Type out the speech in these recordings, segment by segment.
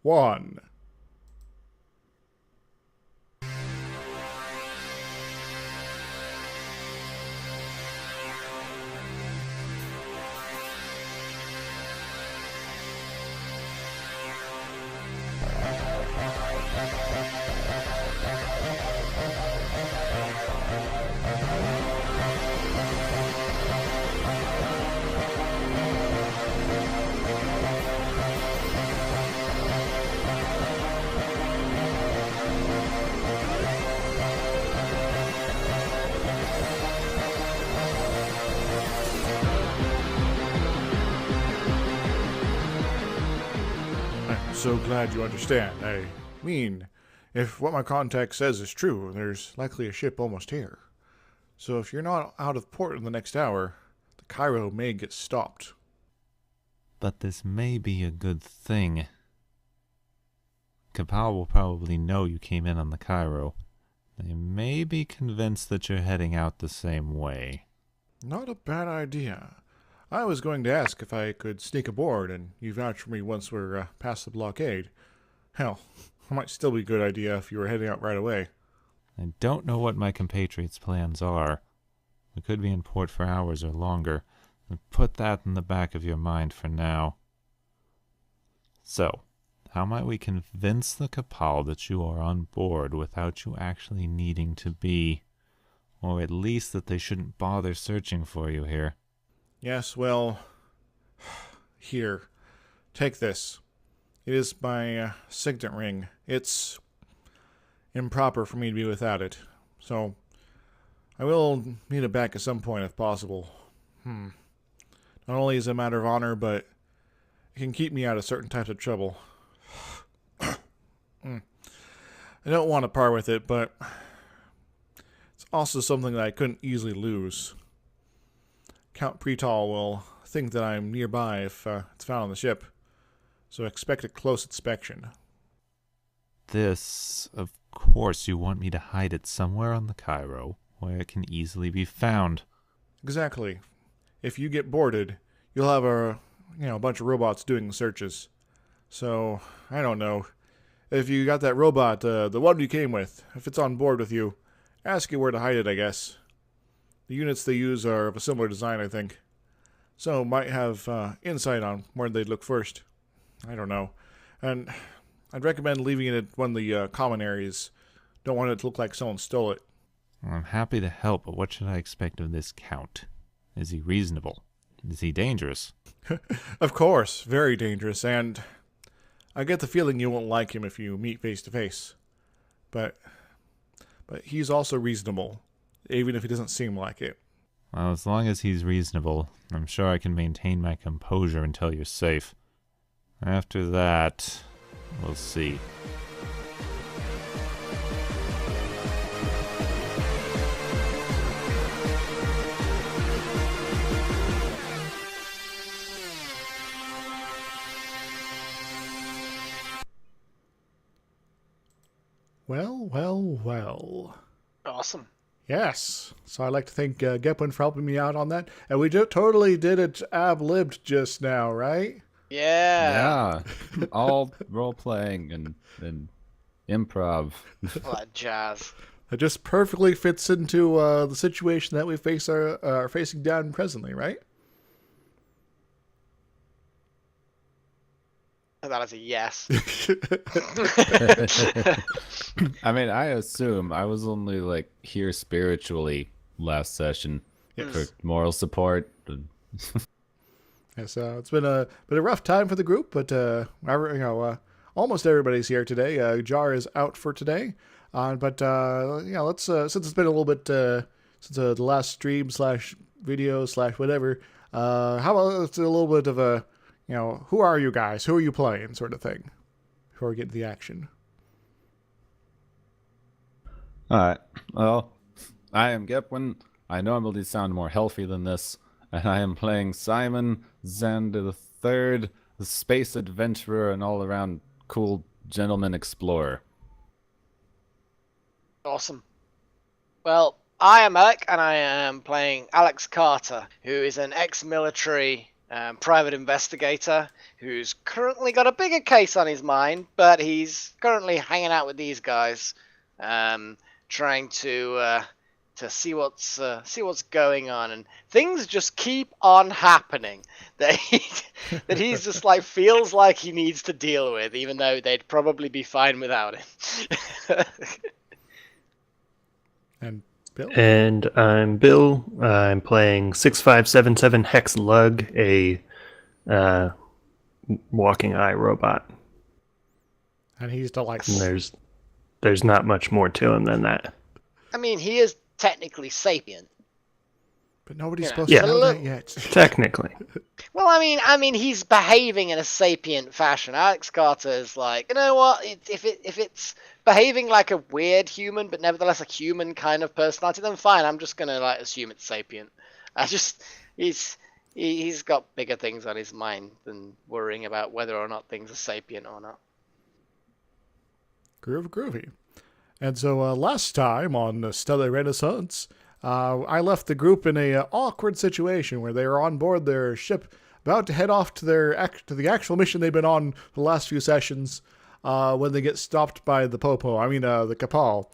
1. I'm so glad you understand. I mean, if what my contact says is true, there's likely a ship almost here. So if you're not out of port in the next hour, the Cairo may get stopped. But this may be a good thing. Capal will probably know you came in on the Cairo. They may be convinced that you're heading out the same way. Not a bad idea. I was going to ask if I could sneak aboard, and you vouch for me once we're past the blockade. Hell, it might still be a good idea if you were heading out right away. I don't know what my compatriots' plans are. We could be in port for hours or longer, and put that in the back of your mind for now. So, how might we convince the Capal that you are on board without you actually needing to be? Or at least that they shouldn't bother searching for you here? Yes, well, here, take this. It is my signet ring. It's improper for me to be without it, so I will need it back at some point if possible. Not only is it a matter of honor, but it can keep me out of certain types of trouble. I don't want to part with it, but it's also something that I couldn't easily lose. Count Pretal will think that I'm nearby if it's found on the ship, so expect a close inspection. This, of course, you want me to hide it somewhere on the Cairo, where it can easily be found. Exactly. If you get boarded, you'll have a bunch of robots doing the searches. So, I don't know. If you got that robot, the one you came with, if it's on board with you, ask it where to hide it, I guess. The units they use are of a similar design, I think. So, might have insight on where they'd look first. I don't know. And I'd recommend leaving it at one of the common areas. Don't want it to look like someone stole it. I'm happy to help, but what should I expect of this Count? Is he reasonable? Is he dangerous? Of course, very dangerous, and I get the feeling you won't like him if you meet face to face. But he's also reasonable, even if he doesn't seem like it. Well, as long as he's reasonable, I'm sure I can maintain my composure until you're safe. After that, we'll see. Well. Awesome. Yes. So I'd like to thank Gepwin for helping me out on that. And we totally did it ab-libbed just now, right? Yeah. Yeah. All role-playing and improv. All that jazz. It just perfectly fits into the situation that we are facing down presently, right? And that is a yes. I mean, I assume I was only like here spiritually last session for moral support. Yeah, so it's been a rough time for the group, but almost everybody's here today. Jar is out for today, but let's since it's been a little bit since the last stream / video / whatever. How about it's a little bit of a who are you guys? Who are you playing? Sort of thing. Before we get into the action. Alright, well, I am Gepwin. I normally sound more healthy than this, and I am playing Simon Zander III, the space adventurer and all-around cool gentleman explorer. Awesome. Well, I am Melek, and I am playing Alex Carter, who is an ex-military private investigator who's currently got a bigger case on his mind, but he's currently hanging out with these guys, trying to see what's going on, and things just keep on happening that he's just like feels like he needs to deal with, even though they'd probably be fine without him. And Bill? And I'm Bill. I'm playing 6577 Hex Lug, a walking eye robot. And he's delightful. And there's not much more to him than that. I mean, he is technically sapient. But nobody's Yeah. supposed Yeah. to know that yet. Technically. Well, I mean, he's behaving in a sapient fashion. Alex Carter is like, you know what? If it's behaving like a weird human, but nevertheless a human kind of personality, then fine. I'm just gonna like assume it's sapient. He's got bigger things on his mind than worrying about whether or not things are sapient or not. Groovy. And so last time on Stellar Renaissance, I left the group in a awkward situation where they were on board their ship, about to head off to the actual mission they've been on the last few sessions, when they get stopped by the the Capal,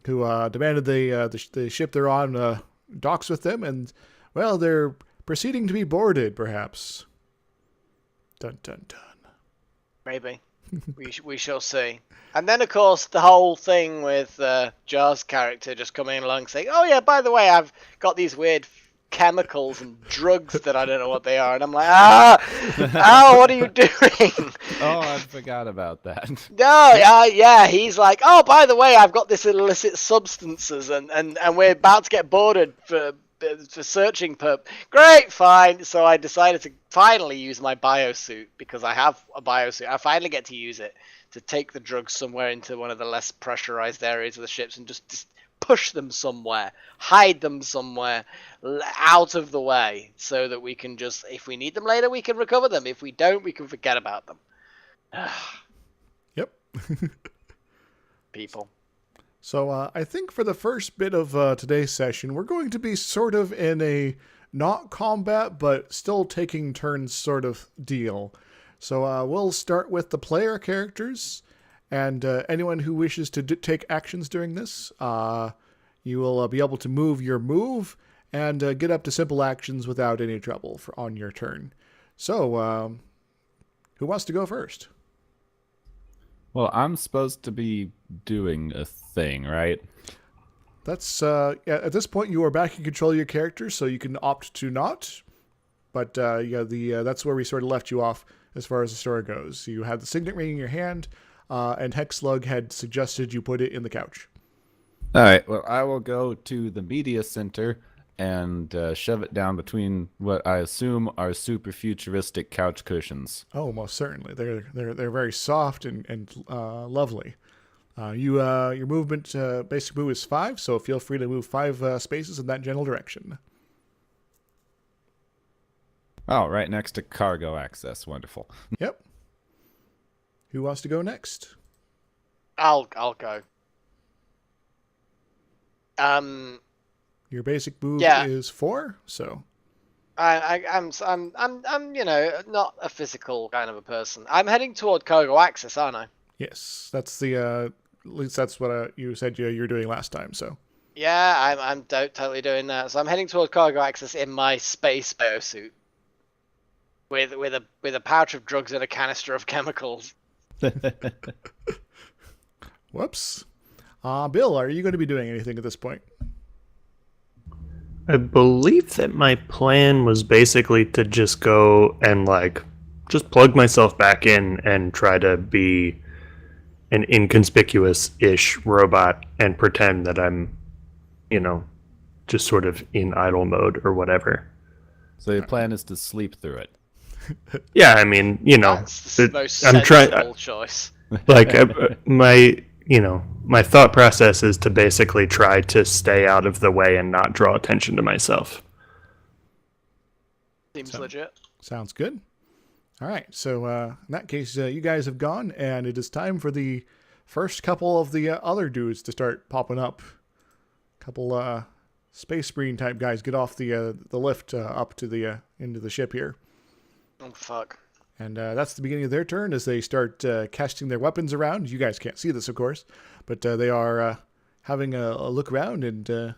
who demanded the ship they're on docks with them, and well, they're proceeding to be boarded, perhaps. Dun dun dun. Maybe. we shall see. And then, of course, the whole thing with Jar's character just coming along saying, oh yeah, by the way, I've got these weird chemicals and drugs that I don't know what they are. And I'm like, what are you doing? Oh, I forgot about that. No, yeah, he's like, oh, by the way, I've got this illicit substances and we're about to get boarded for searching Great, fine. So I decided to finally use my biosuit, because I have a biosuit. I finally get to use it to take the drugs somewhere into one of the less pressurized areas of the ships and just push them somewhere, hide them somewhere out of the way, so that we can just, if we need them later, we can recover them. If we don't, we can forget about them. Yep. People. So I think for the first bit of today's session, we're going to be sort of in a not combat, but still taking turns sort of deal. So we'll start with the player characters, and anyone who wishes to take actions during this, you will be able to move your move and get up to simple actions without any trouble on your turn. So, who wants to go first? Well, I'm supposed to be doing a thing, right? That's at this point you are back in control of your character, so you can opt to not. But that's where we sort of left you off as far as the story goes. You had the signet ring in your hand, and Hexlug had suggested you put it in the couch. All right. Well, I will go to the media center and shove it down between what I assume are super futuristic couch cushions. Oh, most certainly. They're very soft and lovely. Your movement basic move is 5, so feel free to move 5 spaces in that general direction. Oh, right next to cargo access. Wonderful. Yep. Who wants to go next? I'll go. Your basic move Yeah. is 4, so I'm not a physical kind of a person. I'm heading toward cargo access, aren't I? yes, that's the at least that's what you said you were doing last time. So Yeah, I'm totally doing that. So I'm heading toward cargo access in my space biosuit, with a pouch of drugs and a canister of chemicals. whoops. Bill, are you going to be doing anything at this point? I believe that my plan was basically to just go and just plug myself back in and try to be an inconspicuous-ish robot and pretend that I'm, just sort of in idle mode or whatever. So your plan is to sleep through it. Yeah, I mean, That's the most I'm sensible choice. My thought process is to basically try to stay out of the way and not draw attention to myself. Seems legit. Sounds good. All right, so in that case, you guys have gone, and it is time for the first couple of the other dudes to start popping up. Couple Space Marine type guys get off the lift up to the into the ship here. Oh, fuck. And that's the beginning of their turn as they start casting their weapons around. You guys can't see this, of course, but they are having a look around and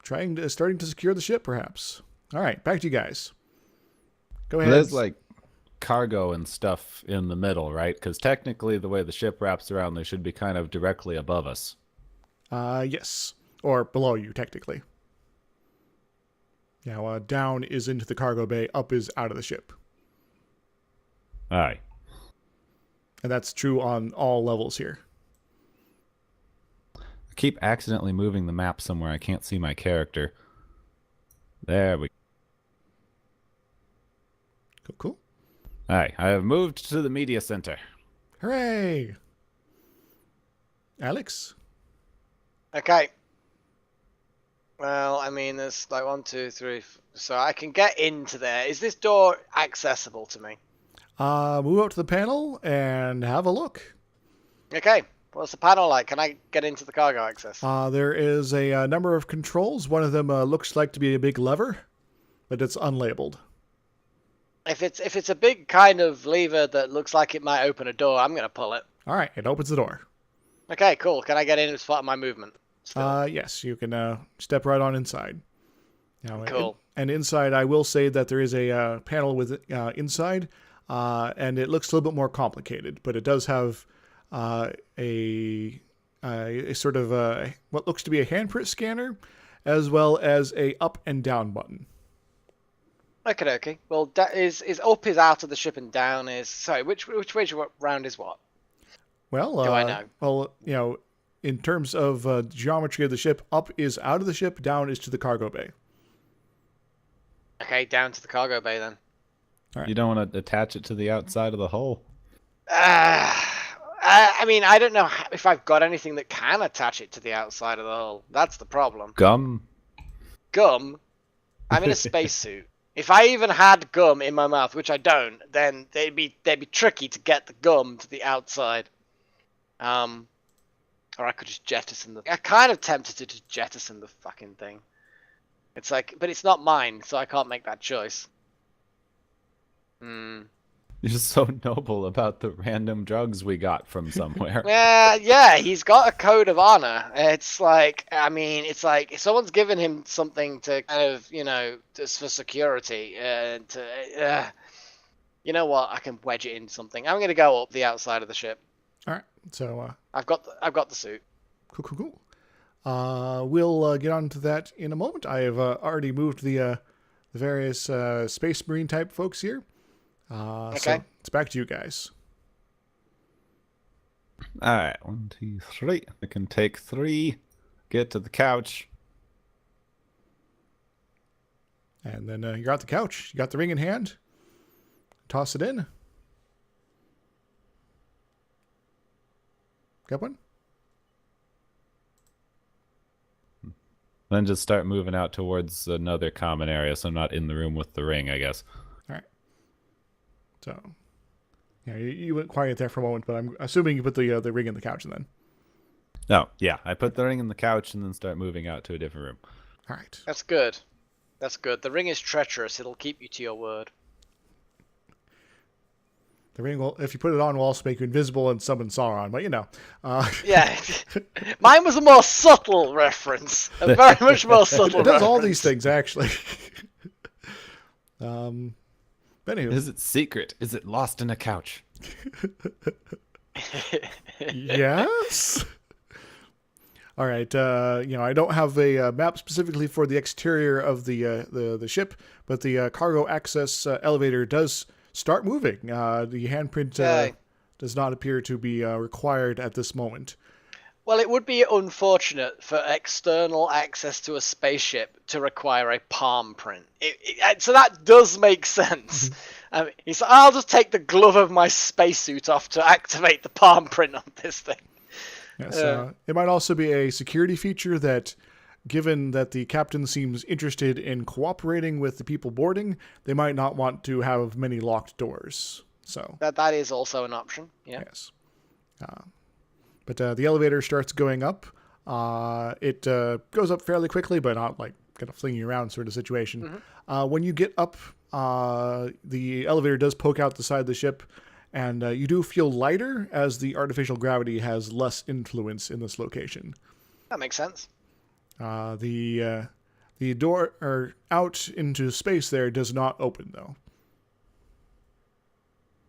starting to secure the ship, perhaps. All right, back to you guys. Go ahead. There's like cargo and stuff in the middle, right? Because technically, the way the ship wraps around, they should be kind of directly above us. Yes, or below you, technically. Now, down is into the cargo bay, up is out of the ship. Aye. And that's true on all levels here. I keep accidentally moving the map somewhere. I can't see my character. There we go. Cool. Aye, I have moved to the media center. Hooray! Alex? Okay. Well, I mean, there's like 1, 2, 3. So I can get into there. Is this door accessible to me? Move out to the panel and have a look. Okay. What's the panel like? Can I get into the cargo access? There is a number of controls. One of them looks like to be a big lever, but it's unlabeled. If it's a big kind of lever that looks like it might open a door, I'm gonna pull it. All right, it opens the door. Okay, cool. Can I get in as part of my movement? Still? Yes, you can step right on inside. Now, Cool. And inside, I will say that there is a panel with inside, and it looks a little bit more complicated, but it does have a sort of what looks to be a handprint scanner, as well as a up and down button. Okay. Well, is up is out of the ship and down is... Sorry, which way round is what? Well, Do I know? Well, in terms of geometry of the ship, up is out of the ship, down is to the cargo bay. Okay, down to the cargo bay then. Right. You don't want to attach it to the outside of the hull. I mean, I don't know if I've got anything that can attach it to the outside of the hull. That's the problem. Gum? Gum? I'm in a spacesuit. If I even had gum in my mouth, which I don't, then they'd be tricky to get the gum to the outside. Or I could just jettison I'm kind of tempted to just jettison the fucking thing. It's like, but it's not mine, so I can't make that choice. You're so noble about the random drugs we got from somewhere. Yeah, he's got a code of honor. It's like, I mean, it's like if someone's given him something to kind of, just for security, you know what? I can wedge it in something. I'm gonna go up the outside of the ship. All right, so I've got the suit. Cool. We'll get on to that in a moment. I have already moved the various Space Marine type folks here. Okay. So it's back to you guys. Alright, 1, 2, 3. I can take 3, get to the couch. And then you're at the couch. You got the ring in hand. Toss it in. Gepwin? Then just start moving out towards another common area so I'm not in the room with the ring, I guess. All right. So, yeah, you went quiet there for a moment, but I'm assuming you put the ring in the couch then. No, yeah, I put the ring in the couch and then start moving out to a different room. All right. That's good. The ring is treacherous. It'll keep you to your word. The ring will, if you put it on, will also make you invisible and summon Sauron, but Yeah. Mine was a more subtle reference. A very much more subtle It does all reference. these things, actually. Anywho. Is it secret? Is it lost in a couch? Yes. All right. I don't have a map specifically for the exterior of the ship, but the cargo access elevator does start moving. The handprint does not appear to be required at this moment. Well, it would be unfortunate for external access to a spaceship to require a palm print. So that does make sense. He's like, I'll just take the glove of my spacesuit off to activate the palm print on this thing. Yes, it might also be a security feature that, given that the captain seems interested in cooperating with the people boarding, they might not want to have many locked doors. So that is also an option. Yeah. Yes. But the elevator starts going up. It goes up fairly quickly, but not like kind of flinging you around sort of situation. When you get up, the elevator does poke out the side of the ship, and you do feel lighter as the artificial gravity has less influence in this location. That makes sense. The door or out into space there does not open though.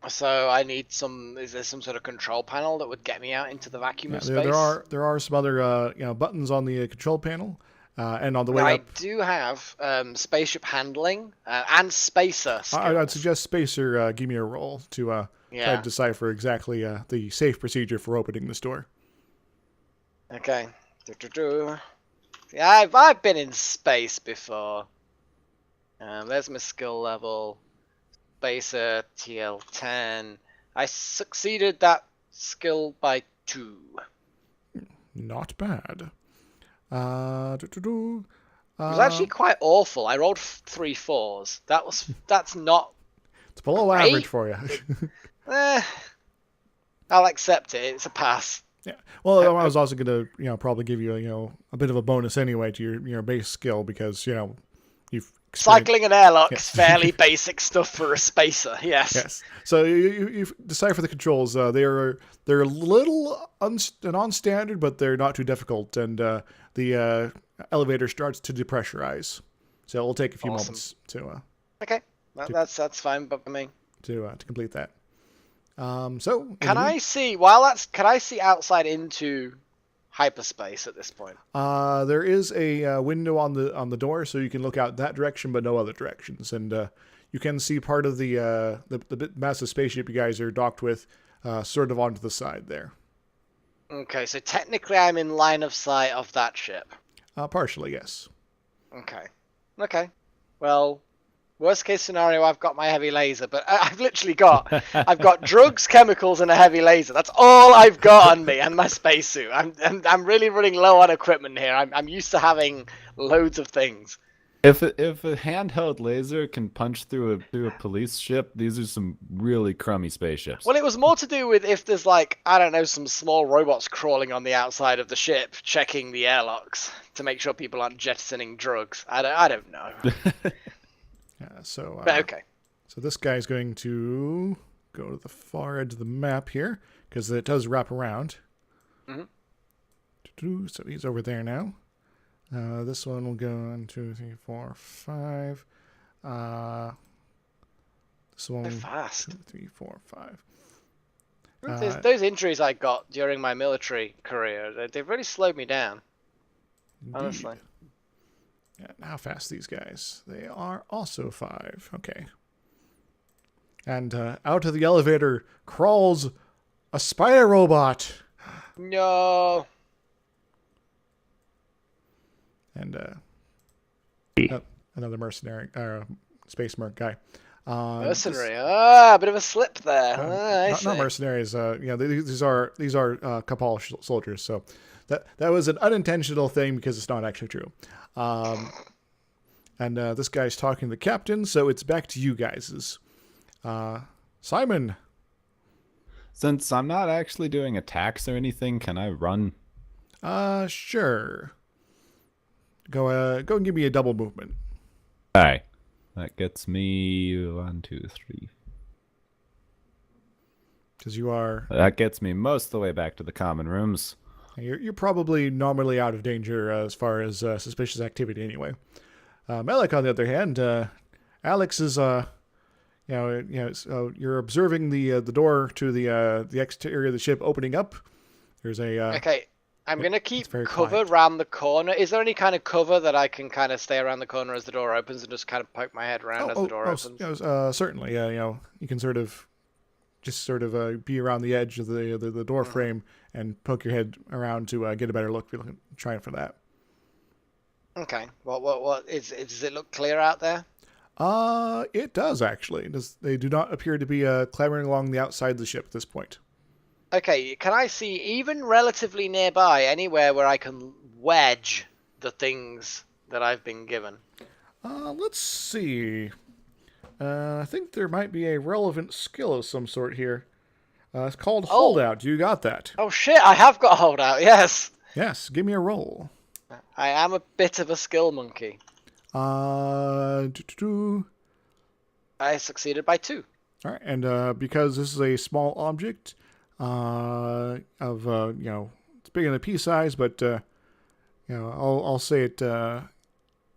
So I need some. Is there some sort of control panel that would get me out into the vacuum of space? There are some other buttons on the control panel, and on the way I up. do have spaceship handling and spacer skills. I'd suggest Spacer give me a roll to try to decipher exactly the safe procedure for opening this door. Okay. Yeah, I've been in space before. There's my skill level. Spacer TL10. I succeeded that skill by 2. Not bad. It was actually quite awful. I rolled 3 4s. That's not. It's below great. average for you. I'll accept it. It's a pass. Yeah. Well, I was also going to probably give you a bit of a bonus anyway to your base skill because you've cycling an airlock is Yes. fairly basic stuff for a spacer. Yes. So you decipher the controls. They're a little non-standard, but they're not too difficult. And the elevator starts to depressurize. So it'll take a few moments to Okay. That's fine, but for me. to complete that. Can Can I see outside into hyperspace at this point? There is a window on the door, so you can look out that direction, but no other directions. And you can see part of the massive spaceship you guys are docked with, sort of onto the side there. Okay, so technically I'm in line of sight of that ship. Partially, yes. Okay. Well, worst case scenario, I've got my heavy laser, but I've literally got drugs, chemicals, and a heavy laser. That's all I've got on me, and my spacesuit. I'm really running low on equipment here. I'm used to having loads of things. If a handheld laser can punch through a police ship, these are some really crummy spaceships. Well, it was more to do with if there's some small robots crawling on the outside of the ship, checking the airlocks to make sure people aren't jettisoning drugs. I don't know. But okay. So this guy's going to go to the far edge of the map here because it does wrap around. Mm-hmm. So he's over there now. This one will go 1, 2, 3, 4, 5. This one. Fast. 2, 3, 4, 5. Those injuries I got during my military career, they've really slowed me down. Honestly. Yeah, how fast these guys? They are also 5. Okay. And out of the elevator crawls a spider robot. No. And another mercenary, space merc guy. Mercenary. A bit of a slip there. I see. Not mercenaries. These are Cabal soldiers. So that was an unintentional thing because it's not actually true. And this guy's talking to the captain, so it's back to you guys. Simon. Since I'm not actually doing attacks or anything, can I run? Sure. Go and give me a double movement. All right. That gets me 1, 2, 3. Because you are. That gets me most of the way back to the common rooms. You're probably normally out of danger as far as suspicious activity anyway. Melek, on the other hand, Alex is you're observing the door to the exterior of the ship opening up. There's a okay. I'm going to keep cover quiet. around the corner. Is there any kind of cover that I can kind of stay around the corner as the door opens and just kind of poke my head around as the door opens? Certainly. Yeah, you can sort of be around the edge of the door frame and poke your head around to get a better look. Trying for that. Okay. What does it look clear out there? It does actually. They do not appear to be clambering along the outside of the ship at this point. Okay, can I see, even relatively nearby, anywhere where I can wedge the things that I've been given? Let's see. I think there might be a relevant skill of some sort here. It's called Holdout. You got that? Oh shit, I have got Holdout, yes! Yes, give me a roll. I am a bit of a skill monkey. Doo-doo-doo. I succeeded by 2. All right, and because this is a small object, it's big in the pea size, but I'll say it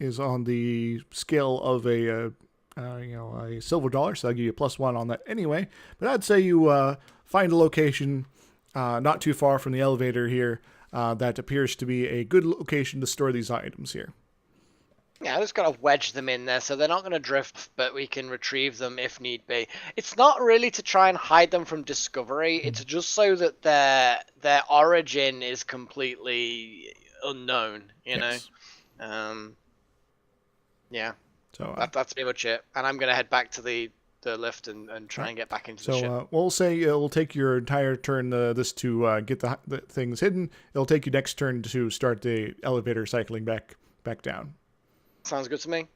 is on the scale of a silver dollar, so I'll give you a +1 on that anyway. But I'd say you find a location not too far from the elevator here that appears to be a good location to store these items here. Yeah, I just gotta wedge them in there so they're not gonna drift, but we can retrieve them if need be. It's not really to try and hide them from discovery. It's just so that their origin is completely unknown. Yes. Yeah. So That's pretty much it. And I'm gonna head back to the lift and try and get back into the ship. We'll say it'll take your entire turn this to get the things hidden. It'll take you next turn to start the elevator cycling back down. Sounds good to me.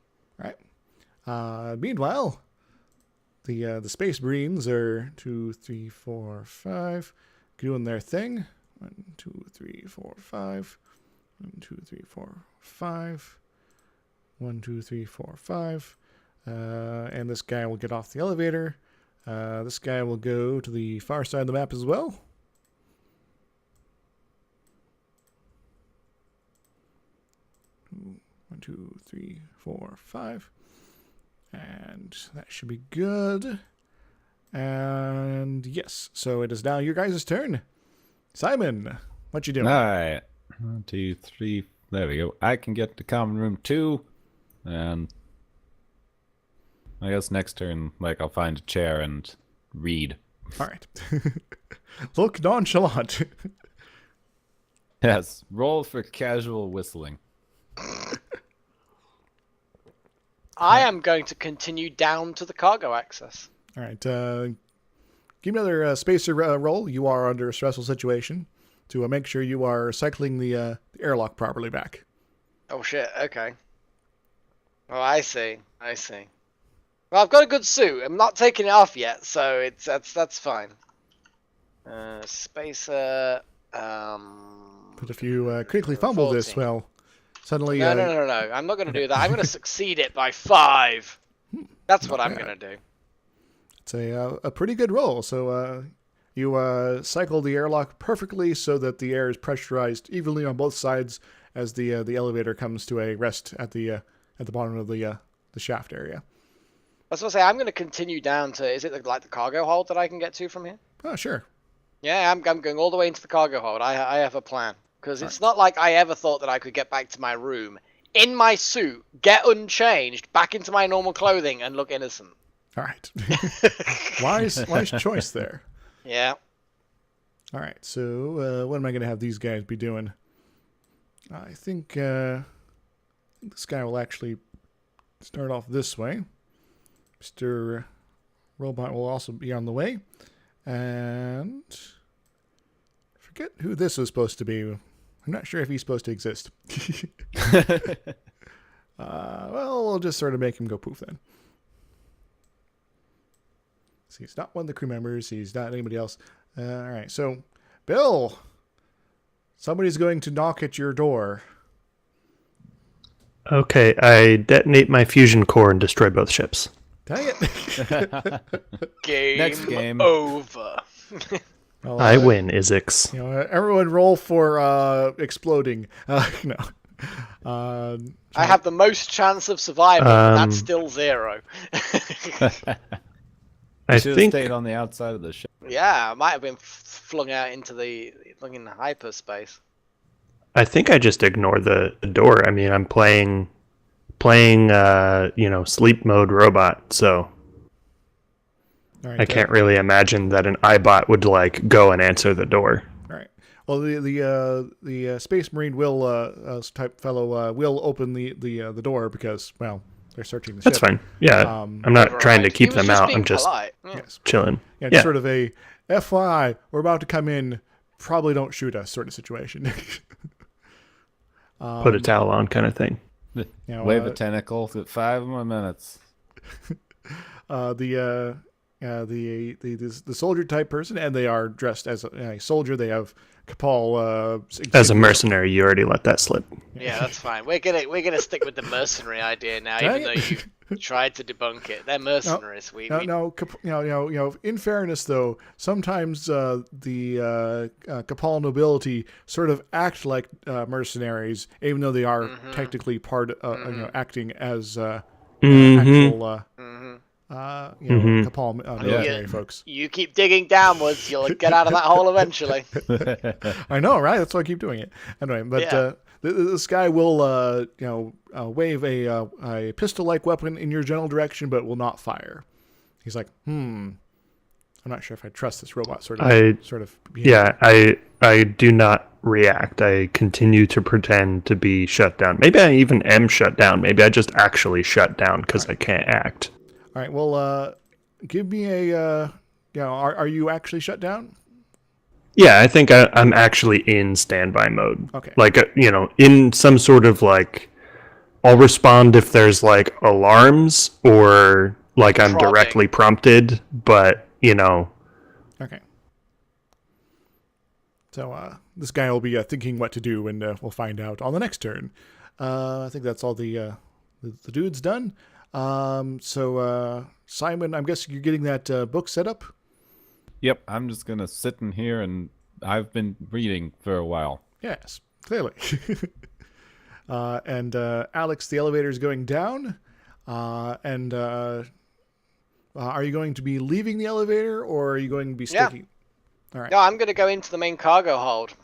All right. Meanwhile, the Space Marines are 2, 3, 4, 5 doing their thing. 1, 2, 3, 4, 5. 1, 2, 3, 4, 5. 1, 2, 3, 4, 5. And this guy will get off the elevator. This guy will go to the far side of the map as well. One, 2, 3, 4, 5. And that should be good. And yes, so it is now your guys' turn. Simon, what you doing? All right. 1, 2, 3. There we go. I can get to common room 2. And I guess next turn, I'll find a chair and read. All right. Look nonchalant. Yes. Roll for casual whistling. I am going to continue down to the cargo access. All right. Give me another spacer roll. You are under a stressful situation to make sure you are cycling the airlock properly back. Oh shit, okay. Oh, I see. Well, I've got a good suit. I'm not taking it off yet, so that's fine. Spacer. But if you quickly fumble 14. this, well, suddenly... No. I'm not going to do that. I'm going to succeed it by 5. That's what I'm going to do. It's a pretty good roll. So you cycle the airlock perfectly so that the air is pressurized evenly on both sides as the elevator comes to a rest at the bottom of the shaft area. I was going to say, I'm going to continue down to... Is it the cargo hold that I can get to from here? Oh, sure. Yeah, I'm going all the way into the cargo hold. I have a plan. Because it's not like I ever thought that I could get back to my room, in my suit, get unchanged, back into my normal clothing, and look innocent. All right. wise choice there. Yeah. All right, so what am I going to have these guys be doing? I think this guy will actually start off this way. Mr. Robot will also be on the way. And forget who this is supposed to be. I'm not sure if he's supposed to exist. Well, we'll just sort of make him go poof then. So he's not one of the crew members. He's not anybody else. All right, so Bill, somebody's going to knock at your door. Okay, I detonate my fusion core and destroy both ships. Dang it. Next game over. Well, I win, Izixs. Everyone roll for exploding. No. I have the most chance of surviving, but that's still 0. I should have think stayed on the outside of the ship. Yeah, I might have been flung out into in hyperspace. I think I just ignore the door. I mean, I'm playing sleep mode robot, so right, I can't really imagine that an iBot would go and answer the door. All right. Well, the Space Marine will type fellow will open the door because they're searching the ship. That's fine. Yeah, I'm not trying to keep them out. I'm just chilling. Yeah, it's sort of a FYI, we're about to come in. Probably don't shoot us sort of situation. Put a towel on kind of thing. Wave a tentacle for 5 more minutes. The the soldier type person, and they are dressed as a soldier. They have Capal As a mercenary, you already let that slip. Yeah, that's fine. We're gonna stick with the mercenary idea now, even though you tried to debunk it. They're mercenaries. In fairness, though, sometimes the Capal nobility sort of act like mercenaries, even though they are technically acting as actual Capal military folks. You keep digging downwards, you'll get out of that hole eventually. I know, right? That's why I keep doing it. Anyway, but this guy will, wave a pistol-like weapon in your general direction, but will not fire. He's like, I'm not sure if I trust this robot sort of behavior. Yeah, I do not react. I continue to pretend to be shut down. Maybe I even am shut down. Maybe I just actually shut down because I can't act. All right, well, give me a, are you actually shut down? Yeah, I think I'm actually in standby mode. Okay. Like, in some sort of, like, I'll respond if there's, like, alarms or, like, I'm directly prompted, but, Okay. So, this guy will be thinking what to do, and we'll find out on the next turn. I think that's all the dude's done. So, Simon, I'm guessing you're getting that book set up? Yep, I'm just going to sit in here, and I've been reading for a while. Yes, clearly. And Alex, the elevator is going down. And are you going to be leaving the elevator, or are you going to be sticking? Yeah. All right. No, I'm going to go into the main cargo hold.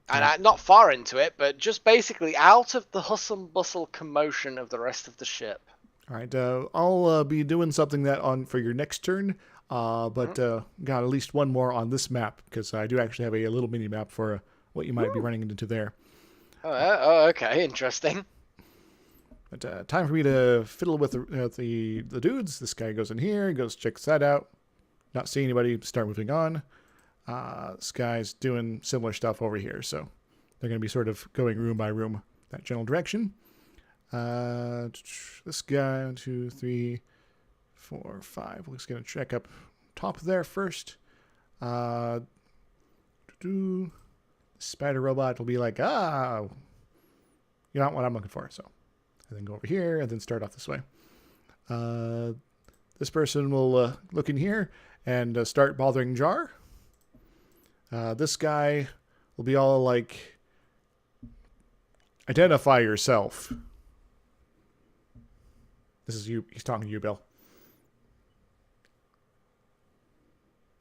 And not far into it, but just basically out of the hustle and bustle commotion of the rest of the ship. All right, I'll be doing something for your next turn, but got at least one more on this map, because I do actually have a little mini map for what you might be running into there. Oh, okay, interesting. But time for me to fiddle with the dudes. This guy goes in here, checks that out. Not seeing anybody, start moving on. This guy's doing similar stuff over here, so they're going to be sort of going room by room, that general direction. This guy, 1, 2, 3, 4, 5. We're just going to check up top there first. Spider robot will be like, you're not what I'm looking for. So, and then go over here and then start off this way. This person will look in here and start bothering Jar. This guy will be all like, identify yourself. This is you. He's talking to you, Bill.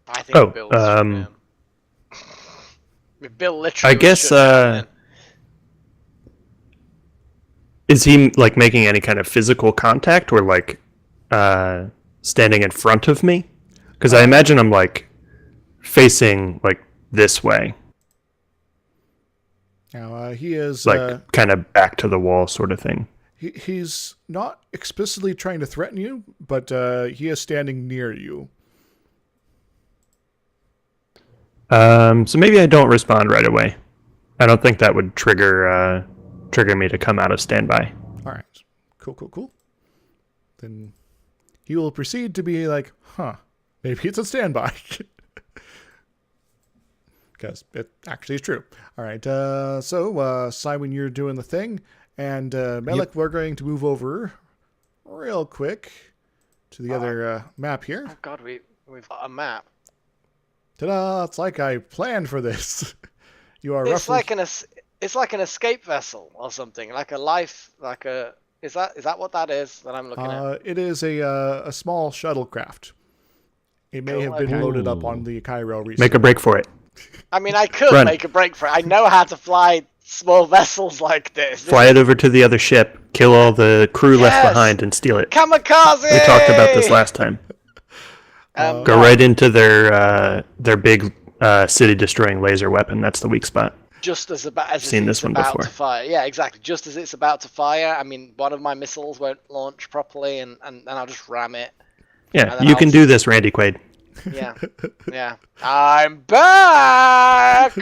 I think Bill's Bill literally. I guess. Is he like making any kind of physical contact, or like standing in front of me? Because I imagine I'm like facing like this way. Now he is like kind of back to the wall, sort of thing. He's not explicitly trying to threaten you, but he is standing near you. So maybe I don't respond right away. I don't think that would trigger me to come out of standby. All right. Cool. Then he will proceed to be like, maybe it's a standby. Because it actually is true. All right. So, Simon, you're doing the thing. And Melek, we're going to move over real quick to the other map here. Oh God, we've got a map. Ta-da! It's like I planned for this. You are It's roughly... it's like an escape vessel or something, like a life, like a. Is that what that is that I'm looking at? It is a small shuttlecraft. It may have been loaded up on the Cairo recently. Make a break for it. I mean, I could make a break for it. I know how to fly small vessels like this. Fly it over to the other ship, kill all the crew left behind, and steal it. Kamikaze! We talked about this last time. Go right into their big city-destroying laser weapon. That's the weak spot. Just as it's seen this one about before. to fire. Yeah, exactly. Just as it's about to fire, I mean, one of my missiles won't launch properly, and I'll just ram it. Yeah, you can do this, Randy Quaid. Yeah. I'm back!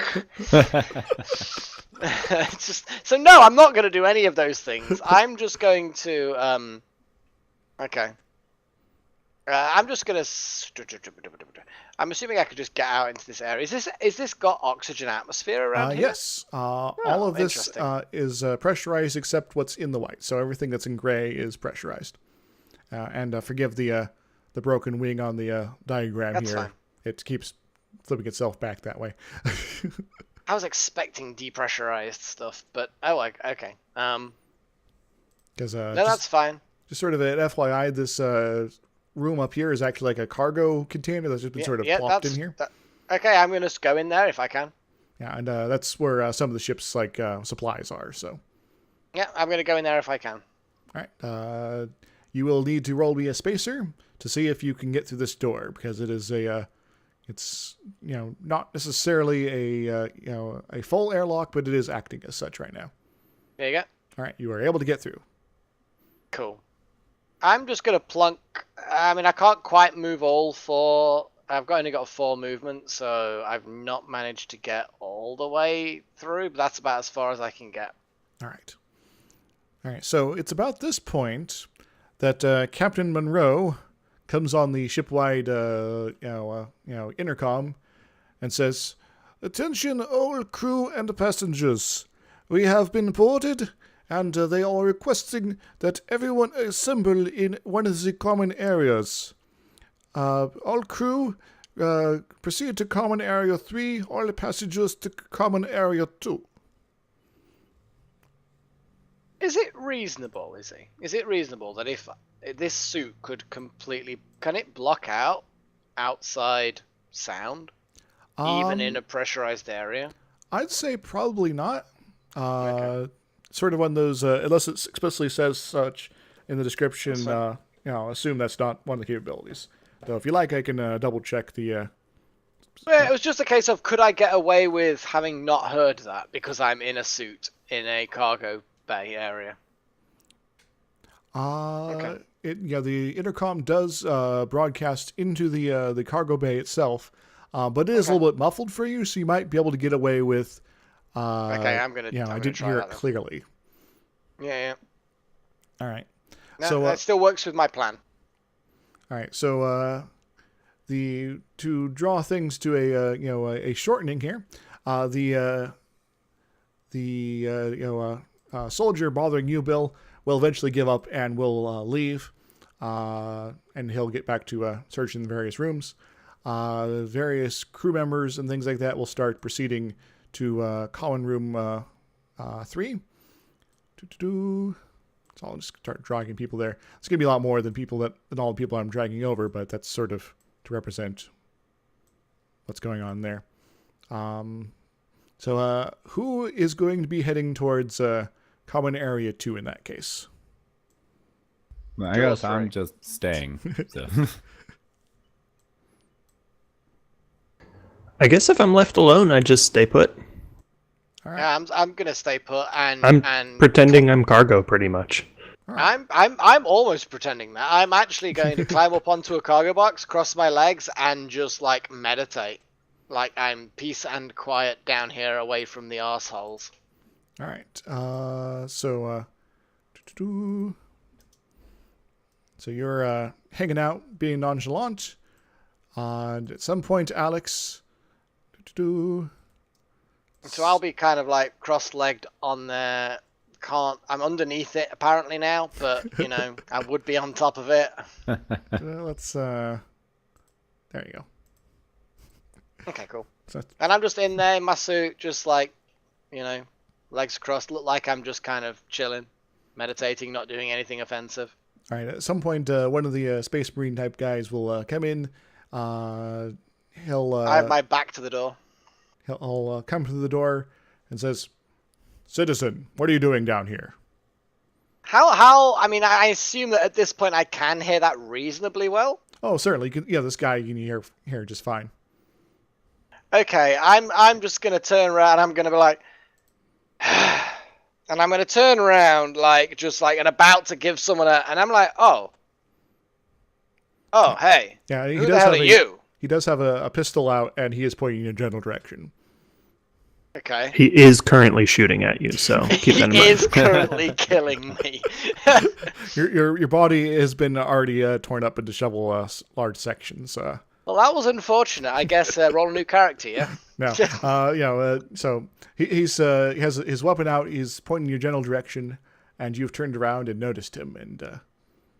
So no, I'm not going to do any of those things. I'm just going to, okay. I'm just gonna. I'm assuming I could just get out into this area. Is this got oxygen atmosphere around here? Yes. All of this is pressurized except what's in the white. So everything that's in gray is pressurized. And forgive the broken wing on the diagram That's here. fine. It keeps flipping itself back that way. I was expecting depressurized stuff, but okay. No, that's fine. Just sort of an FYI, this room up here is actually like a cargo container that's just been sort of plopped in here. Okay, I'm gonna just go in there if I can. Yeah, and that's where some of the ship's like supplies are. So. Yeah, I'm gonna go in there if I can. All right. You will need to roll me a spacer to see if you can get through this door because it is it's not necessarily a full airlock, but it is acting as such right now. There you go. All right, you are able to get through. Cool. I'm just gonna plunk. I mean, I can't quite move all four. I've only got 4 movements, so I've not managed to get all the way through. But that's about as far as I can get. All right. So it's about this point that Captain Monroe comes on the shipwide, intercom, and says, "Attention, all crew and passengers. We have been boarded, and they are requesting that everyone assemble in one of the common areas. All crew proceed to common area 3. All passengers to common area 2." Is it reasonable, Is it reasonable that if this suit could can it block out outside sound? Even in a pressurized area? I'd say probably not. Okay. Sort of one of those, unless it explicitly says such in the description, assume that's not one of the capabilities. Though if you like, I can double check the... Well, it was just a case of could I get away with having not heard that because I'm in a suit in a cargo bay area. Okay. The intercom does broadcast into the cargo bay itself, but it is a little bit muffled for you, so you might be able to get away with. Okay, I'm gonna. I didn't hear it clearly. Yeah. All right. No, so that still works with my plan. All right. So to draw things to a shortening here, soldier bothering you, Bill, will eventually give up and will leave, and he'll get back to searching the various rooms. Various crew members and things like that will start proceeding to common room 3. So I'll just start dragging people there. It's going to be a lot more than all the people I'm dragging over, but that's sort of to represent what's going on there. So who is going to be heading towards common area 2 in that case? I guess I'm just staying. So. I guess if I'm left alone, I just stay put. All right. Yeah, I'm gonna stay put I'm pretending I'm cargo pretty much. Right. I'm almost pretending that. I'm actually going to climb up onto a cargo box, cross my legs, and just like meditate. Like I'm peace and quiet down here away from the arseholes. All right. So you're hanging out, being nonchalant. And at some point, Alex. So I'll be kind of like cross-legged on there. I'm underneath it apparently now, but I would be on top of it. Let's. There you go. Okay, cool. So, And I'm just in there in my suit, just like, legs crossed, look like I'm just kind of chilling, meditating, not doing anything offensive. all right. At some point, one of the Space Marine type guys will come in. He'll. I have my back to the door. He'll come to the door and says, "Citizen, what are you doing down here?" How? I mean, I assume that at this point I can hear that reasonably well. Oh, certainly. This guy you can hear just fine. Okay, I'm just gonna turn around. I'm gonna be like, and I'm gonna turn around and about to give someone and I'm like, oh, hey, Yeah, who the hell are you? He does have a pistol out, and he is pointing in a general direction. Okay. He is currently shooting at you, so keep that in He mind. is currently killing me. Your body has been already torn up into large sections. Well, that was unfortunate. I guess roll a new character, yeah? Now, so he has his weapon out. He's pointing in your general direction, and you've turned around and noticed him. And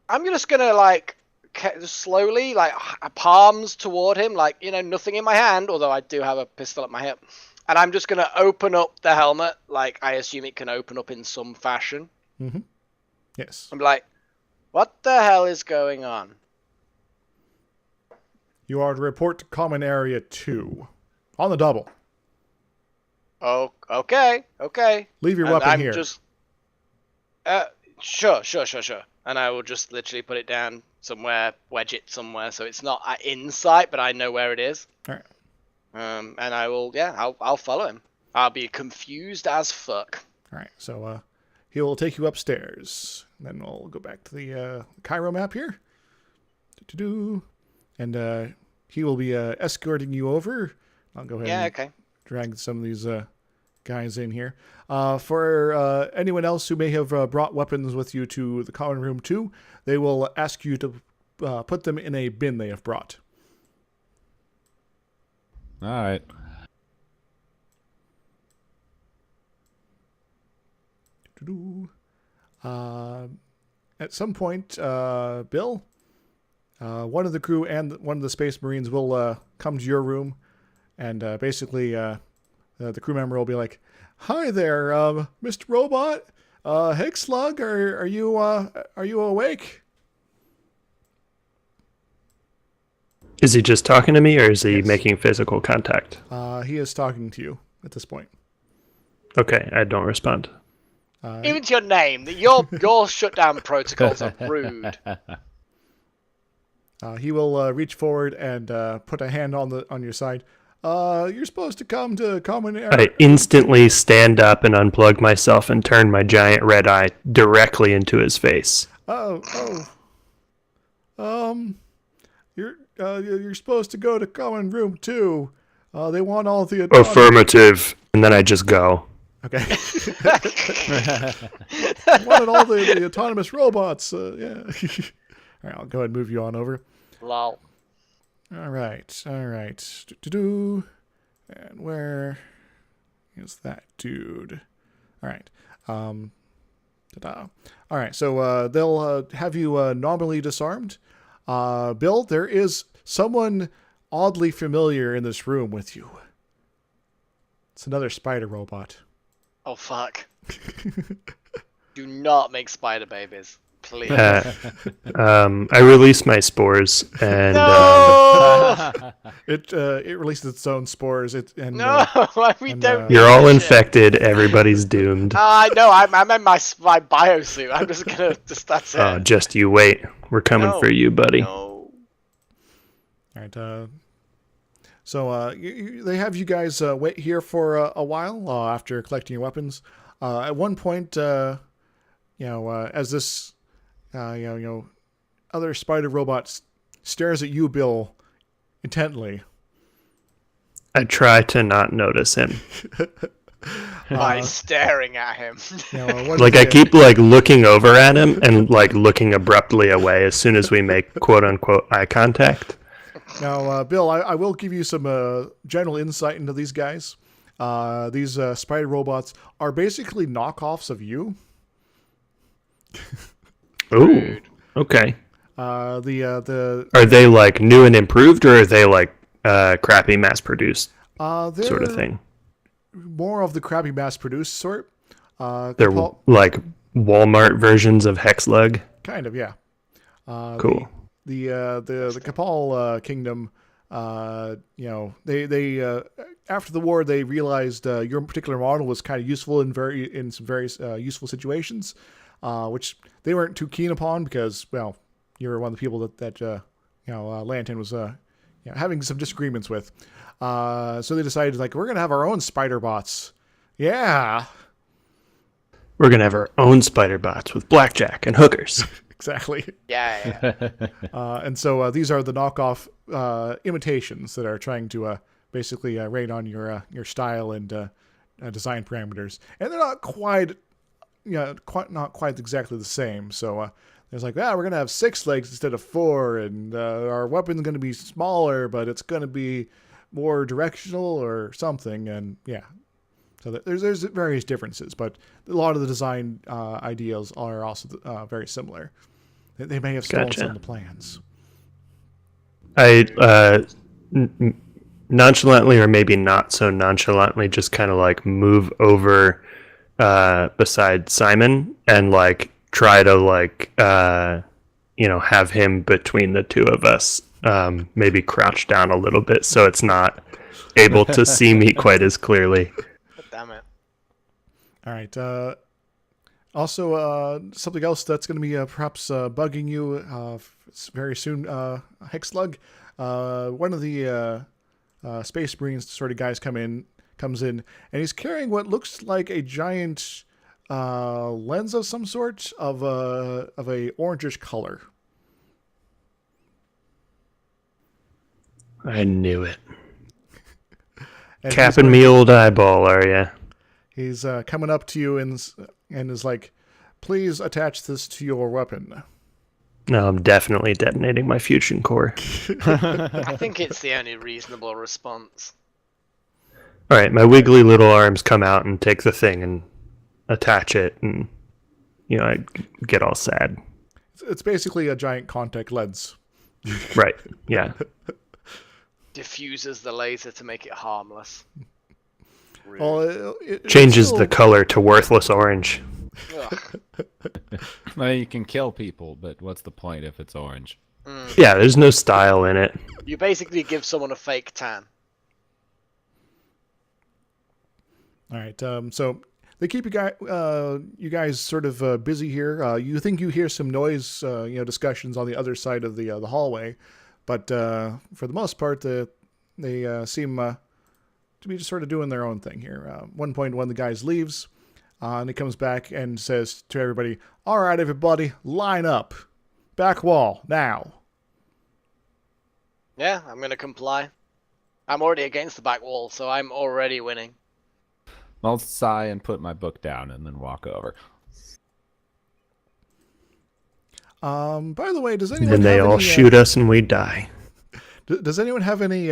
I'm just gonna like slowly, like palms toward him, like nothing in my hand, although I do have a pistol at my hip, and I'm just gonna open up the helmet, like I assume it can open up in some fashion. mm-hmm. Yes, I'm like, what the hell is going on? you are to report to Common Area 2 on the double. Oh, okay. Leave your And weapon I'm here. just, sure. And I will just literally put it down somewhere, wedge it somewhere, so it's not in sight, but I know where it is. All right. And I will, I'll follow him. I'll be confused as fuck. All right. So he will take you upstairs. Then we'll go back to the Cairo map here. And he will be escorting you over. I'll go ahead and drag some of these guys in here. For anyone else who may have brought weapons with you to the common room too, they will ask you to put them in a bin they have brought. All right. At some point, Bill, one of the crew and one of the Space Marines will come to your room, and basically the crew member will be like, "Hi there, Mr. Robot, Hexlug, are you awake?" Is he just talking to me, or is he making physical contact? He is talking to you at this point. Okay, I don't respond. Even to your name, your shutdown protocols are rude. He will reach forward and put a hand on your side. You're supposed to come to common area. I instantly stand up and unplug myself and turn my giant red eye directly into his face. You're supposed to go to common room 2. They want all the Affirmative, and then I just go. Okay. Wanted all the autonomous robots. Yeah. All right, I'll go ahead and move you on over. Lol. All right. And where is that dude? All right. Ta-da. All right. So they'll have you nominally disarmed. Bill, there is someone oddly familiar in this room with you. It's another spider robot. Oh fuck. Do not make spider babies, please. I release my spores, and No! It releases its own spores. No, we don't. you're all infected. Everybody's doomed. No, I'm in my biosuit. I'm just gonna that's it. Just you wait. We're coming for you, buddy. No. All right. So they have you guys wait here for a while after collecting your weapons. At one point, as this, other spider robot stares at you, Bill, intently. I try to not notice him. By staring at him. I keep looking over at him and looking abruptly away as soon as we make quote unquote eye contact. Now, Bill, I will give you some general insight into these guys. These spider robots are basically knockoffs of you. Ooh, okay. Are they new and improved, or are they crappy mass-produced sort of thing? More of the crappy mass-produced sort. They're Walmart versions of Hexlug. Kind of, yeah. Cool. The Capal Kingdom, they after the war they realized your particular model was kind of useful in some various useful situations, which they weren't too keen upon because, well, you were one of the people that Lanton was having some disagreements with. So they decided we're gonna have our own spider bots. Yeah. We're gonna have our own spider bots with blackjack and hookers. Exactly. Yeah. And so these are the knockoff imitations that are trying to basically raid on your style and design parameters, and they're not quite, not quite exactly the same. So there's like, we're gonna have 6 legs instead of 4, and our weapon's gonna be smaller, but it's gonna be more directional or something, and yeah. So there's various differences, but a lot of the design ideas are also very similar. They may have stolen some of the plans. I nonchalantly, or maybe not so nonchalantly, just kind of like move over beside Simon and like try to like have him between the two of us. Maybe crouch down a little bit so it's not able to see me quite as clearly. Damn it. All right. Also, something else that's going to be perhaps bugging you very soon, Hexlug. One of the Space Marines sort of guys comes in, and he's carrying what looks like a giant lens of some sort of a orangish color. I knew it. Capping me old eyeball, are ya? He's coming up to you and is like, please attach this to your weapon. No, I'm definitely detonating my fusion core. I think it's the only reasonable response. All right, my wiggly little arms come out and take the thing and attach it, and I get all sad. It's basically a giant contact lens. Right, yeah. Diffuses the laser to make it harmless. Well, changes the color to worthless orange. Well, you can kill people, but what's the point if it's orange? Yeah, there's no style in it. You basically give someone a fake tan. All right, so they keep you guys sort of busy here. You think you hear some noise, discussions on the other side of the hallway, but for the most part, they seem to be just sort of doing their own thing here. One point, one of the guys leaves, and he comes back and says to everybody, "All right, everybody, line up. Back wall, now." Yeah, I'm going to comply. I'm already against the back wall, so I'm already winning. I'll sigh and put my book down and then walk over. By the way, does anyone And then they all shoot us and we die. Does anyone have any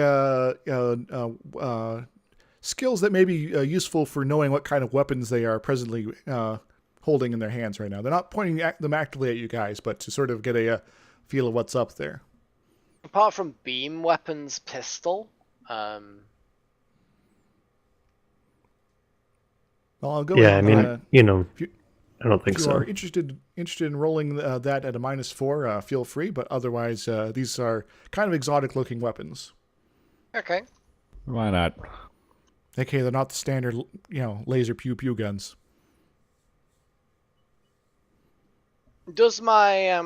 skills that may be useful for knowing what kind of weapons they are presently holding in their hands right now? They're not pointing them actively at you guys, but to sort of get a feel of what's up there. Apart from beam weapons, pistol. Well, I'll go. Yeah, I mean, I don't think if you so. are interested in rolling that at a -4, feel free. But otherwise, these are kind of exotic-looking weapons. Okay. Why not? Okay, they're not the standard, laser pew guns. Does my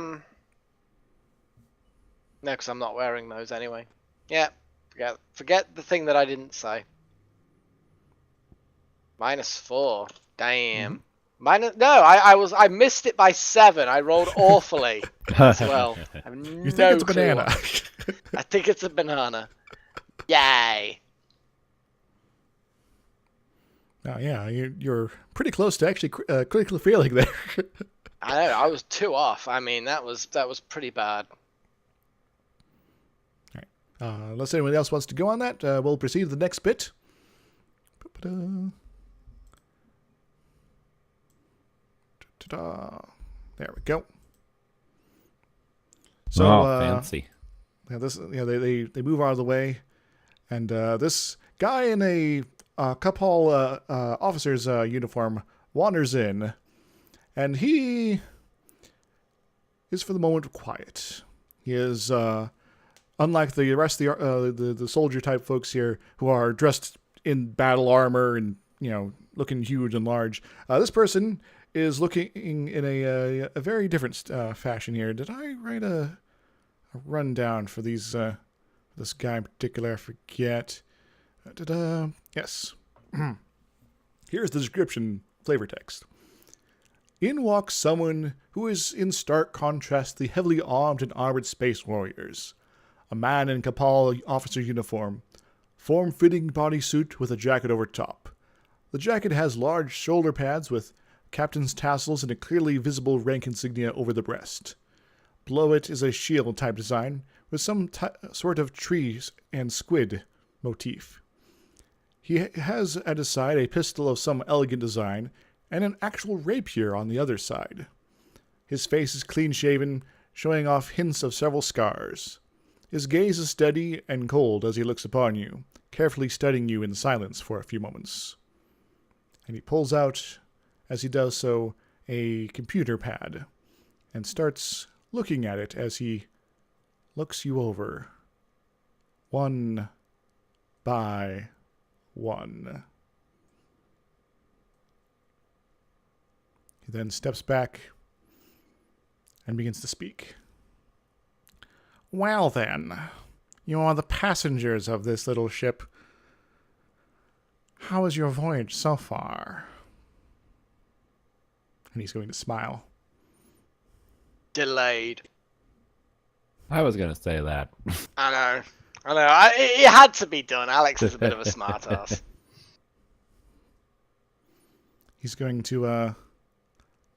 no, because I'm not wearing those anyway. Yeah, forget the thing that I didn't say. -4. Damn. No, I missed it by 7. I rolled awfully as well. You think it's a banana? I think it's a banana. Yay. Oh yeah, you're pretty close to actually critically failing there. I know, I was 2 off. I mean, that was pretty bad. All right. Unless anyone else wants to go on that, we'll proceed to the next bit. There we go. So, fancy. Yeah, they move out of the way, and this guy in a couple officer's uniform wanders in, and he is for the moment quiet. He is unlike the rest of the soldier type folks here who are dressed in battle armor and looking huge and large. This person is looking in a very different fashion here. Did I write a rundown for these this guy in particular? I forget. Yes. Here's the description flavor text. In walks someone who is in stark contrast to the heavily armed and armored space warriors. A man in Capal officer uniform, form-fitting bodysuit with a jacket over top. The jacket has large shoulder pads with captain's tassels and a clearly visible rank insignia over the breast. Below it is a shield-type design with some sort of trees and squid motif. He has at his side a pistol of some elegant design and an actual rapier on the other side. His face is clean-shaven, showing off hints of several scars. His gaze is steady and cold as he looks upon you, carefully studying you in silence for a few moments. And he pulls out, as he does so, a computer pad and starts looking at it as he looks you over, one by one. He then steps back and begins to speak. Well then, you are the passengers of this little ship. How is your voyage so far? And he's going to smile. Delayed. I was going to say that. I know. It had to be done. Alex is a bit of a smartass. He's going to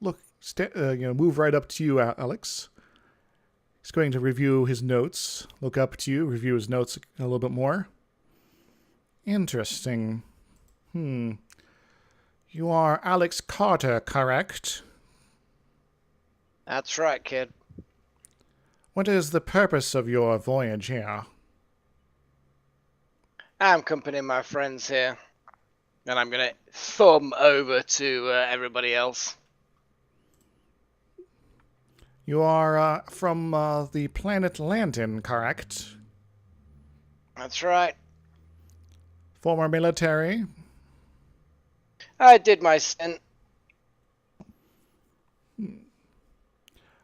move right up to you, Alex. He's going to review his notes, look up to you, review his notes a little bit more. Interesting. You are Alex Carter, correct? That's right, kid. What is the purpose of your voyage here? I'm accompanying my friends here. And I'm going to thumb over to everybody else. You are from the planet Lantern, correct? That's right. Former military? I did my stint.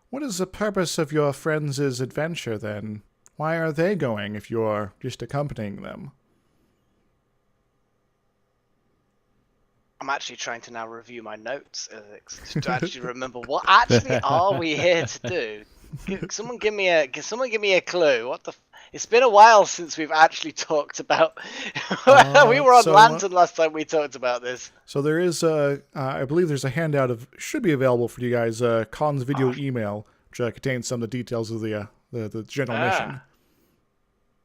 What is the purpose of your friends' adventure, then? Why are they going if you're just accompanying them? I'm actually trying to now review my notes, Izixs, to actually remember what actually are we here to do. Someone give me a clue. What the? It's been a while since we've actually talked about. We were on Lantern last time we talked about this. So there is I believe there's a handout should be available for you guys. Khan's video email, which contains some of the details of the general mission.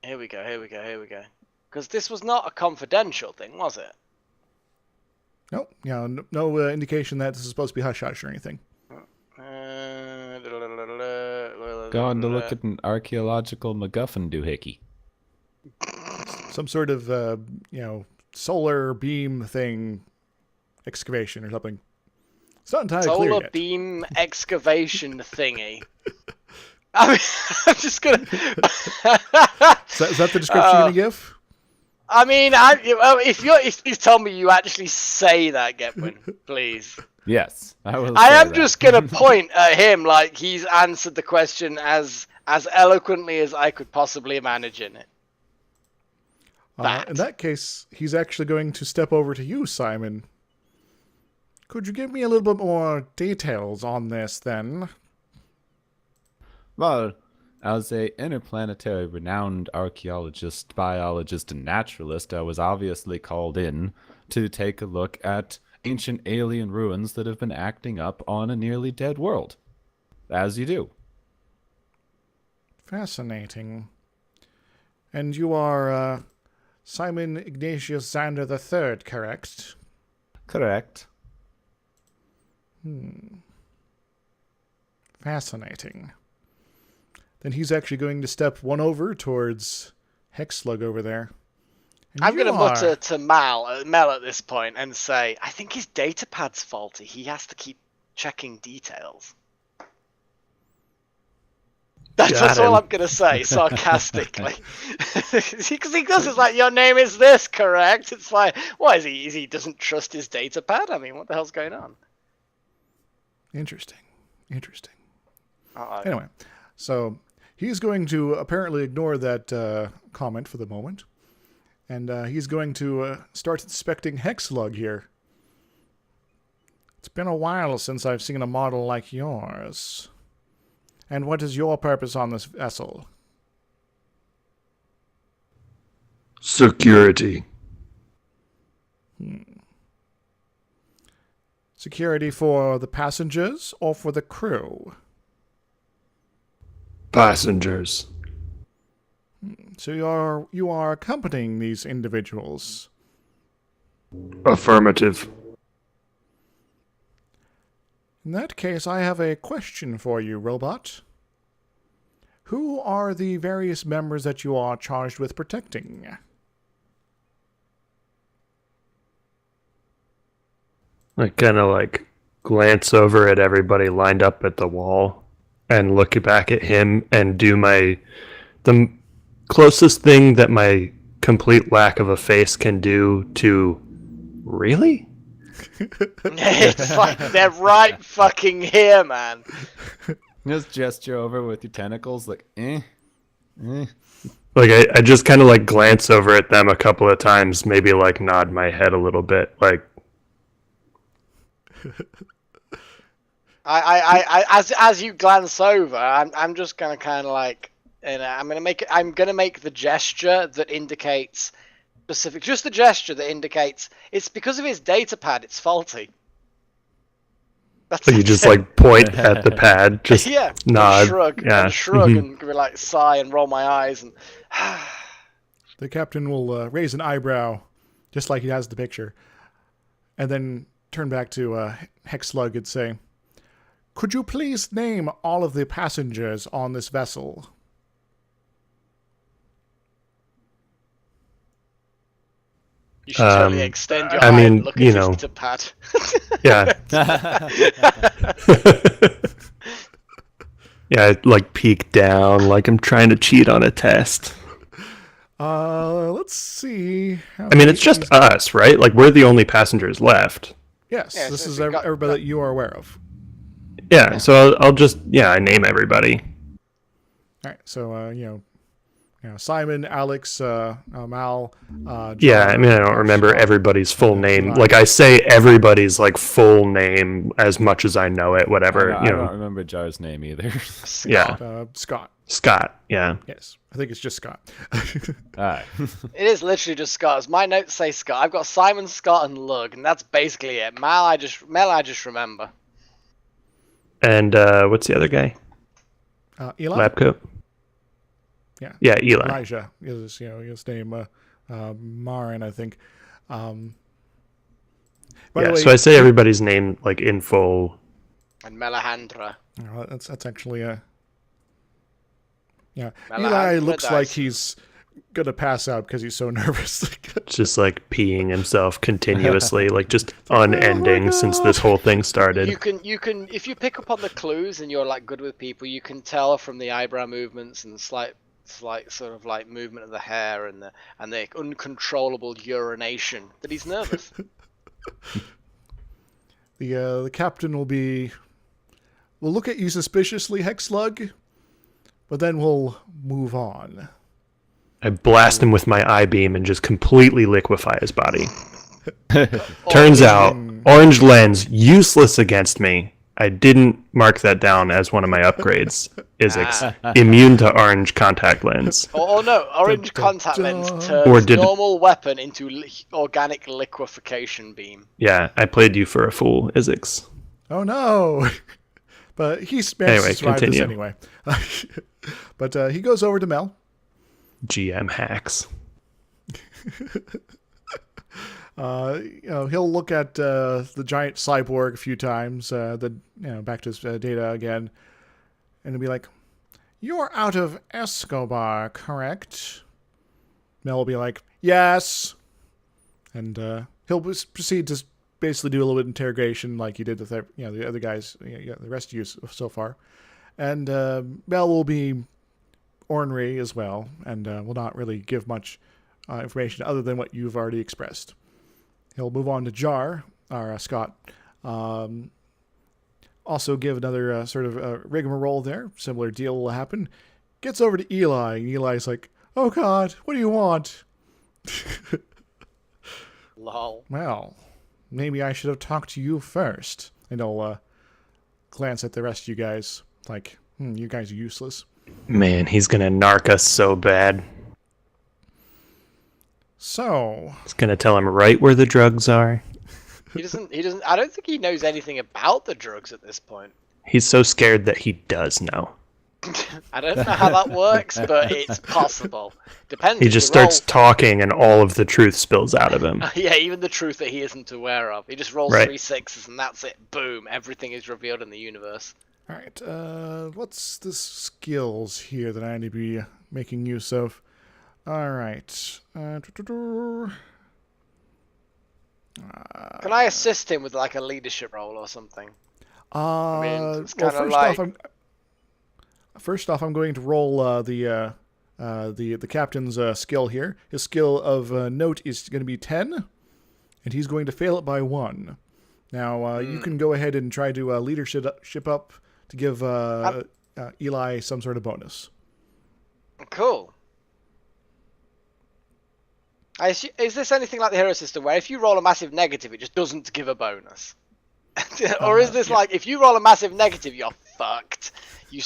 Here we go. Because this was not a confidential thing, was it? Nope. Yeah, no indication that this is supposed to be hush-hush or anything. Going to look at an archaeological MacGuffin doohickey. Some sort of, solar beam thing, excavation or something. It's not entirely clear Solar yet. beam excavation thingy. I mean, I'm just gonna. Is that the description you're gonna give? I mean, if you tell me you actually say that, Gepwin, please. Yes, I will. I am just gonna point at him like he's answered the question as eloquently as I could possibly imagine it. In that case, he's actually going to step over to you, Simon. Could you give me a little bit more details on this, then? Well, as a interplanetary renowned archaeologist, biologist, and naturalist, I was obviously called in to take a look at ancient alien ruins that have been acting up on a nearly dead world. As you do. Fascinating. And you are Simon Ignatius Xander III, correct? Correct. Fascinating. Then he's actually going to step one over towards Hexslug over there. And I'm going to mutter to Mel at this point and say, I think his data pad's faulty. He has to keep checking details. That's all I'm going to say, sarcastically. Because he does, it's like, your name is this, correct? It's like, what is he? He doesn't trust his data pad? I mean, what the hell's going on? Interesting. Uh-oh. Anyway, so he's going to apparently ignore that comment for the moment. And he's going to start inspecting Hexslug here. It's been a while since I've seen a model like yours. And what is your purpose on this vessel? Security. Security for the passengers or for the crew? Passengers. So you are accompanying these individuals. Affirmative. In that case, I have a question for you, robot. Who are the various members that you are charged with protecting? I kind of like glance over at everybody lined up at the wall and look back at him and do the closest thing that my complete lack of a face can do to really? It's like they're right fucking here, man. Just gesture over with your tentacles, like, eh. Like, I just kind of, like, glance over at them a couple of times, maybe, like, nod my head a little bit, like... As you glance over, I'm just gonna kind of like, you know, I'm gonna make the gesture that indicates specific, just the gesture that indicates it's because of his data pad. It's faulty. That's So you just, like, point at the pad, just yeah, nod. and shrug, Yeah. and shrug, Mhm. and like sigh and roll my eyes, and The captain will raise an eyebrow, just like he has the picture, and then turn back to Hexslug and say, "Could you please name all of the passengers on this vessel?" you should totally extend your I eye mean, and look you at know. his data pad. Yeah. Yeah, I, like, peek down, like I'm trying to cheat on a test. Let's see. I mean, it's just us, right? Like, we're the only passengers left. Yes, Yeah, this so is we got- everybody that you are aware of. Yeah, so I'll just, I name everybody. All right, so Simon, Alex, Mal. Yeah, I John, mean, I don't remember Scott. everybody's full name. Right. Like, I say everybody's, like, full name as much as I know it, whatever, I don't remember Jar's name either. Yeah, Scott. Scott, yeah. Yes, I think it's just Scott. Alright. It is literally just Scott. As my notes say Scott. I've got Simon, Scott, and Lug, and that's basically it. Mel, I just remember. And what's the other guy? Eli. Lab coat? Yeah. Yeah, Eli. Elijah is his name. Marin, I think. By the Yeah, way, so I say everybody's name, like, in full. And Melahandra. that's actually yeah. Well, Eli I'm looks gonna like die. he's gonna pass out because he's so nervous. Just, like, peeing himself continuously, like, just unending since this whole thing started. You can if you pick up on the clues and you're like good with people, you can tell from the eyebrow movements and slight sort of like movement of the hair and the uncontrollable urination that he's nervous. The captain will look at you suspiciously, Hexslug, but then we'll move on. I blast him with my I-beam and just completely liquefy his body. Turns out, orange lens, useless against me. I didn't mark that down as one of my upgrades. Izixs, immune to orange contact lens. Oh no, orange contact lens Or turns did- normal weapon into organic liquefaction beam. Yeah, I played you for a fool, Izixs. Oh no! But he's managed Anyway, to survive this continue. anyway. But he goes over to Mel. GM hacks. He'll look at the giant cyborg a few times, then back to his data again, and he'll be like, "You're out of Escobar, correct?" Mel will be like, "Yes," and he'll proceed to basically do a little bit of interrogation, like he did with the other guys, the rest of you so far, and Mel will be ornery as well, and will not really give much information other than what you've already expressed. He'll move on to Jar, or Scott. Also give another sort of rigmarole there. Similar deal will happen. Gets over to Eli, and Eli's like, "Oh God, what do you want?" Lol. Well, maybe I should have talked to you first. And I'll glance at the rest of you guys, like, you guys are useless. Man, he's gonna narc us so bad. So, He's gonna tell him right where the drugs are. He doesn't. I don't think he knows anything about the drugs at this point. He's so scared that he does know. I don't know how that works, but it's possible. Depends. He if just you roll- starts talking and all of the truth spills out of him. Yeah, even the truth that he isn't aware of. He just rolls Right. 3 6s and that's it. Boom. Everything is revealed in the universe. All right. What's the skills here that I need to be making use of? All right. Can I assist him with like a leadership role or something? mean, it's Well, kinda first off, I'm going to roll the captain's skill here. His skill of note is going to be 10, and he's going to fail it by 1. Now, you can go ahead and try to leadership up to give Eli some sort of bonus. Cool. Is this anything like the hero system where if you roll a massive negative, it just doesn't give a bonus? Or is this like if you roll a massive negative, you're fucked? You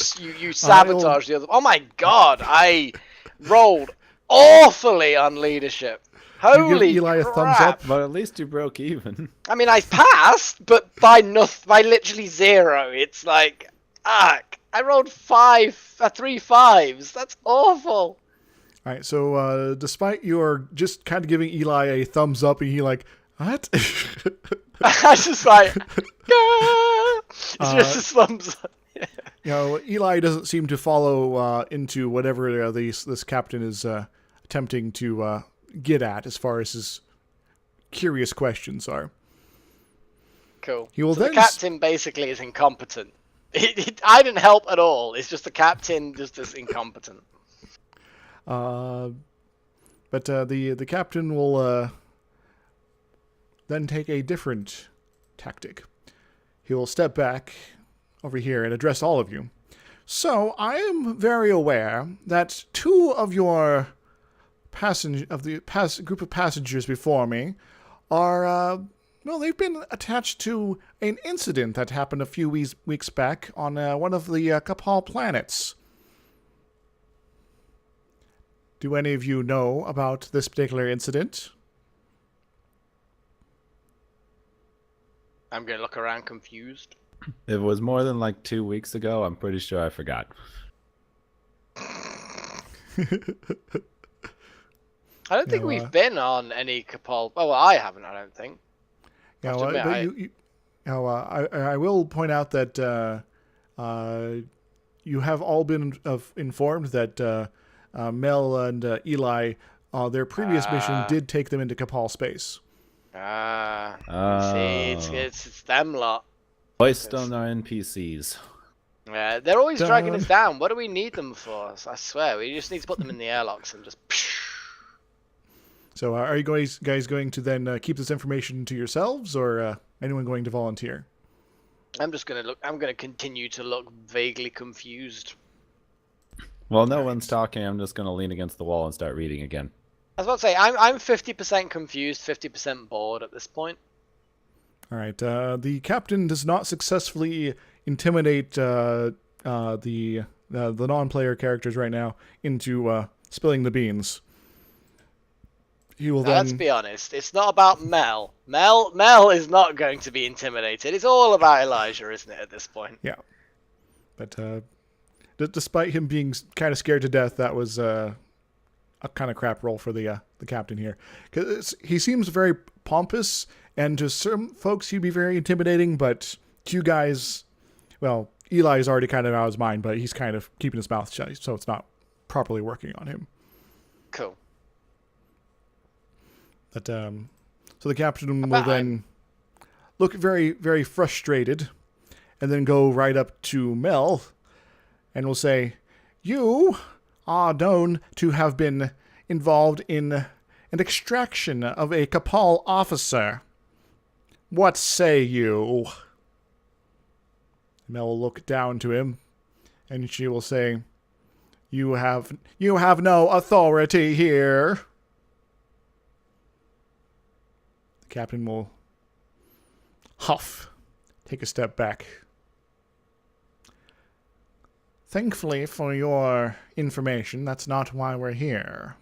sabotage the other. Oh my god! I rolled awfully on leadership. Holy you give Eli crap. a thumbs up. But at least you broke even. I mean, I passed, but by literally 0. It's like, I rolled 3 5s. That's awful. All right, so despite your just kind of giving Eli a thumbs up, and he like, what? I was just like, it's just a thumbs up. You know, Eli doesn't seem to follow into whatever this captain is attempting to get at as far as his curious questions are. Cool. He will so then the captain basically is incompetent. I didn't help at all. It's just the captain just is incompetent. But the captain will then take a different tactic. He will step back over here and address all of you. So I am very aware that 2 of your group of passengers before me are they've been attached to an incident that happened a few weeks back on one of the Capal planets. Do any of you know about this particular incident? I'm gonna look around confused. If it was more than like 2 weeks ago, I'm pretty sure I forgot. I don't think we've been on any Capal. Oh, well, I haven't. I don't think. Yeah, Have to admit, I will point out that you have all been informed that Mel and Eli, their previous mission did take them into Capal space. See, it's them lot. Hoist on our NPCs. Yeah, they're always dragging us down. What do we need them for? I swear, we just need to put them in the airlocks and just. So, are you guys going to then keep this information to yourselves, or anyone going to volunteer? I'm just gonna look. I'm gonna continue to look vaguely confused. Well, no one's talking. I'm just gonna lean against the wall and start reading again. I was about to say I'm 50% confused, 50% bored at this point. All right. The captain does not successfully intimidate the non-player characters right now into spilling the beans. He will Now, let's be honest. It's not about Mel. Mel is not going to be intimidated. It's all about Elijah, isn't it? At this point. Yeah. But despite him being kind of scared to death, that was a kind of crap roll for the captain here, because he seems very pompous, and to some folks he'd be very intimidating, but to you guys, well, Eli is already kind of out of his mind, but he's kind of keeping his mouth shut, so it's not properly working on him. Cool. But so the captain will then look very, very frustrated, and then go right up to Mel, and will say, "You are known to have been involved in an extraction of a Capal officer. What say you?" Mel will look down to him, and she will say, You have no authority here." The captain will huff, take a step back. "Thankfully for your information, that's not why we're here.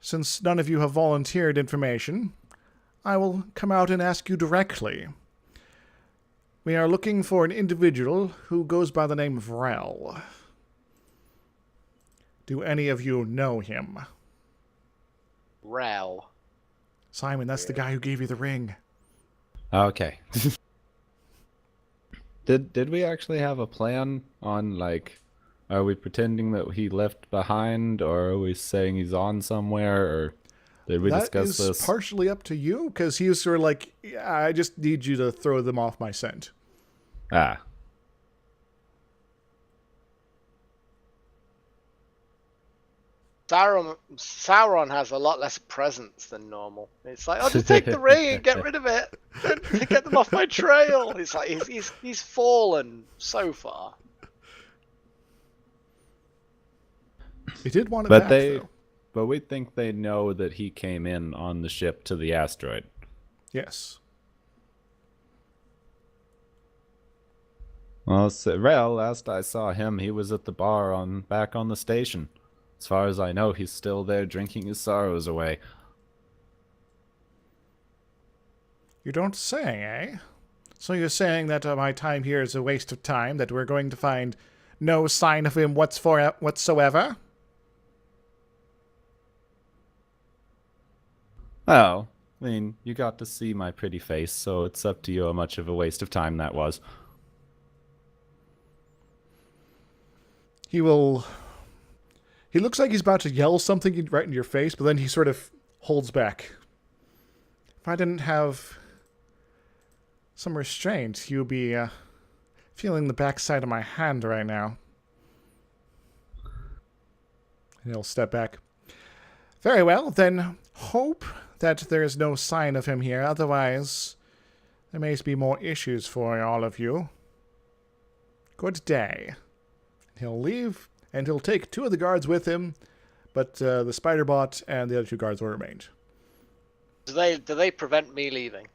since none of you have volunteered information, I will come out and ask you directly. We are looking for an individual who goes by the name of Rel. Do any of you know him? Rel. Simon, that's the guy who gave you the ring. Okay. Did we actually have a plan on, like, are we pretending that he left behind, or are we saying he's on somewhere, or did we discuss That this? is partially up to you, because he was sort of like, yeah, I just need you to throw them off my scent. Ah. Sauron has a lot less presence than normal. It's like, I'll just take the ring and get rid of it. And get them off my trail. It's like he's fallen so far. He did want it back, But though. but we think they know that he came in on the ship to the asteroid. Yes. Well, Rel, last I saw him, he was at the bar back on the station. As far as I know, he's still there drinking his sorrows away. You don't say, eh? So you're saying that my time here is a waste of time, that we're going to find no sign of him whatsoever? Oh, I mean, you got to see my pretty face, so it's up to you how much of a waste of time that was. He looks like he's about to yell something right in your face, but then he sort of holds back. If I didn't have some restraint, you'd be feeling the backside of my hand right now. And he'll step back. Very well, then hope that there is no sign of him here. Otherwise, there may be more issues for all of you. Good day. He'll leave, and he'll take 2 of the guards with him, but the spider bot and the other 2 guards will remain. Do they prevent me leaving?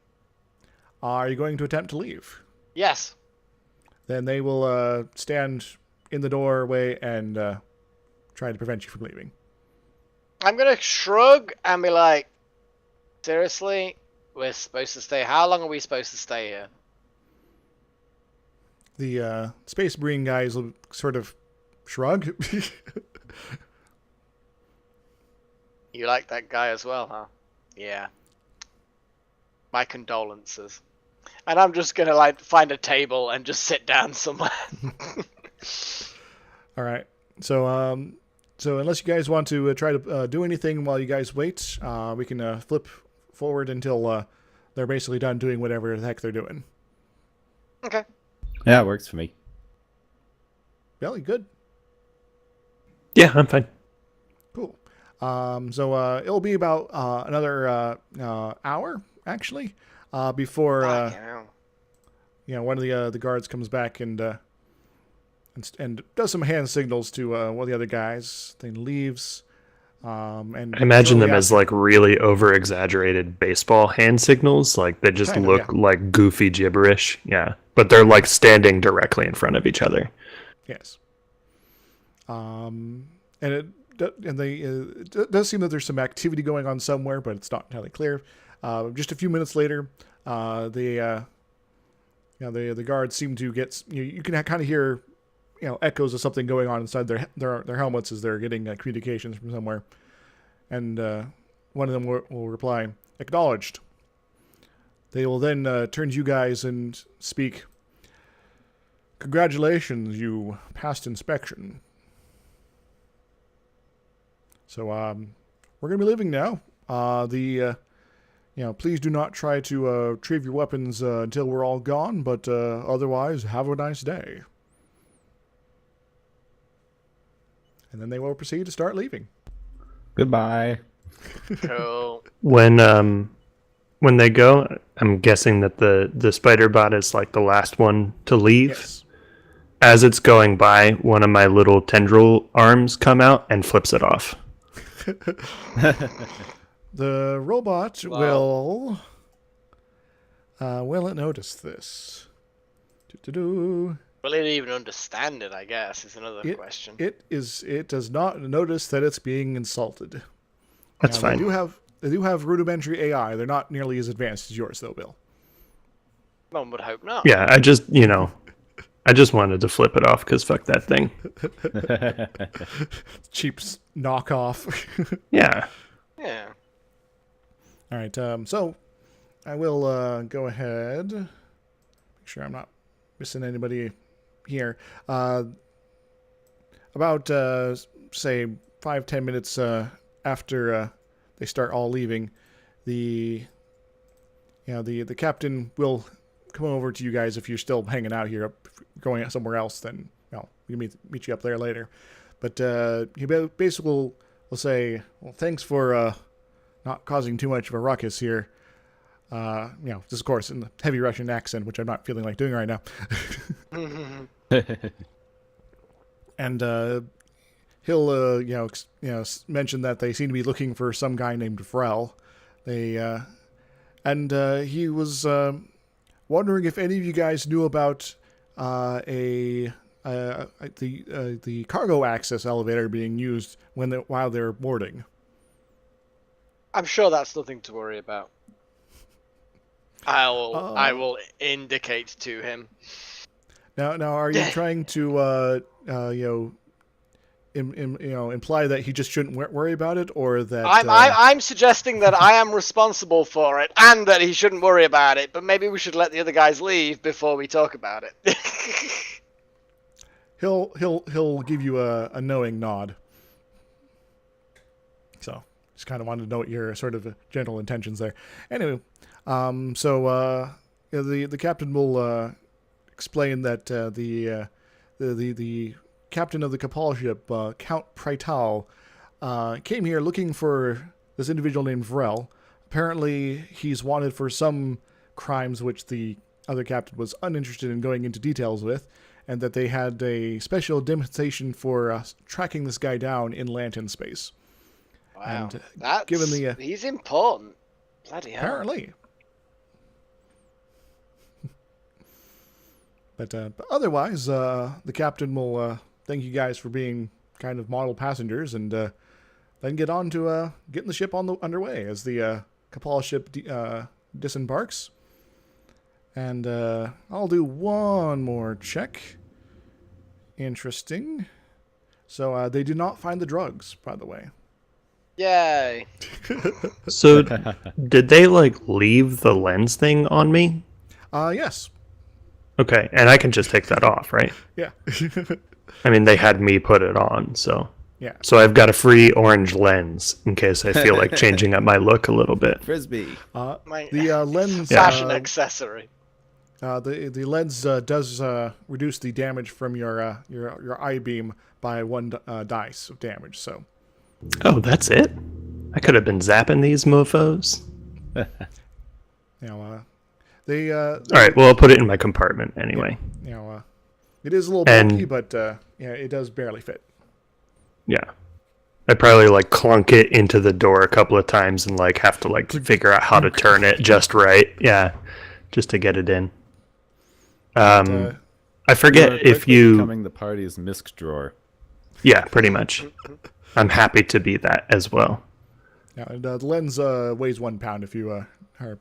Are you going to attempt to leave? Yes. Then they will stand in the doorway and try to prevent you from leaving. I'm gonna shrug and be like, seriously? We're supposed to stay. How long are we supposed to stay here? The Space Marine guys will sort of shrug. You like that guy as well, huh? Yeah. My condolences. And I'm just gonna like find a table and just sit down somewhere. All right. So so unless you guys want to try to do anything while you guys wait, we can flip forward until they're basically done doing whatever the heck they're doing. Okay. Yeah, it works for me. Billy, good. Yeah, I'm fine. Cool. So it'll be about another hour, actually, before Fucking hell. one of the guards comes back and does some hand signals to one of the other guys. Then leaves. And I imagine them shortly as like really over exaggerated baseball hand signals, like they just Kind of, look yeah. like goofy gibberish. Yeah, but they're like standing directly in front of each other. Yes. And it does seem that there's some activity going on somewhere, but it's not entirely clear. Just a few minutes later, the guards seem to get you can kind of hear echoes of something going on inside their helmets as they're getting communications from somewhere, and one of them will reply, "Acknowledged." They will then turn to you guys and speak. "Congratulations, you passed inspection. So we're gonna be leaving now. Please do not try to retrieve your weapons until we're all gone. But otherwise, have a nice day." And then they will proceed to start leaving. Goodbye. Cool. When they go, I'm guessing that the spider bot is like the last one to leave. Yes. As it's going by, one of my little tendril arms come out and flips it off. The robot Wow. will it notice this? Do-do-do. Will it even understand it, I guess, is another question. It does not notice that it's being insulted. That's Now, fine. they do have rudimentary AI. They're not nearly as advanced as yours, though, Bill. One would hope not. Yeah, I just wanted to flip it off because fuck that thing. Cheap knockoff. Yeah. Yeah. All right. So I will go ahead. Make sure I'm not missing anybody here. About say 5-10 minutes after they start all leaving, the captain will come over to you guys if you're still hanging out here. Going somewhere else, then we can meet you up there later. But he basically will say, "Well, thanks for not causing too much of a ruckus here." Just of course in the heavy Russian accent, which I'm not feeling like doing right now. And he'll mention that they seem to be looking for some guy named Vrel. He was wondering if any of you guys knew about the cargo access elevator being used while they're boarding. I'm sure that's nothing to worry about. I will indicate to him. Now, are you trying to imply that he just shouldn't worry about it, or that I'm suggesting that I am responsible for it and that he shouldn't worry about it, but maybe we should let the other guys leave before we talk about it. he'll give you a knowing nod. So just kind of wanted to know what your sort of general intentions there. Anyway, the captain will explain that the captain of the Capal ship, Count Prytal, came here looking for this individual named Vrel. Apparently, he's wanted for some crimes which the other captain was uninterested in going into details with, and that they had a special dispensation for tracking this guy down in Lantern space. Wow, and given he's important. Bloody hell. Apparently. But otherwise, the captain will thank you guys for being kind of model passengers, and then get on to getting the ship underway as the Capal ship disembarks. And I'll do one more check. Interesting. So they do not find the drugs, by the way. Yay. So did they leave the lens thing on me? Yes. Okay, and I can just take that off, right? Yeah. I mean, they had me put it on, so. Yeah. So I've got a free orange lens in case I feel like changing up my look a little bit. Frisbee. The lens fashion accessory. The lens does reduce the damage from your eye beam by 1 dice of damage. So. Oh, that's it? I could have been zapping these mofos. All right, well, I'll put it in my compartment anyway. It is a little bulky, but it does barely fit. Yeah. I probably clunk it into the door a couple of times and have to figure out how to turn it just right. Yeah, just to get it in. I forget if you becoming the party's misc drawer. Yeah, pretty much. I'm happy to be that as well. Yeah, and the lens weighs 1 pound if you are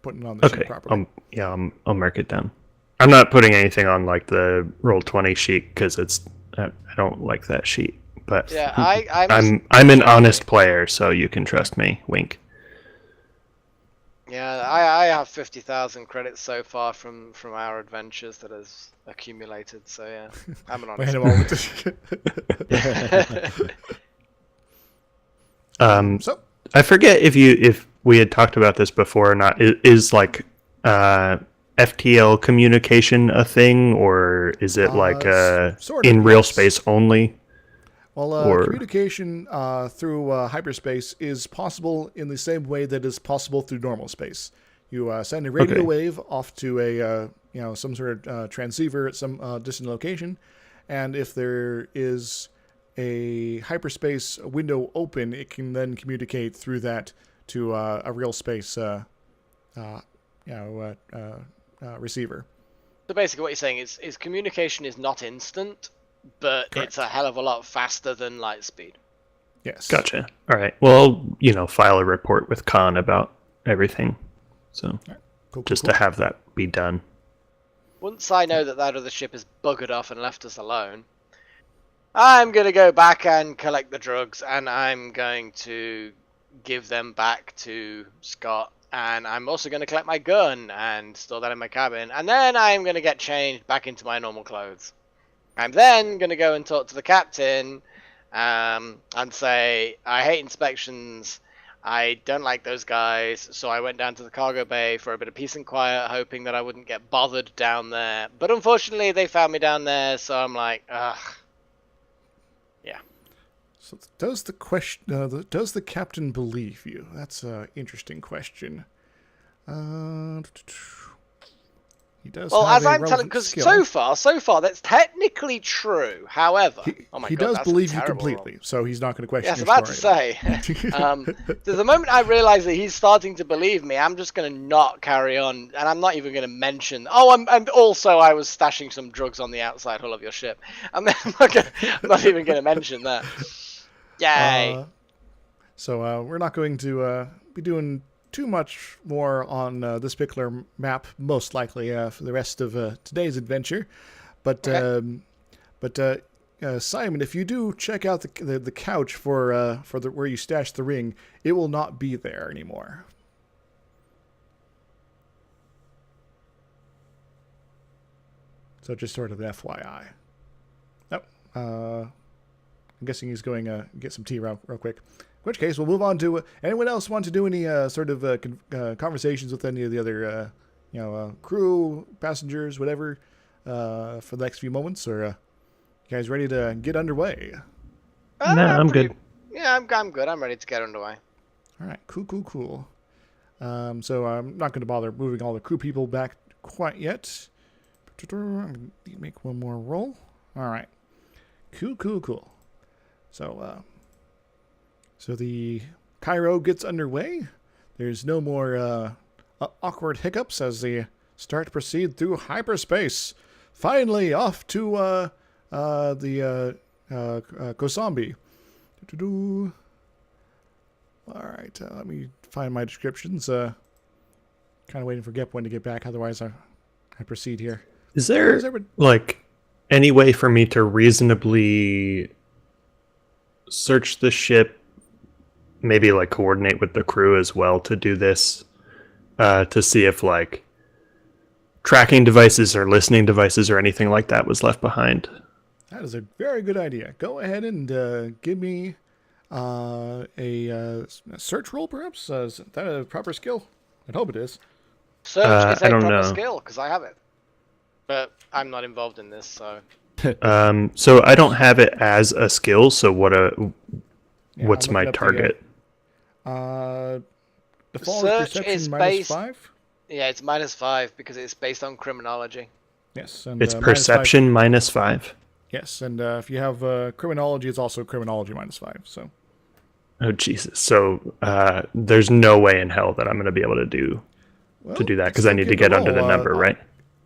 putting it on the sheet properly. I'll mark it down. I'm not putting anything on the Roll20 sheet because I don't like that sheet. But yeah, I'm an honest player, so you can trust me. Wink. Yeah, I have 50,000 credits so far from our adventures that has accumulated. So yeah, I'm an honest player. So I forget if we had talked about this before or not. Is FTL communication a thing, or is it sort of, in real space only? Well, communication through hyperspace is possible in the same way that is possible through normal space. You send a radio wave off to a some sort of transceiver at some distant location, and if there is a hyperspace window open, it can then communicate through that to a real space receiver. So basically, what you're saying is communication is not instant, but Correct. It's a hell of a lot faster than light speed. Yes. Gotcha. All right. Well, I'll, file a report with Khan about everything. So Cool, just cool. to have that be done. Once I know that other ship has buggered off and left us alone, I'm going to go back and collect the drugs, and I'm going to give them back to Scott. And I'm also going to collect my gun and store that in my cabin. And then I'm going to get changed back into my normal clothes. I'm then going to go and talk to the captain and say, I hate inspections. I don't like those guys. So I went down to the cargo bay for a bit of peace and quiet, hoping that I wouldn't get bothered down there. But unfortunately, they found me down there. So I'm like, ugh. Yeah. So does the captain believe you? That's an interesting question. He does. Well, have as a I'm telling, relevant because skill. so far, that's technically true. However, oh my he god, does that's a believe you terrible completely, roll. so he's not going to question Yeah, I was your about to story. say. The moment I realize that he's starting to believe me, I'm just going to not carry on, and I'm not even going to mention. Oh, and also I was stashing some drugs on the outside hull of your ship. I'm not even going to mention that. Yay! So we're not going to be doing too much more on this particular map, most likely for the rest of today's adventure. But Okay. Simon, if you do check out the couch for where you stashed the ring, it will not be there anymore. So just sort of an FYI. Oh, I'm guessing he's going to get some tea real quick. In which case, we'll move on to anyone else want to do any sort of conversations with any of the other, crew, passengers, whatever, for the next few moments, or you guys ready to get underway? No, I'm good. Yeah, I'm good. I'm ready to get underway. All right, cool. So I'm not going to bother moving all the crew people back quite yet. Make one more roll. All right, cool. So the Cairo gets underway. There's no more awkward hiccups as they start to proceed through hyperspace. Finally, off to the Kosambi. All right, let me find my descriptions. Kind of waiting for Gepwin to get back, otherwise I proceed here. Is there any way for me to reasonably search the ship, maybe coordinate with the crew as well to do this, to see if tracking devices or listening devices or anything like that was left behind? That is a very good idea. Go ahead and give me a search roll, perhaps. Is that a proper skill? I hope it is. Search is I a don't proper know. skill because I have it, but I'm not involved in this, so. So I don't have it as a skill. So what's I'm my looking up target? Default Search perception is minus based- 5. Yeah, it's -5 because it's based on criminology. Yes, and It's minus 5. perception -5. Yes, and if you have criminology, it's also criminology -5. So Oh Jesus! So there's no way in hell that I'm going to be able to do that because I need to get under the number, right?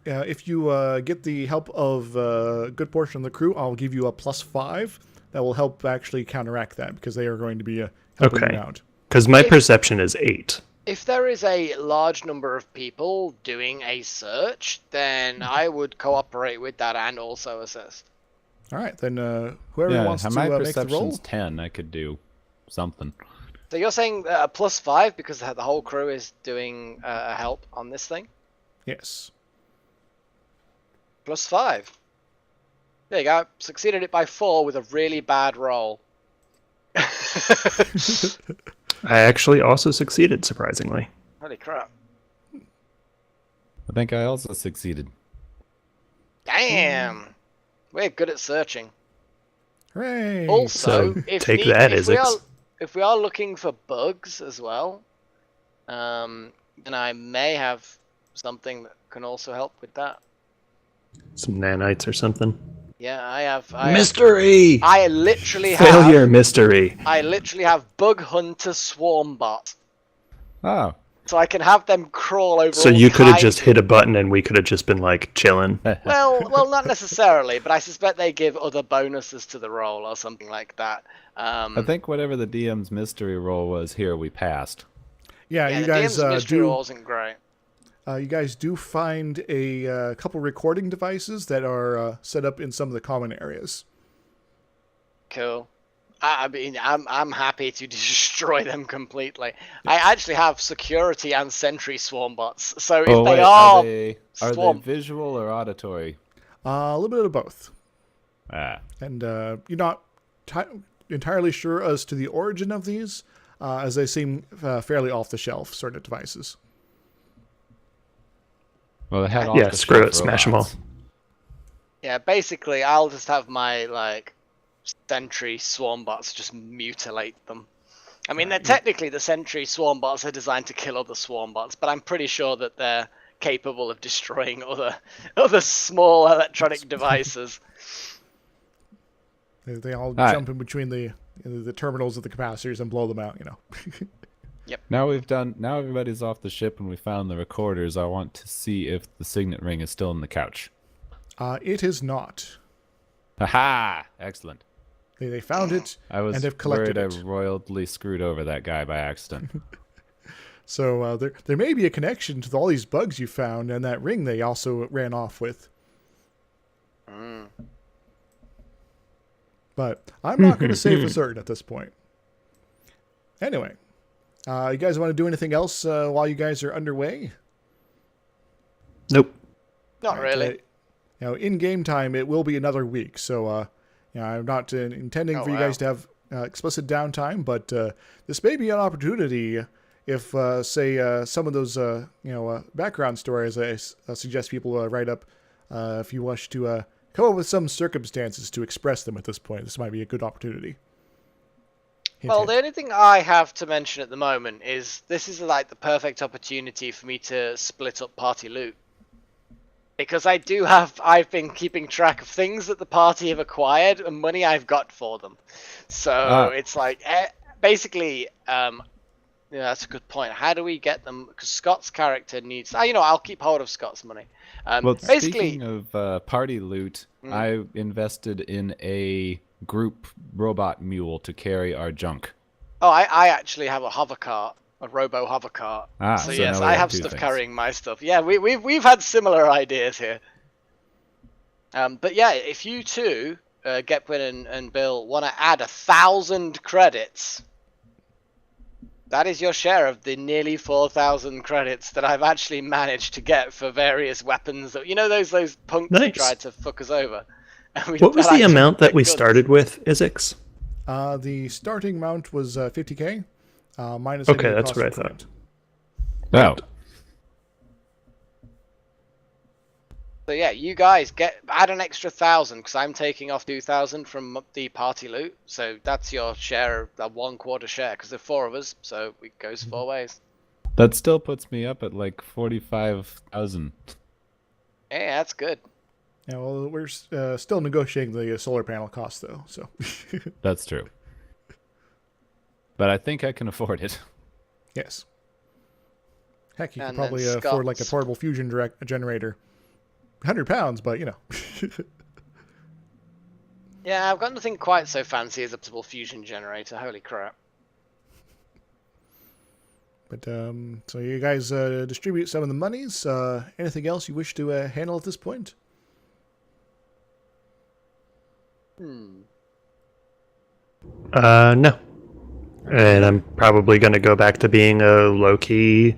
If you get the help of a good portion of the crew, I'll give you a +5. That will help actually counteract that because they are going to be helping Okay. you out. Because my perception is 8. If there is a large number of people doing a search, then I would cooperate with that and also assist. All right, then whoever wants to my make the roll. perception's 10. I could do something. So you're saying a +5 because the whole crew is doing help on this thing? Yes. +5. There you go. Succeeded it by 4 with a really bad roll. I actually also succeeded, surprisingly. Holy crap. I think I also succeeded. Damn. We're good at searching. Hooray! Also, So, if take that, Izixs. if we are looking for bugs as well, then I may have something that can also help with that. Some nanites or something. Yeah, I have. Mystery! I literally Failure mystery. I literally have Bug Hunter Swarm Bot. Oh. so I can have them crawl over. So all you could have kinds just of- hit a button and we could have just been like chilling. Well, not necessarily, but I suspect they give other bonuses to the roll or something like that. I think whatever the DM's mystery roll was here, we passed. Yeah, yeah, you the guys DM's mystery do. roll isn't great. You guys do find a couple recording devices that are set up in some of the common areas. Cool. I mean, I'm happy to destroy them completely. I actually have security and sentry swarm bots, so if they are they swarm, visual or auditory? A little bit of both. Ah, And you're not entirely sure as to the origin of these, as they seem fairly off-the-shelf sort of devices. well, they had Yeah, screw it, smash them all. yeah, basically, I'll just have my like sentry swarm bots just mutilate them. I mean, they're technically the sentry swarm bots are designed to kill other swarm bots, but I'm pretty sure that they're capable of destroying other small electronic devices. They all right. jump in between the terminals of the capacitors and blow them out. Now everybody's off the ship and we found the recorders. I want to see if the signet ring is still in the couch. It is not. Haha! Excellent. They found it I was and have collected worried it. I royally screwed over that guy by accident. So there may be a connection to all these bugs you found and that ring they also ran off with. But I'm not going to say for certain at this point. Anyway, you guys want to do anything else while you guys are underway? Nope. Not really. In game time, it will be another week. So, I'm not intending for you guys to have explicit downtime, but this may be an opportunity if, say, some of those, background stories I suggest people write up if you wish to come up with some circumstances to express them at this point. This might be a good opportunity. Hint, Well, hint. the only thing I have to mention at the moment is this is like the perfect opportunity for me to split up party loot. Because I've been keeping track of things that the party have acquired and money I've got for them. So it's like, basically, that's a good point. How do we get them? Because Scott's character needs, I'll keep hold of Scott's money. Well, Basically, speaking of party loot, I invested in a group robot mule to carry our junk. I actually have a hover cart. A robo hover cart. So so yes, now we I have have two stuff things. carrying my stuff. Yeah, we've had similar ideas here. But yeah, if you two, Gepwin and Bill, want to add 1,000 credits, that is your share of the nearly 4,000 credits that I've actually managed to get for various weapons. Those punks who Nice. tried to fuck us over. What was the amount that we started with, Izixs? The starting amount was 50K. Minus Okay, any that's cost what I of thought. equipment. Oh, So yeah, you guys add an extra 1,000 because I'm taking off 2,000 from the party loot. So that's your share, a 1/4 share, because there are 4 of us. So it goes 4 ways. that still puts me up at like 45,000. Yeah, that's good. Yeah, well, we're still negotiating the solar panel cost, though. So, That's true. But I think I can afford it. yes. Heck, you could And probably then afford like a Scott's- portable fusion generator. £100, but Yeah, I've got nothing quite so fancy as a portable fusion generator. Holy crap! But so you guys distribute some of the monies. Anything else you wish to handle at this point? No. And I'm probably going to go back to being a low-key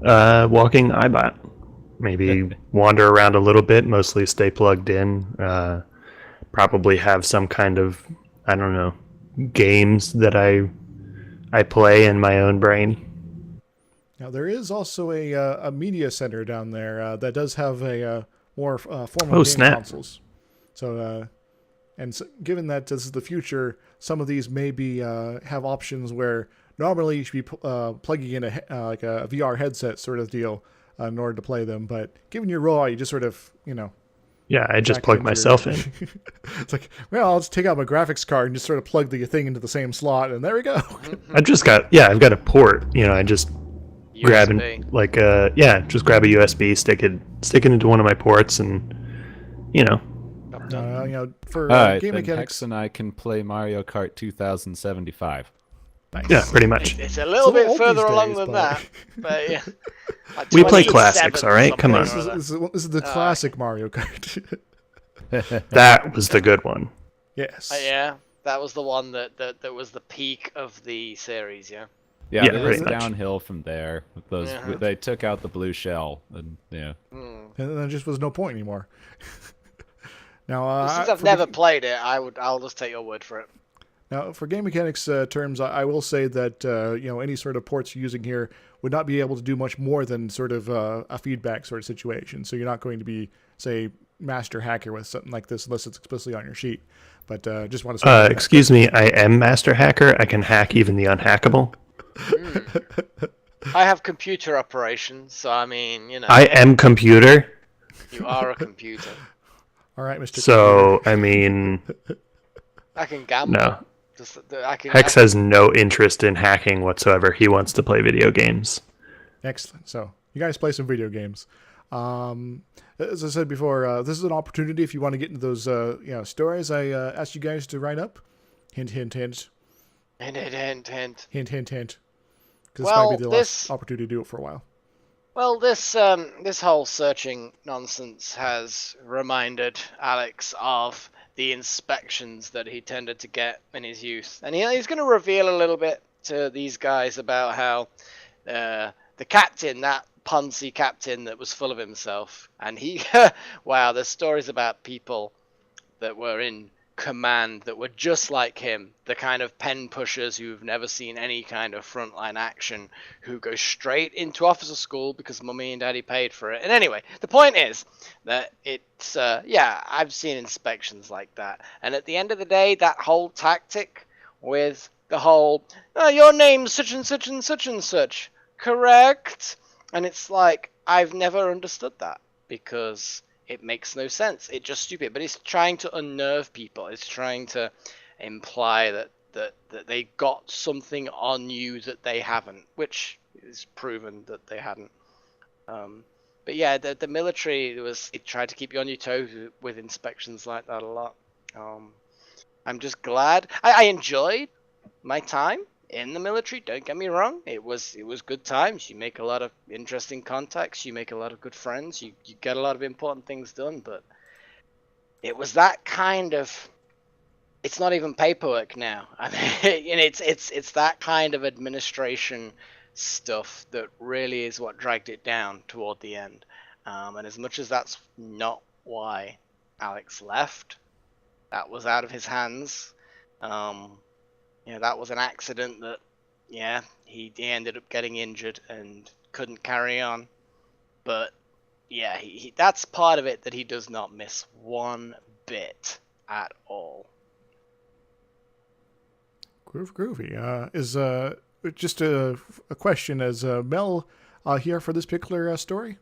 walking iBot. Maybe wander around a little bit, mostly stay plugged in. Probably have some kind of, I don't know, games that I play in my own brain. Now there is also a media center down there that does have a more formal game snap. consoles. So, given that this is the future, some of these maybe have options where normally you should be plugging in like a VR headset sort of deal in order to play them. But given your role, you just sort of Yeah, I just back plug into myself your- in. It's like, well, I'll just take out my graphics card and just sort of plug the thing into the same slot, and there we go. I've got a port. I just grabbing like just grab a USB, stick it into one of my ports, and For Alright, game then mechanics, Hex and I can play Mario Kart 2075. nice. yeah, pretty much. It's a little It's a bit little old further these along days, than but- that, but yeah. Like We play 27 classics, all right? Come on. something or This other. is the classic Mario Kart. That was the good one. Yes. Yeah, that was the one that was the peak of the series. Yeah. Yeah, Yeah, it pretty was much. downhill from there. With those, Uh-huh. they took out the blue shell, and yeah. And then there just was no point anymore. Now, Since I've for never played it, I'll just take your word for it. Now, for game mechanics terms, I will say that any sort of ports you're using here would not be able to do much more than sort of a feedback sort of situation. So you're not going to be, say, master hacker with something like this unless it's explicitly on your sheet. But just want to say, Excuse me, I am master hacker. I can hack even the unhackable. I have computer operations, so I mean, I am computer. you are a computer. all right, Mr. So I mean, I can gamble. no. I can. Hex has no interest in hacking whatsoever. He wants to play video games. Excellent. So you guys play some video games. As I said before, this is an opportunity if you want to get into those stories I asked you guys to write up. Hint, hint, hint. Hint, hint, hint, hint. Hint, hint, hint. Because Well, this might be the last opportunity to do it for a while. Well, this whole searching nonsense has reminded Alex of the inspections that he tended to get in his youth, and he's going to reveal a little bit to these guys about how the captain, that Ponzi captain that was full of himself, and he, wow, there's stories about people that were in command that were just like him, the kind of pen pushers who've never seen any kind of frontline action, who go straight into officer school because mummy and daddy paid for it. And anyway, the point is that it's I've seen inspections like that, and at the end of the day, that whole tactic with the whole your name's such and such and such and such, correct? And it's like, I've never understood that, because it makes no sense. It's just stupid. But it's trying to unnerve people. It's trying to imply that they got something on you that they haven't, which is proven that they hadn't. But yeah, the military it tried to keep you on your toes with inspections like that a lot. I'm just glad. I enjoyed my time in the military, don't get me wrong. It was good times. You make a lot of interesting contacts, you make a lot of good friends, you get a lot of important things done, but it was that kind of, it's not even paperwork now. I mean, it's that kind of administration stuff that really is what dragged it down toward the end. And as much as that's not why Alex left, that was out of his hands. That was an accident that, he ended up getting injured and couldn't carry on. But, yeah, that's part of it that he does not miss one bit at all. Groovy. Is just a question, is Mel here for this particular story?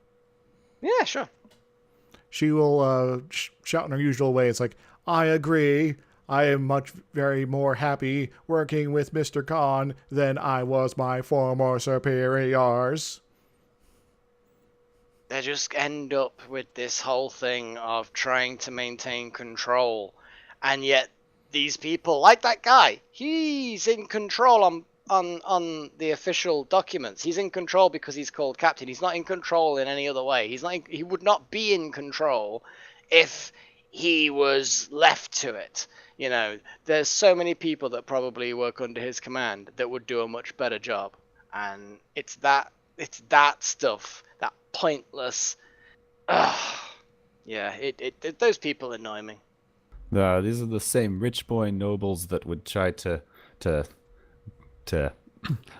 Yeah, sure. She will shout in her usual way. It's like, I agree. I am very more happy working with Mr. Khan than I was my former superiors. They just end up with this whole thing of trying to maintain control, and yet these people, like that guy, he's in control on the official documents. He's in control because he's called captain. He's not in control in any other way. He would not be in control if he was left to it. There's so many people that probably work under his command that would do a much better job, and it's that stuff, that pointless. Those people annoy me. These are the same rich boy nobles that would try to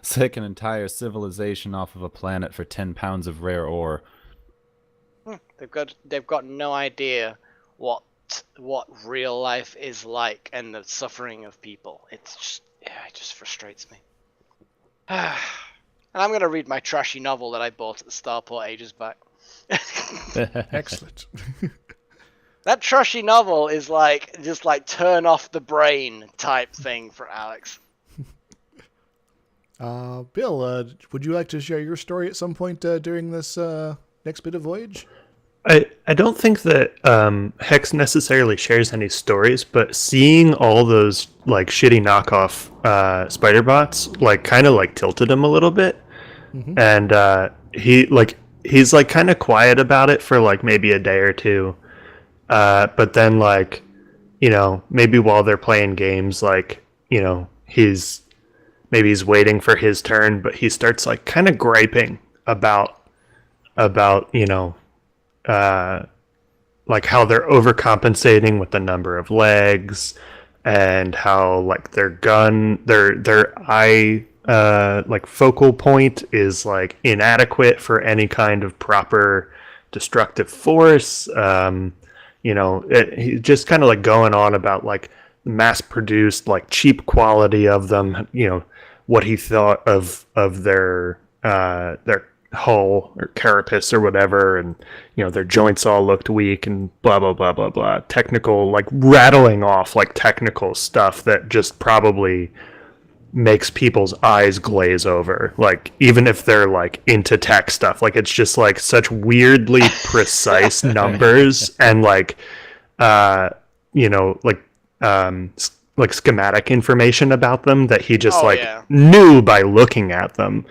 sick an entire civilization off of a planet for 10 pounds of rare ore. They've got no idea what real life is like and the suffering of people. It just frustrates me. And I'm going to read my trashy novel that I bought at the Starport ages back. Excellent. That trashy novel is just like turn off the brain type thing for Alex. Bill, would you like to share your story at some point during this next bit of voyage? I don't think that Hex necessarily shares any stories, but seeing all those like shitty knockoff spider bots like kind of like tilted him a little bit, and he's like kind of quiet about it for like maybe a day or two, but then like maybe while they're playing games, like he's waiting for his turn, but he starts like kind of griping about like how they're overcompensating with the number of legs, and how like their eye like focal point is like inadequate for any kind of proper destructive force. He's just kind of like going on about like mass produced like cheap quality of them, what he thought of their hull or carapace or whatever, and their joints all looked weak and blah blah blah blah blah, technical, like rattling off like technical stuff that just probably makes people's eyes glaze over, like even if they're like into tech stuff. Like it's just like such weirdly precise numbers and like like schematic information about them that he just knew by looking at them.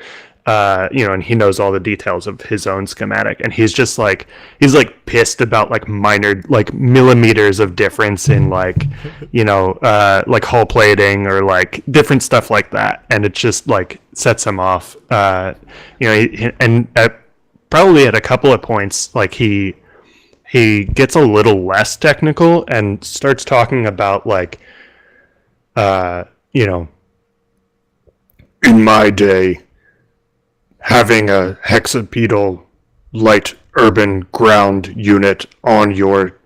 And he knows all the details of his own schematic, and he's pissed about like minor, like millimeters of difference in like, like hull plating or like different stuff like that. And it just like sets him off, and probably at a couple of points, like he gets a little less technical and starts talking about like, in my day, having a hexapedal light urban ground unit on your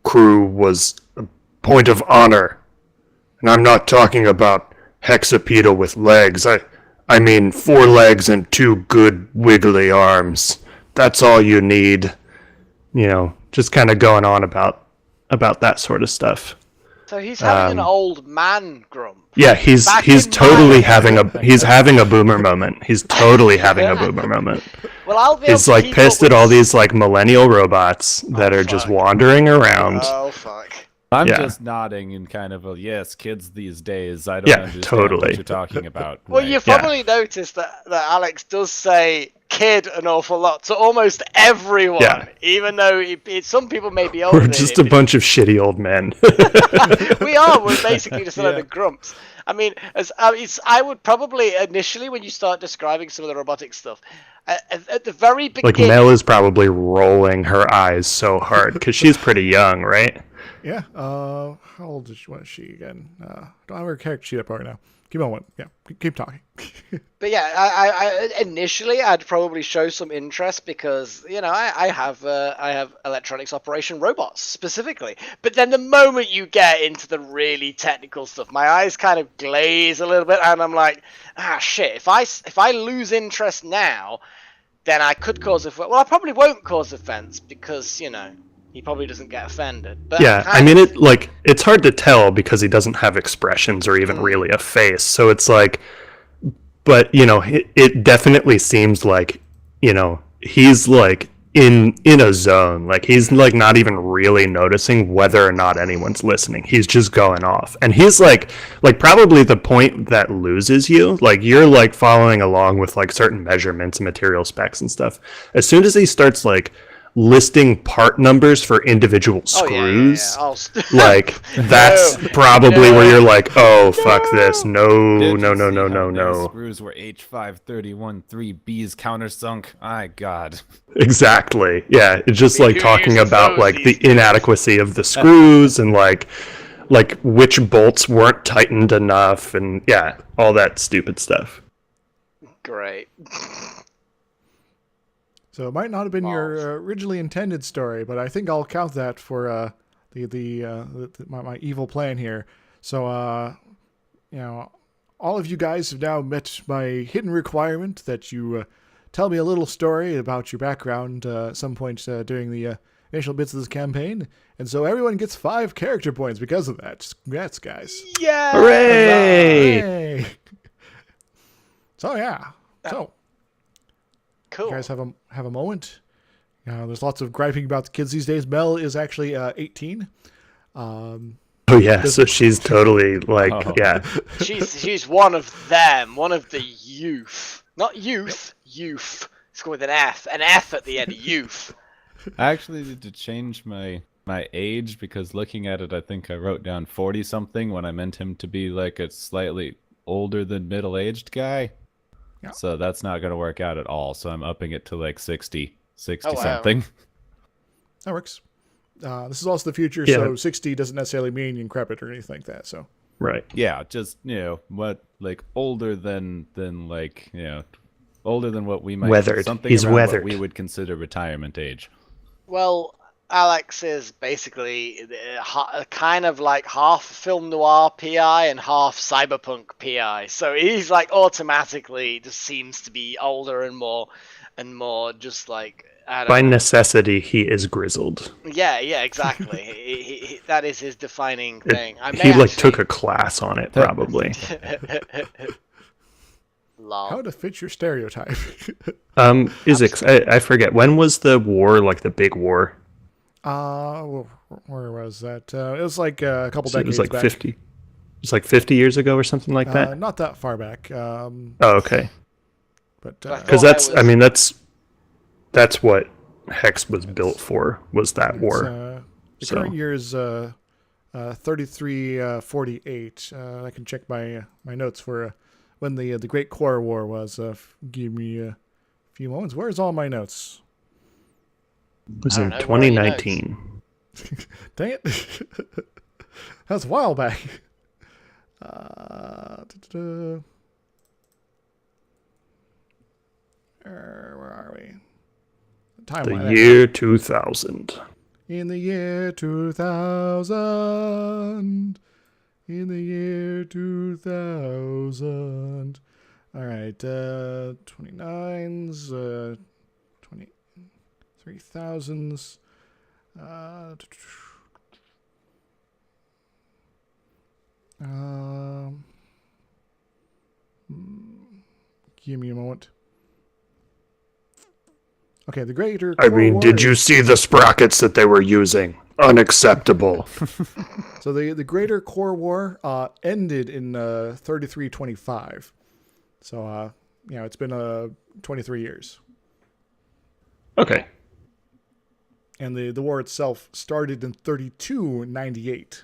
crew was a point of honor. And I'm not talking about hexapedal with legs. I mean 4 legs and 2 good wiggly arms. That's all you need. Just kind of going on about that sort of stuff. So he's having an old man grump. Yeah, he's totally having a boomer moment. He's totally having a boomer moment. Well, I'll be He's like pissed at all these like millennial robots that are just wandering around. Oh fuck. I'm just nodding and kind of yes, kids these days. I don't understand what you're talking about. Well, you've probably noticed that Alex does say kid an awful lot to almost everyone, even though some people may be older. We're just a bunch of shitty old men. We're basically just a load of grumps. I mean, I would probably initially, when you start describing some of the robotic stuff, at the very beginning, like Mel is probably rolling her eyes so hard because she's pretty young, right? Yeah. How old is she again? Don't have her character sheet up right now. Keep on. Yeah. Keep talking. But yeah, I initially I'd probably show some interest because I have electronics operation robots specifically. But then the moment you get into the really technical stuff, my eyes kind of glaze a little bit, and I'm like, shit. If I lose interest now, then I could cause offense. Well, I probably won't cause offense because he probably doesn't get offended. But yeah, I mean, it's hard to tell because he doesn't have expressions or even really a face. So it's like, but it definitely seems like he's like in a zone. Like he's like not even really noticing whether or not anyone's listening. He's just going off, and he's like probably the point that loses you. Like you're like following along with like certain measurements and material specs and stuff. As soon as he starts like listing part numbers for individual screws, like that's probably where you're like, oh fuck this, no. Screws were H531 3B's countersunk. My god. Exactly. Yeah, it's just like talking about like the inadequacy of the screws and like which bolts weren't tightened enough and all that stupid stuff. Great. So it might not have been your originally intended story, but I think I'll count that for my evil plan here. So all of you guys have now met my hidden requirement that you tell me a little story about your background at some point during the initial bits of this campaign, and so everyone gets 5 character points because of that. Congrats, guys! Yeah! Hooray! So yeah. So Cool. you guys have a moment. There's lots of griping about the kids these days. Mel is actually 18. Oh yeah, so she's totally like, yeah. She's one of them, one of the youth. Not youth, youth. It's called with an F at the end, youth. I actually need to change my age because looking at it, I think I wrote down 40 something when I meant him to be like a slightly older than middle-aged guy. Yeah. So that's not going to work out at all. So I'm upping it to like 60 Oh, wow. something. That works. This is also the future, Yeah. so 60 doesn't necessarily mean increpid or anything like that. So Right. Yeah, just what like older than like older than what we might Weathered. something He's around weathered. what we would consider retirement age. Well, Alex is basically kind of like half film noir PI and half cyberpunk PI. So he's like automatically just seems to be older and more just like, I don't By know. necessity, he is grizzled. Yeah, exactly. he, that is his defining thing. I may He like actually- took a class on it, probably. Lol. how to fit your stereotype? Izixs, I forget, when was the war, like the big war? Where was that? It was like a couple So it decades was like back. 50. It was like 50 years ago or something like that. Not that far back. Oh, okay. But Because that's what Hex was built for, was that war. the So- current year is 3348. I can check my notes for when the Great Core War was. Give me a few moments. Where's all my notes? It was I in don't know, where are your 2019. Dang it. That's a while back. Where are we? Timeline. The year 2000. In the year 2000. In the year 2000. All right. 29s. 23,000s. Give me a moment. Okay, the Greater I Core mean, War did is- you see the sprockets that they were using? Unacceptable. So the Greater Core War ended in 3325. So it's been 23 years, Okay. and the war itself started in 3298.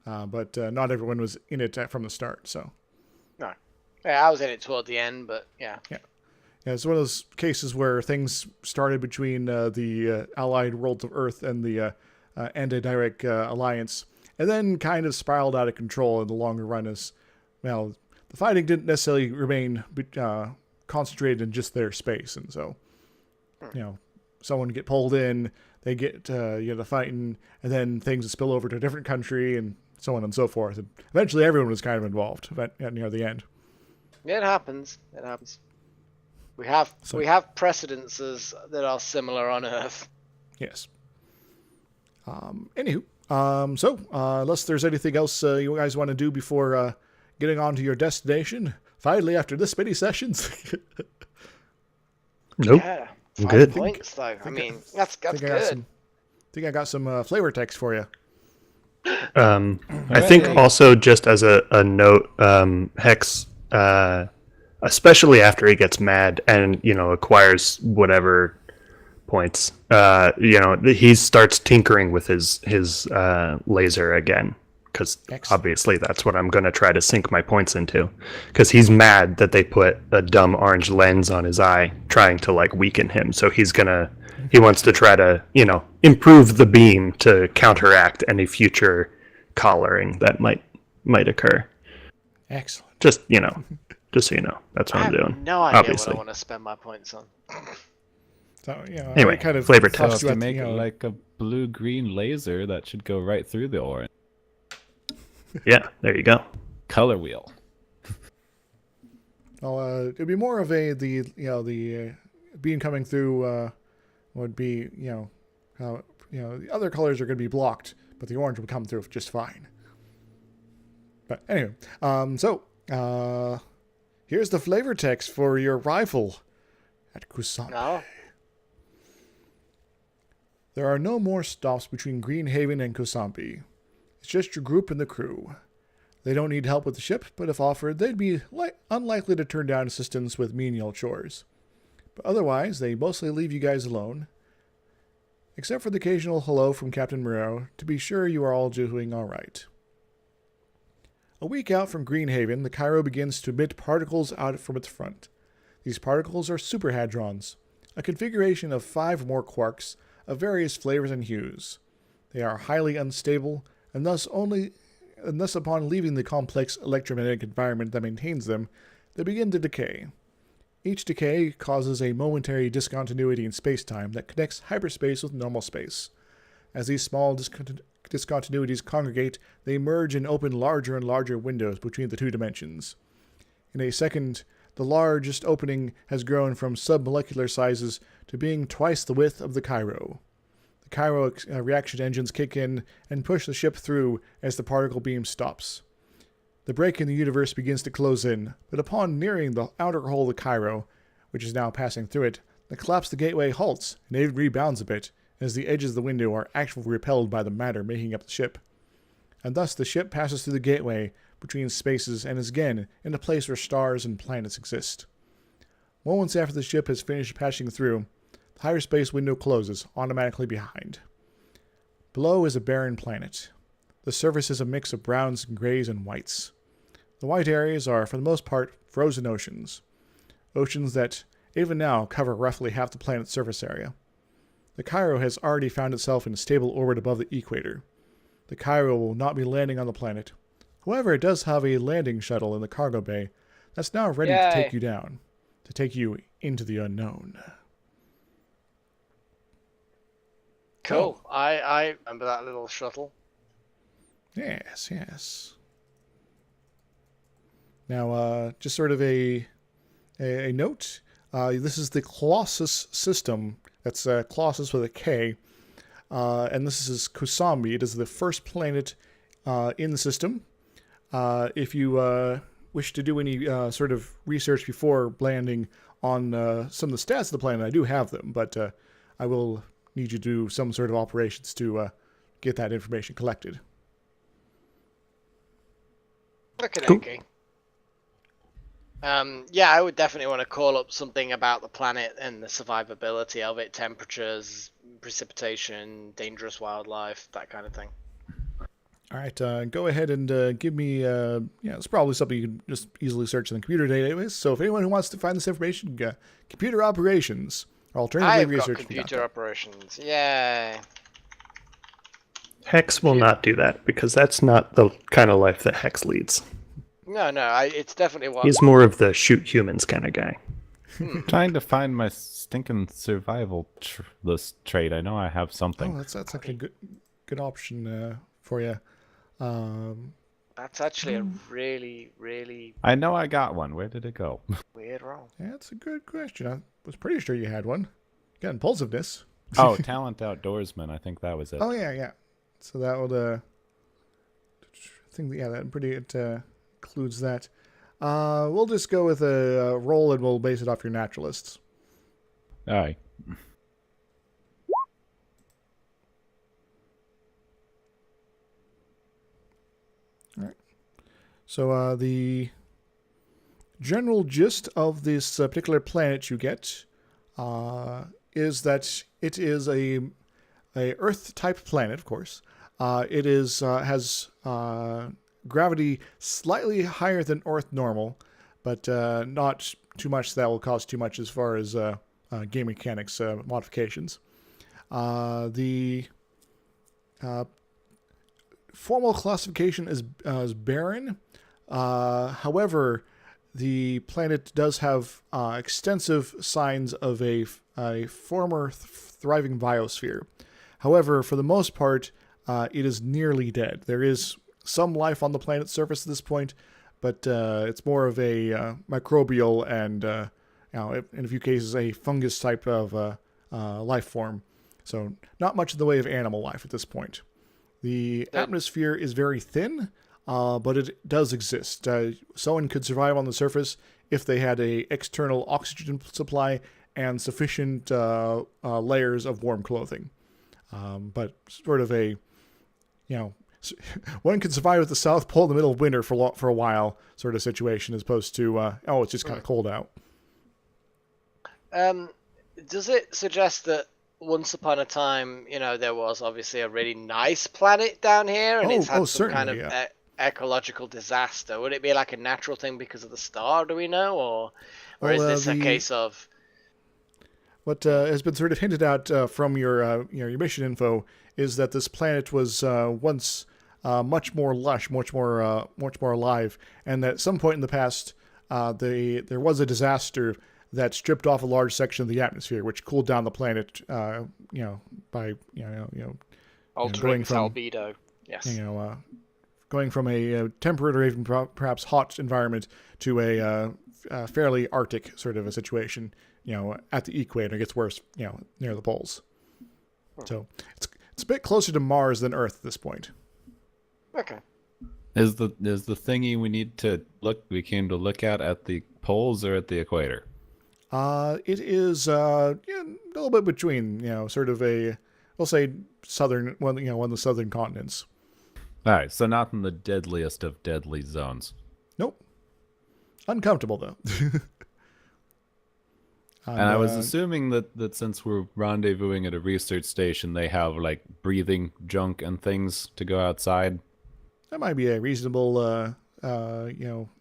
But not everyone was in it from the start. So No. Yeah, I was in it toward the end, but yeah. yeah, it's one of those cases where things started between the allied worlds of Earth and the Anti-Direct Alliance, and then kind of spiraled out of control in the longer run. As well, the fighting didn't necessarily remain concentrated in just their space, and so someone would get pulled in, they get the fighting, and then things would spill over to a different country, and so on and so forth. And eventually, everyone was kind of involved near the end. It happens. It happens. We have precedences that are similar on Earth. Yes. Anywho, so unless there's anything else you guys want to do before getting on to your destination, finally after this many sessions. Nope. Yeah. I'm 5 good. points though. I mean, that's think good. I got some flavor text for you. I think also just as a note, Hex, especially after he gets mad and acquires whatever points, he starts tinkering with his laser again, because Excellent. obviously that's what I'm going to try to sink my points into, because he's mad that they put a dumb orange lens on his eye trying to like weaken him, so he wants to try to improve the beam to counteract any future collaring that might occur. Excellent. Just so you know, that's what I I'm have doing. no idea obviously. what I want to spend my points on. So Anyway, I kind of flavor tossed text. you To at, make it like a blue-green laser that should go right through the orange. Yeah, there you go. Color wheel. Well, it'd be more of the beam coming through would be how the other colors are going to be blocked, but the orange would come through just fine. But anyway, so here's the flavor text for your arrival at Kusambi. No. There are no more stops between Greenhaven and Kusambi. It's just your group and the crew. They don't need help with the ship, but if offered, they'd be unlikely to turn down assistance with menial chores. But otherwise, they mostly leave you guys alone. Except for the occasional hello from Captain Moreau, to be sure you are all doing all right. A week out from Greenhaven, the Cairo begins to emit particles out from its front. These particles are superhadrons, a configuration of 5 or more quarks of various flavors and hues. They are highly unstable, and thus upon leaving the complex electromagnetic environment that maintains them, they begin to decay. Each decay causes a momentary discontinuity in space-time that connects hyperspace with normal space. As these small discontinuities congregate, they merge and open larger and larger windows between the 2 dimensions. In a second, the largest opening has grown from submolecular sizes to being twice the width of the Cairo. The Cairo reaction engines kick in and push the ship through as the particle beam stops. The break in the universe begins to close in, but upon nearing the outer hull of the Cairo, which is now passing through it, the collapsed gateway halts and even rebounds a bit, as the edges of the window are actually repelled by the matter making up the ship. And thus the ship passes through the gateway between spaces and is again in a place where stars and planets exist. Moments after the ship has finished passing through, the hyperspace window closes, automatically behind. Below is a barren planet. The surface is a mix of browns, grays, and whites. The white areas are, for the most part, frozen oceans. Oceans that, even now, cover roughly half the planet's surface area. The Cairo has already found itself in a stable orbit above the equator. The Cairo will not be landing on the planet. However, it does have a landing shuttle in the cargo bay that's now ready to take you down, to take you into the unknown. Cool. I remember that little shuttle. Yes, yes. Now, just sort of a note. This is the Colossus system. That's Colossus with a K. And this is Kusambi. It is the first planet in the system. If you wish to do any sort of research before landing on some of the stats of the planet, I do have them, but I will need you to do some sort of operations to get that information collected. Okay. Yeah, I would definitely want to call up something about the planet and the survivability of it, temperatures, precipitation, dangerous wildlife, that kind of thing. All right, go ahead and give me, it's probably something you can just easily search in the computer database. So if anyone who wants to find this information, computer operations, or alternatively research. I've got computer operations, yay. Hex will not do that, because that's not the kind of life that Hex leads. No, it's definitely what... He's more of the shoot humans kind of guy. Trying to find my stinking survival trait. I know I have something. Oh, that's actually a good option for you. That's actually a really, really... I know I got one. Where did it go? weird roll. Yeah, that's a good question. I was pretty sure you had one. You got impulsiveness. Oh, talent outdoorsman. I think that was it. Oh, yeah. So that would, I think, that pretty... It includes that. We'll just go with a roll and we'll base it off your naturalists. All right. So the general gist of this particular planet you get is that it is a Earth-type planet, of course. It has gravity slightly higher than Earth normal, but not too much that will cause too much as far as game mechanics modifications. The formal classification is barren. However, the planet does have extensive signs of a former thriving biosphere. However, for the most part, it is nearly dead. There is some life on the planet's surface at this point, but it's more of a microbial and, in a few cases, a fungus type of life form. So not much in the way of animal life at this point. The atmosphere is very thin, but it does exist. Someone could survive on the surface if they had a external oxygen supply and sufficient layers of warm clothing. But sort of a, one can survive at the South Pole in the middle of winter for a while sort of situation, as opposed to, it's just kind of cold out. Does it suggest that once upon a time, there was obviously a really nice planet down here, and it's had some kind of ecological disaster? Would it be like a natural thing because of the star? Do we know, or is this a case of? What has been sort of hinted at from your mission info is that this planet was once much more lush, much more alive, and that at some point in the past, there was a disaster that stripped off a large section of the atmosphere, which cooled down the planet, by altering its albedo. Yes. Going from a temperate or even perhaps hot environment to a fairly Arctic sort of a situation. At the equator, it gets worse. Near the poles. So it's a bit closer to Mars than Earth at this point. Okay. Is the thingy we came to look at the poles or at the equator? It is a little bit between, sort of we'll say southern one of the southern continents. All right, so not in the deadliest of deadly zones. Nope. Uncomfortable though. And I was assuming that since we're rendezvousing at a research station, they have like breathing junk and things to go outside. That might be a reasonable,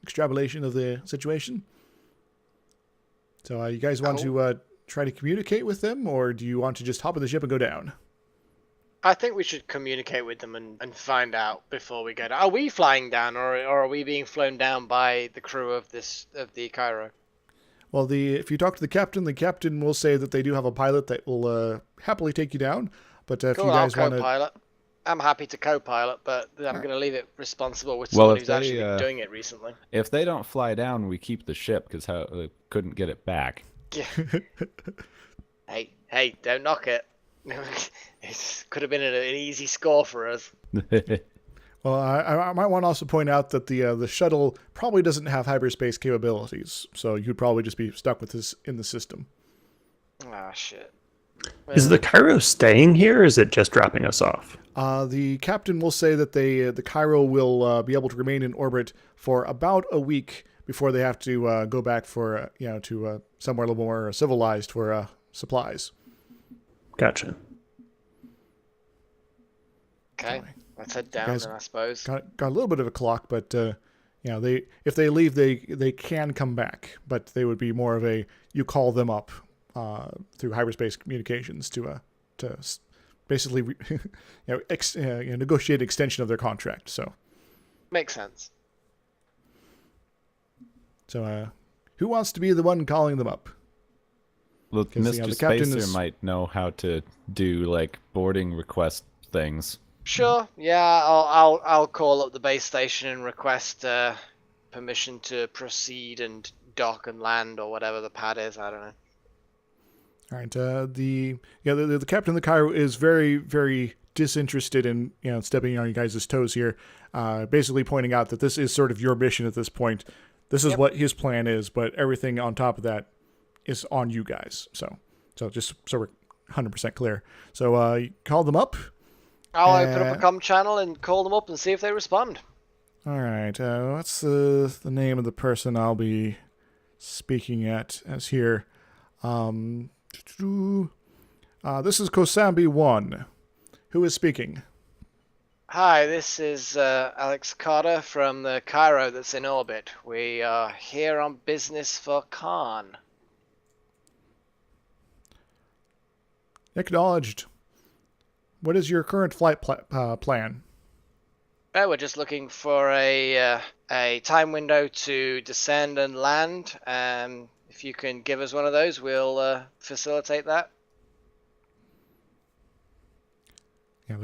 extrapolation of the situation. So, you guys want to try to communicate with them, or do you want to just hop on the ship and go down? I think we should communicate with them and find out before we go down. Are we flying down, or are we being flown down by the crew of the Cairo? Well, if you talk to the captain will say that they do have a pilot that will happily take you down. But if you guys want to, co-pilot. I'm happy to co-pilot, but I'm going to leave it responsible with someone who's actually been doing it recently. If they don't fly down, we keep the ship because they couldn't get it back. Yeah. Hey, don't knock it. It could have been an easy score for us. Well, I might want to also point out that the shuttle probably doesn't have hyperspace capabilities, so you'd probably just be stuck with this in the system. Ah, shit. Is the Cairo staying here, or is it just dropping us off? The captain will say that the Cairo will be able to remain in orbit for about a week before they have to go back for to somewhere a little more civilized for supplies. Gotcha. Okay, let's head down then, I suppose. Got a little bit of a clock, but if they leave, they can come back, but they would be more of you call them up through hyperspace communications to basically negotiate extension of their contract. So makes sense. So who wants to be the one calling them up? Well, Mr. Spacer might know how to do like boarding request things. Sure. Yeah, I'll call up the base station and request permission to proceed and dock and land or whatever the pad is. I don't know. All right. The captain of the Cairo is very, very disinterested in stepping on you guys' toes here. Basically pointing out that this is sort of your mission at this point. This is what his plan is, but everything on top of that is on you guys. So just so we're 100% clear. So you call them up. I'll open up a comm channel and call them up and see if they respond. All right. What's the name of the person I'll be speaking at as here? This is Kosambi 1. Who is speaking? Hi, this is Alex Carter from the Cairo that's in orbit. We are here on business for Khan. Acknowledged. What is your current flight plan? We're just looking for a time window to descend and land. If you can give us one of those, we'll facilitate that. Yeah,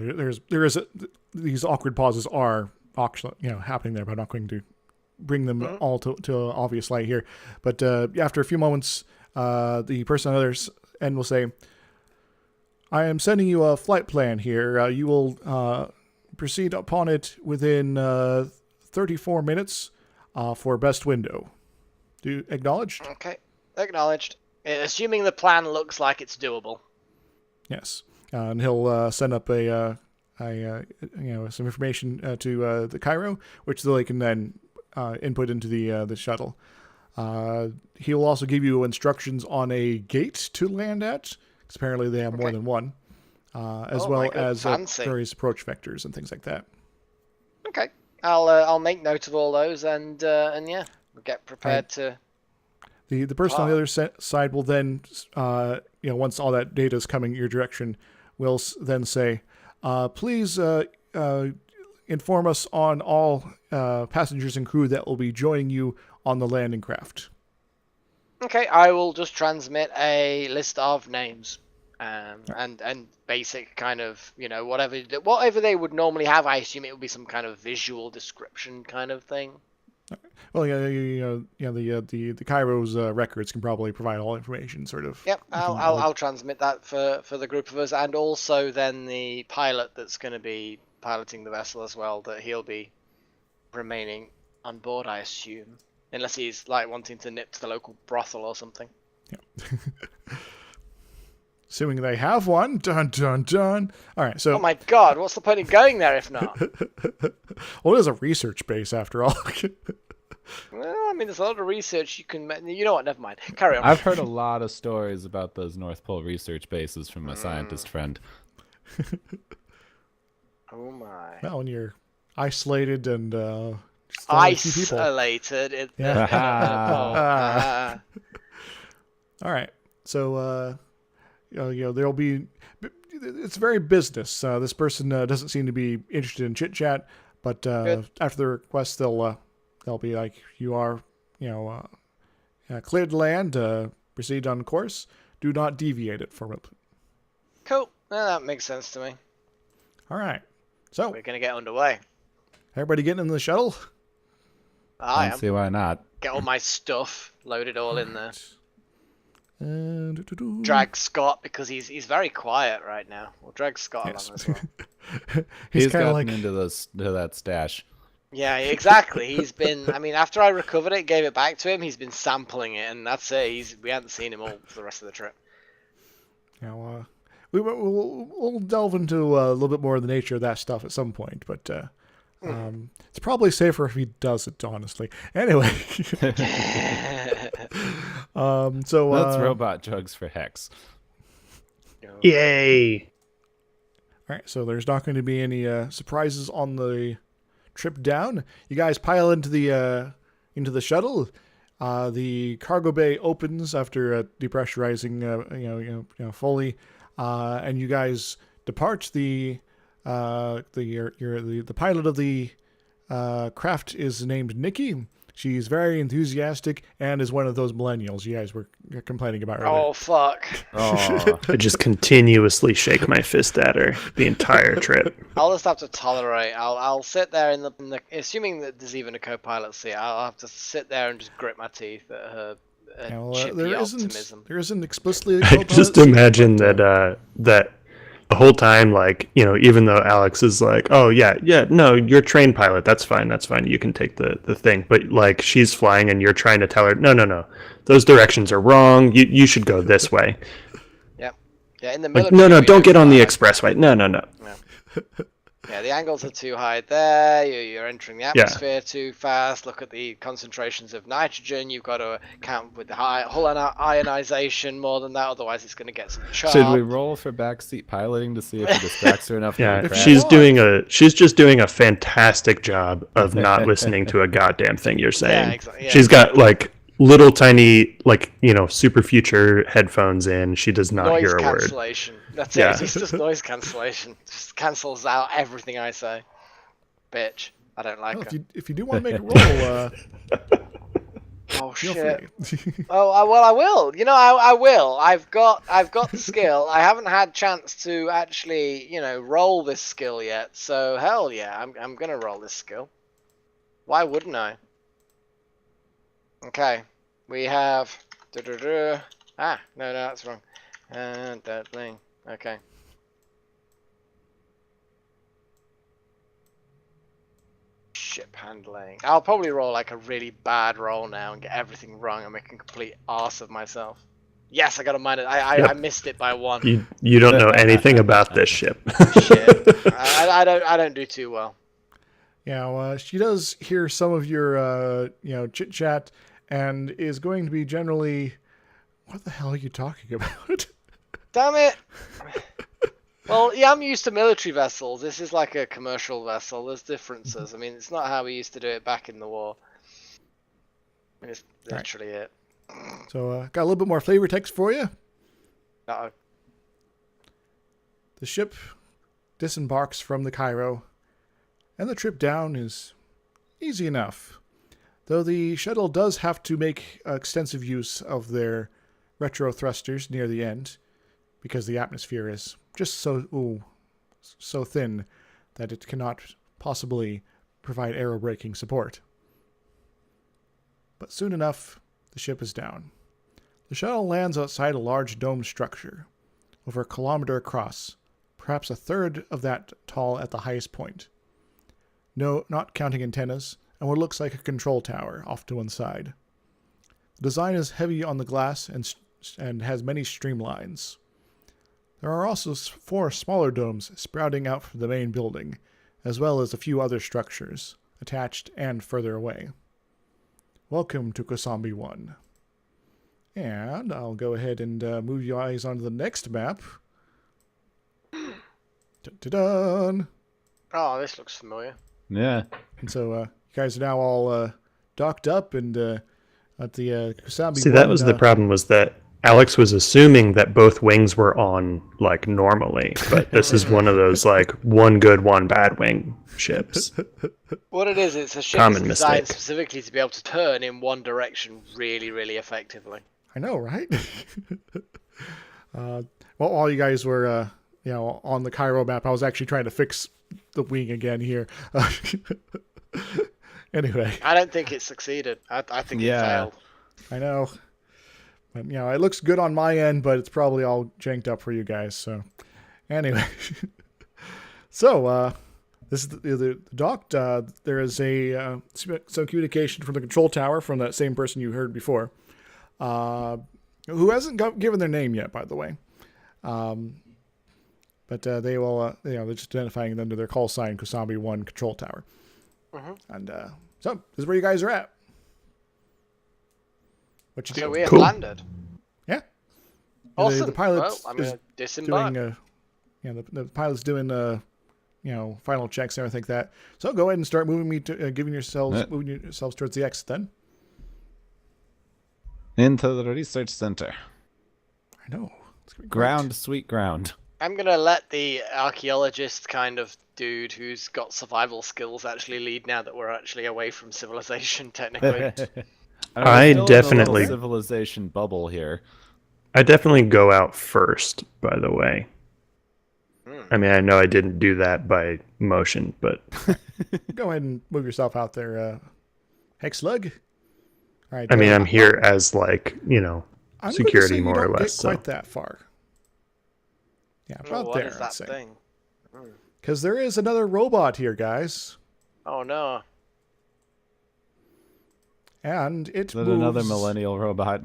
these awkward pauses are actually happening there, but I'm not going to bring them all to obvious light here. But after a few moments, the person on the other end will say, I am sending you a flight plan here. You will proceed upon it within 34 minutes for best window. Do acknowledged? Okay, acknowledged. Assuming the plan looks like it's doable. Yes. And he'll send up some information to the Cairo, which they can then input into the shuttle. He'll also give you instructions on a gate to land at, because apparently they have more than one, as well as various approach vectors and things like that. Okay, I'll make note of all those, and yeah, we'll get prepared to. The person on the other side will then, once all that data is coming your direction, will then say, please inform us on all passengers and crew that will be joining you on the landing craft. Okay, I will just transmit a list of names, and basic kind of, whatever they would normally have. I assume it would be some kind of visual description kind of thing. Well, the Cairo's records can probably provide all information, sort of. Yep, I'll transmit that for the group of us, and also then the pilot that's going to be piloting the vessel as well, that he'll be remaining on board, I assume, unless he's wanting to nip to the local brothel or something. Yeah. Assuming they have one. Dun dun dun. All right, so. Oh my God! What's the point in going there if not? Well, it is a research base after all. Well, I mean, there's a lot of research you can. You know what? Never mind. Carry on. I've heard a lot of stories about those North Pole research bases from my scientist friend. Oh my! Well, when you're isolated and isolated. Yeah. All right. So, there'll be. It's very business. This person doesn't seem to be interested in chit chat, but after the request, they'll be like, "You are, cleared to land. Proceed on course. Do not deviate it from it." Cool. Well, that makes sense to me. All right. So we're gonna get underway. Everybody getting in the shuttle? I don't see why not. Get all my stuff loaded all in there. And drag Scott, because he's very quiet right now. We'll drag Scott along as well. he's gotten into that stash. Yeah, exactly. He's been. I mean, after I recovered it, gave it back to him. He's been sampling it, and that's it. We hadn't seen him all for the rest of the trip. Now, we'll delve into a little bit more of the nature of that stuff at some point, but it's probably safer if he does it, honestly. Anyway, so that's robot drugs for Hex. Yay! All right, so there's not going to be any surprises on the trip down. You guys pile into the shuttle. The cargo bay opens after depressurizing, fully, and you guys depart. The pilot of the craft is named Nikki. She's very enthusiastic and is one of those millennials you guys were complaining about earlier. Oh, fuck. Oh. I just continuously shake my fist at her the entire trip. I'll just have to tolerate. I'll sit there in the assuming that there's even a co-pilot seat, I'll have to sit there and just grit my teeth at her chippy optimism. There isn't explicitly a co-pilot just imagine that the whole time, even though Alex is like, oh, yeah, no, you're a trained pilot. That's fine. You can take the thing. But, she's flying and you're trying to tell her, no. Those directions are wrong. You should go this way. Yep. Yeah, in the military. No, don't get on the expressway. No. Yeah, the angles are too high there. You're entering the atmosphere too fast. Look at the concentrations of nitrogen. You've got to account with the hull ionization more than that. Otherwise, it's going to get some charge. Should we roll for backseat piloting to see if it distracts her enough? Yeah, she's just doing a fantastic job of not listening to a goddamn thing you're saying. Yeah, exactly. Yeah. She's got little tiny super future headphones in. She does not hear a word. Noise cancellation. That's it. It's just noise cancellation. Just cancels out everything I say. Bitch. I don't like her. If you do want to make a roll, oh shit. I will. I will. I've got the skill. I haven't had chance to actually, roll this skill yet. So hell yeah, I'm gonna roll this skill. Why wouldn't I? Okay, we have. No, that's wrong. And that thing. Okay. Ship. handling. I'll probably roll like a really bad roll now and get everything wrong and make a complete arse of myself. Yes, I got a minus. I missed it by 1. You don't know anything about this ship. Shit. I don't do too well. Yeah, well, she does hear some of your chit chat and is going to be generally, what the hell are you talking about? Damn it. Well, yeah, I'm used to military vessels. This is like a commercial vessel. There's differences. I mean, it's not how we used to do it back in the war. I mean, it's literally it. So, got a little bit more flavor text for you. Uh-oh. The ship disembarks from the Cairo, and the trip down is easy enough. Though the shuttle does have to make extensive use of their retro thrusters near the end, because the atmosphere is just so thin that it cannot possibly provide aerobraking support. But soon enough, the ship is down. The shuttle lands outside a large domed structure, over a kilometer across, perhaps a third of that tall at the highest point. No, not counting antennas, and what looks like a control tower off to one side. The design is heavy on the glass and has many streamlines. There are also 4 smaller domes sprouting out from the main building, as well as a few other structures, attached and further away. Welcome to Kosambi 1. And I'll go ahead and move you guys onto the next map. Dun-dun-dun! Oh, this looks familiar. Yeah. And so you guys are now all docked up and at the Kosambi 1. See, that was the problem, was that Alex was assuming that both wings were on, like, normally, but this is one of those, like, one good, one bad wing ships. What it is, it's a ship Common that's designed mistake. specifically to be able to turn in one direction really, really effectively. I know, right? Well, while you guys were, on the Cairo map, I was actually trying to fix the wing again here. Anyway. I don't think it succeeded. I think it failed. I know. But, it looks good on my end, but it's probably all janked up for you guys. So, anyway. So, this is the dock. There is some communication from the control tower from that same person you heard before, who hasn't given their name yet, by the way. But they will, they're just identifying them to their call sign, Kosambi 1 control tower. And so, this is where you guys are at. What you do? So we have Cool. landed. Yeah. Awesome. The pilot Well, I'm going to disembark. doing, the pilot's doing, final checks and everything like that. So go ahead and start moving moving yourselves towards the exit then. Into the research center. I know. It's gonna be great. Ground, sweet ground. I'm going to let the archaeologist kind of dude who's got survival skills actually lead now that we're actually away from civilization, technically. I We're still in a definitely- little civilization bubble here. I definitely go out first, by the way. I mean, I know I didn't do that by motion, but Go ahead and move yourself out there, Hexlug. All right. I mean, I'm here as, like, I'm gonna security say you more or don't less. get So quite that far. Yeah, Oh, about what there. is I'd that say. thing? Because there is another robot here, guys, Oh, no. and it Is that moves another millennial robot?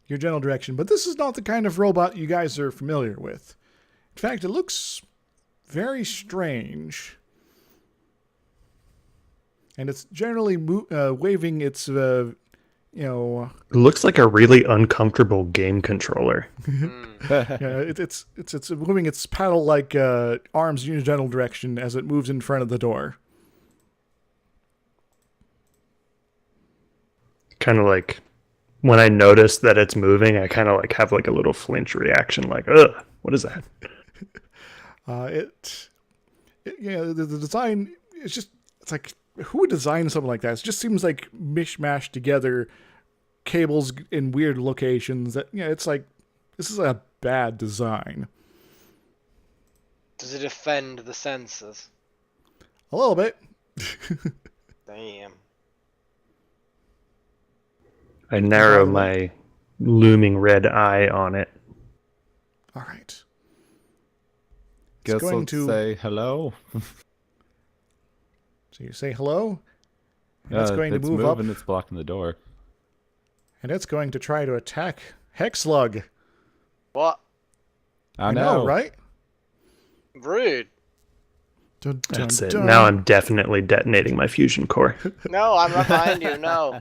your general direction. But this is not the kind of robot you guys are familiar with. In fact, it looks very strange. And it's generally waving its, it looks like a really uncomfortable game controller. it's moving its paddle-like arms in your general direction as it moves in front of the door. Kind of like when I notice that it's moving, I kind of like have like a little flinch reaction, like, ugh, what is that? The design is just, it's like, who would design something like that? It just seems like mishmashed together cables in weird locations. That it's like, this is a bad design. Does it offend the sensors? A little bit. Damn. I narrow my looming red eye on it. All right. Guess going let's to- say hello. So you say hello, And it's going to it's move up. moving, it's blocking the door. And it's going to try to attack Hexlug. What? I know, right? Rude. Dun, dun, That's it. dun. Now I'm definitely detonating my fusion core. No, I'm not behind you. No.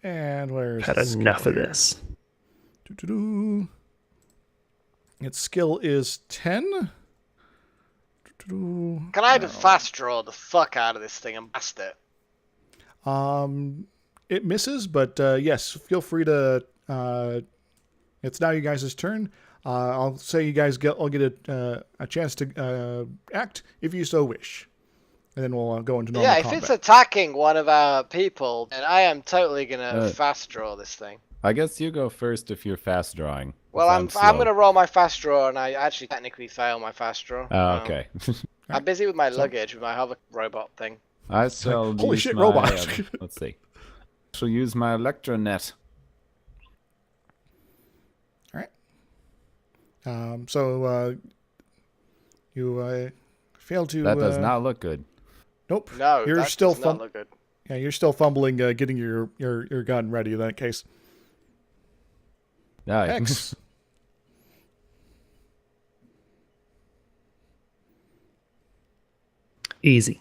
And where's Had the enough skill of here? this. Doo-doo-doo. Its skill is 10. Doo-doo-doo. Can I just fast draw the fuck out of this thing and blast it? It misses, but yes, feel free to. It's now you guys' turn. I'll say you guys all get a chance to act if you so wish, and then we'll go into normal Yeah, if combat. it's attacking one of our people, then I am totally gonna fast draw this thing. I guess you go first if you're fast drawing. Well, I'm slow. gonna roll my fast draw, and I actually technically fail my fast draw. Oh, okay. I'm busy with my luggage with my hover robot thing. I shall Holy use shit, my, robot. let's see. I shall use my electronet. All right. So you fail to. That does not look good. Nope. No, you're that still does not look good. Yeah, you're still fumbling, getting your gun ready in that case. Yeah. X. Easy.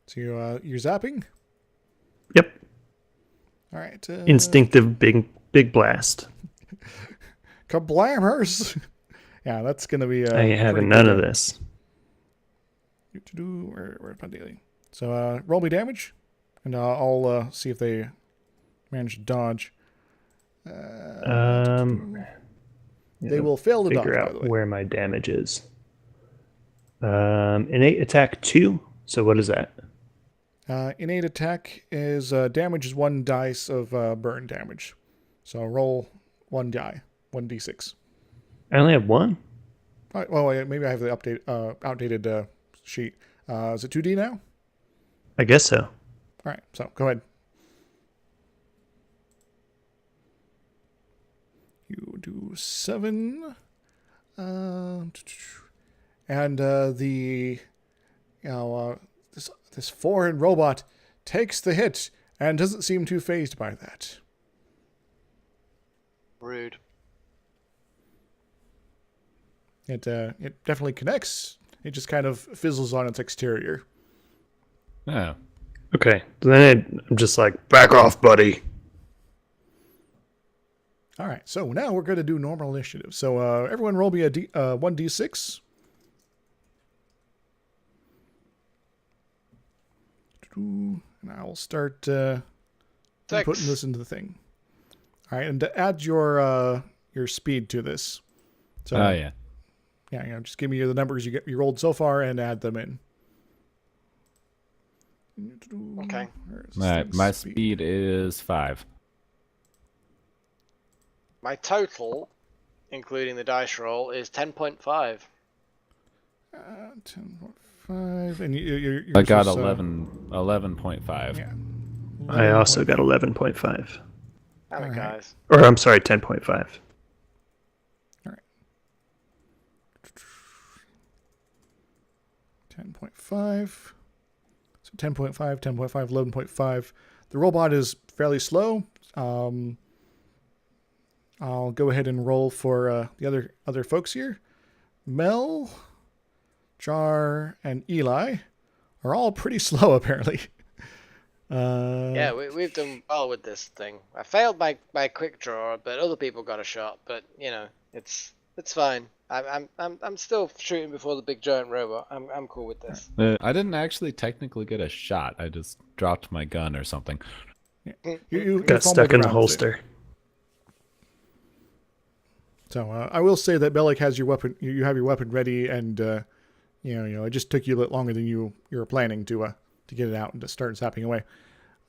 So you're zapping. Yep. All right. Instinctive big blast. Kablammers. Yeah, that's gonna be. I ain't having none of this. Where am I dealing? So roll me damage, and I'll see if they manage to dodge. They will fail to dodge, Figure by the way. out where my damage is. Innate attack 2. So what is that? Innate attack is damage is 1 dice of burn damage. So roll 1 die, 1d6. I only have 1. Well, maybe I have the outdated sheet. Is it 2d now? I guess so. All right, so go ahead. You do 7. And this foreign robot takes the hit and doesn't seem too fazed by that. Rude. It definitely connects. It just kind of fizzles on its exterior. Yeah. Okay. Then I'm just like, back off, buddy. All right, so now we're going to do normal initiative. So everyone roll me a 1d6. And I'll start putting this into the thing. All right, and to add your speed to this. So, Oh, yeah. Yeah, just give me the numbers you rolled so far and add them in. Okay. My speed is 5. My total, including the dice roll, is 10.5. 10.5, and you're I got supposed to- 11.5. Yeah. I also got 11.5. Damn it, Alright. guys. Or I'm sorry, 10.5. All right. 10.5. So 10.5, 10.5, 11.5. The robot is fairly slow. I'll go ahead and roll for the other folks here. Mel, Jar, and Eli are all pretty slow, apparently. Yeah, we've done well with this thing. I failed my quick draw, but other people got a shot. But you know, it's fine. I'm still shooting before the big giant robot. I'm cool with this. I didn't actually technically get a shot. I just dropped my gun or something. You Got stuck fumbled in the around with it. holster. So I will say that Melek has your weapon. You have your weapon ready, and you know, it just took you a bit longer than you were planning to get it out and to start zapping away.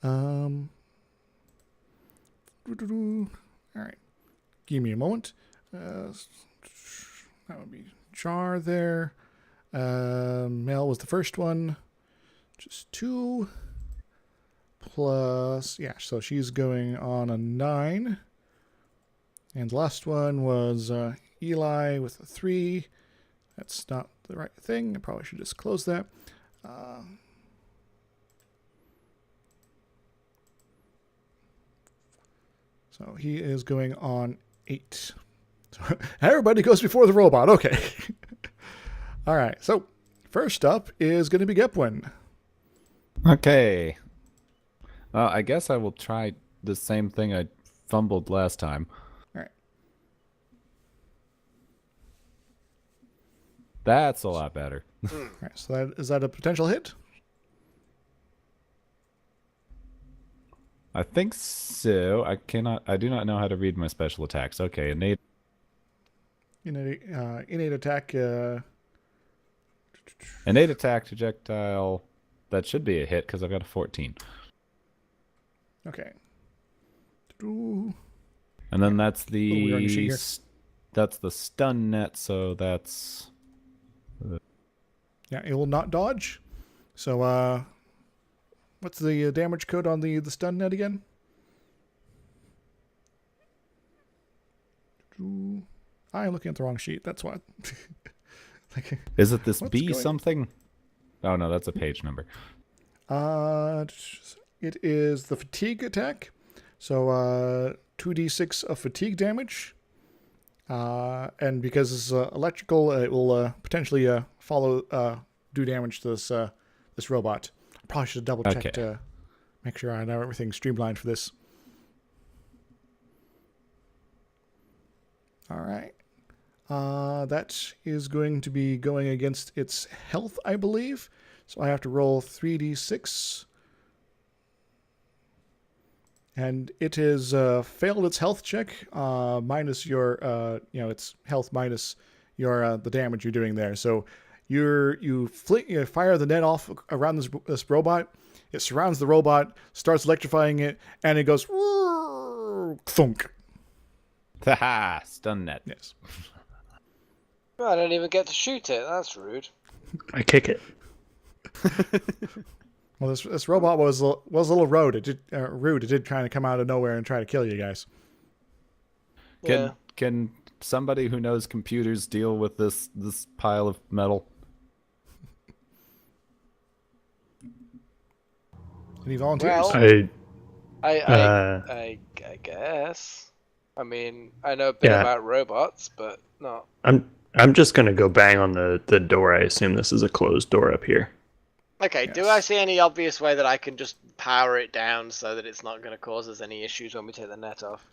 All right, give me a moment. That would be Jar there. Mel was the first one. Just 2 plus, yeah. So she's going on a 9. And the last one was Eli with a 3. That's not the right thing. I probably should just close that. So he is going on 8. So everybody goes before the robot. Okay. All right. So first up is going to be Gepwin. Okay. I guess I will try the same thing I fumbled last time. All right. That's a lot better. All right. So is that a potential hit? I think so. I do not know how to read my special attacks. Okay, innate. Innate attack. Innate attack projectile. That should be a hit because I've got a 14. Okay. Ooh. And then that's we already see the here. that's the stun net. So that's Yeah, it will not dodge. So, what's the damage code on the stun net again? I'm looking at the wrong sheet. That's why. is it this What's B going- something? Oh no, that's a page number. It is the fatigue attack. So 2d6 of fatigue damage. And because it's electrical, it will potentially do damage to this robot. I probably should have double checked Okay. to make sure I know everything's streamlined for this. All right. That is going to be going against its health, I believe. So I have to roll 3d6. And it has failed its health check, minus your, its health minus your the damage you're doing there. So you fire the net off around this robot. It surrounds the robot, starts electrifying it, and it goes thunk. Haha, stun net. Yes. I don't even get to shoot it. That's rude. I kick it. Well, this robot was a little rude. Rude. It did kind of come out of nowhere and try to kill you guys. Can somebody who knows computers deal with this pile of metal? Any volunteers? Well- I I guess. I mean, I know a bit Yeah. about robots, but not. I'm just gonna go bang on the door. I assume this is a closed door up here. Okay, Yes. do I see any obvious way that I can just power it down so that it's not going to cause us any issues when we take the net off?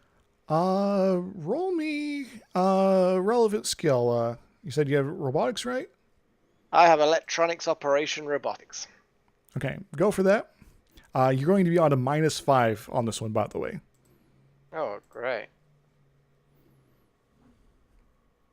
Roll me relevant skill. You said you have robotics, right? I have electronics operation robotics. Okay, go for that. You're going to be on a -5 on this one, by the way. Oh, great.